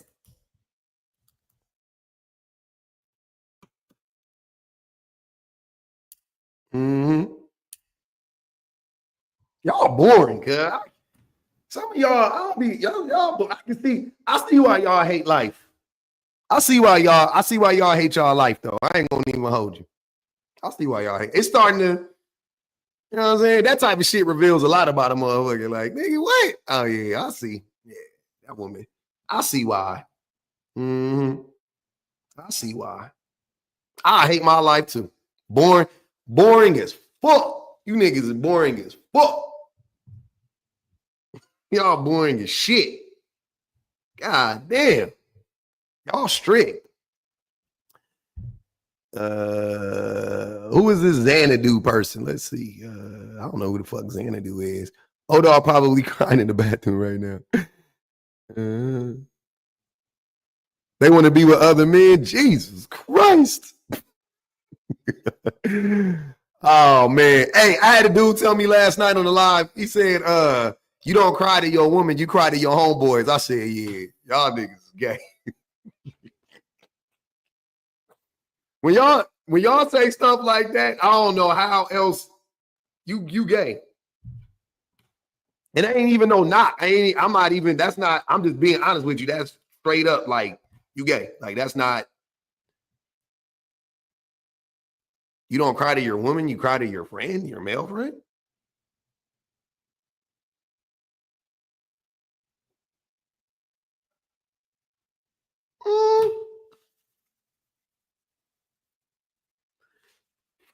Mm-hmm. Y'all boring, cuz. Some of y'all, I see why y'all hate life. I see why y'all hate y'all life, though. I ain't gonna even hold you. I see why y'all hate. It's starting to, you know what I'm saying? That type of shit reveals a lot about a motherfucker. Like, nigga, what? Oh, yeah, I see. Yeah, that woman. I see why. Mm-hmm. I see why. I hate my life, too. Boring as fuck. You niggas is boring as fuck. Y'all boring as shit. God damn. Y'all strict. Who is this Xanadu person? Let's see. I don't know who the fuck Xanadu is. Odell probably crying in the bathroom right now. They want to be with other men. Jesus Christ. Oh man. Hey, I had a dude tell me last night on the live. He said, you don't cry to your woman, you cry to your homeboys. I said, yeah, y'all niggas is gay. When y'all say stuff like that, I don't know how else you gay. And I ain't even no knock. I'm just being honest with you. That's straight up like you gay. Like that's not, you don't cry to your woman, you cry to your friend, your male friend.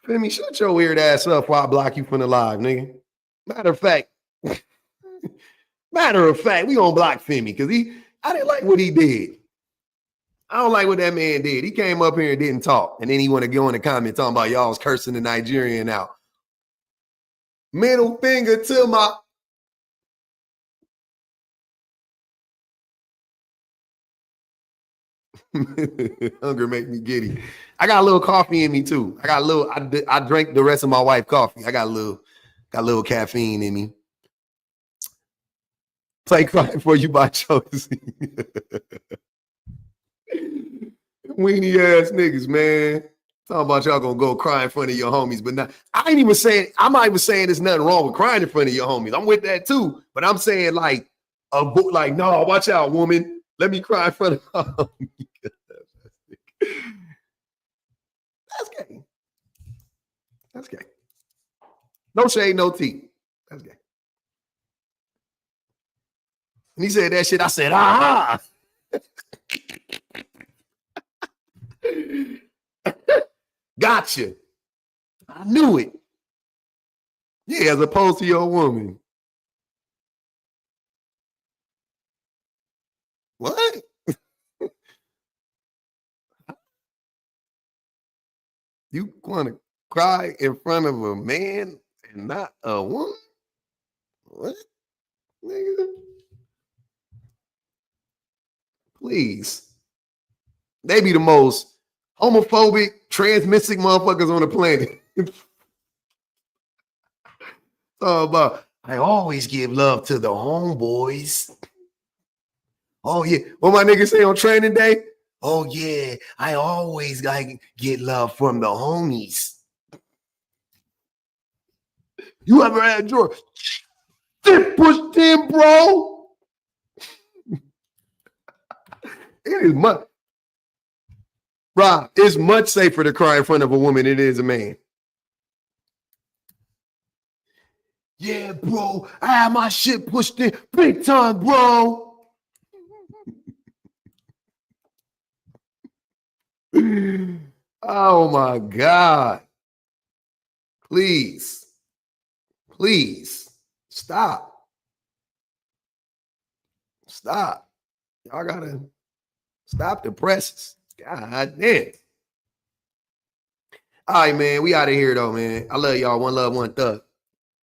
Femi, shut your weird ass up before I block you from the live, nigga. Matter of fact, we gonna block Femi because I didn't like what he did. I don't like what that man did. He came up here and didn't talk. And then he want to go in the comments talking about y'all's cursing the Nigerian out. Middle finger to my. Hunger make me giddy. I got a little coffee in me too. I drank the rest of my wife's coffee. I got a little caffeine in me. Play Crying For You by Josie. Weenie ass niggas, man. Talking about y'all gonna go cry in front of your homies, but not. I'm not even saying there's nothing wrong with crying in front of your homies. I'm with that too, but I'm saying like a book, like, no, watch out, woman. Let me cry in front of my homies. That's gay. That's gay. No shade, no tea. That's gay. And he said that shit. I said, aha. Gotcha. I knew it. Yeah, as opposed to your woman. What? You want to cry in front of a man and not a woman? What? Nigga. Please. They be the most homophobic, transmissive motherfuckers on the planet. But I always give love to the homeboys. Oh, yeah. What my nigga say on training day? Oh, yeah. I always get love from the homies. You ever had your shit pushed in, bro? It is much. Rob, it's much safer to cry in front of a woman than it is a man. Yeah, bro. I had my shit pushed in big time, bro. Oh my God. Please. Please. Stop. Stop. Y'all gotta stop the presses. God damn. All right, man. We out of here though, man. I love y'all. One love, one thug.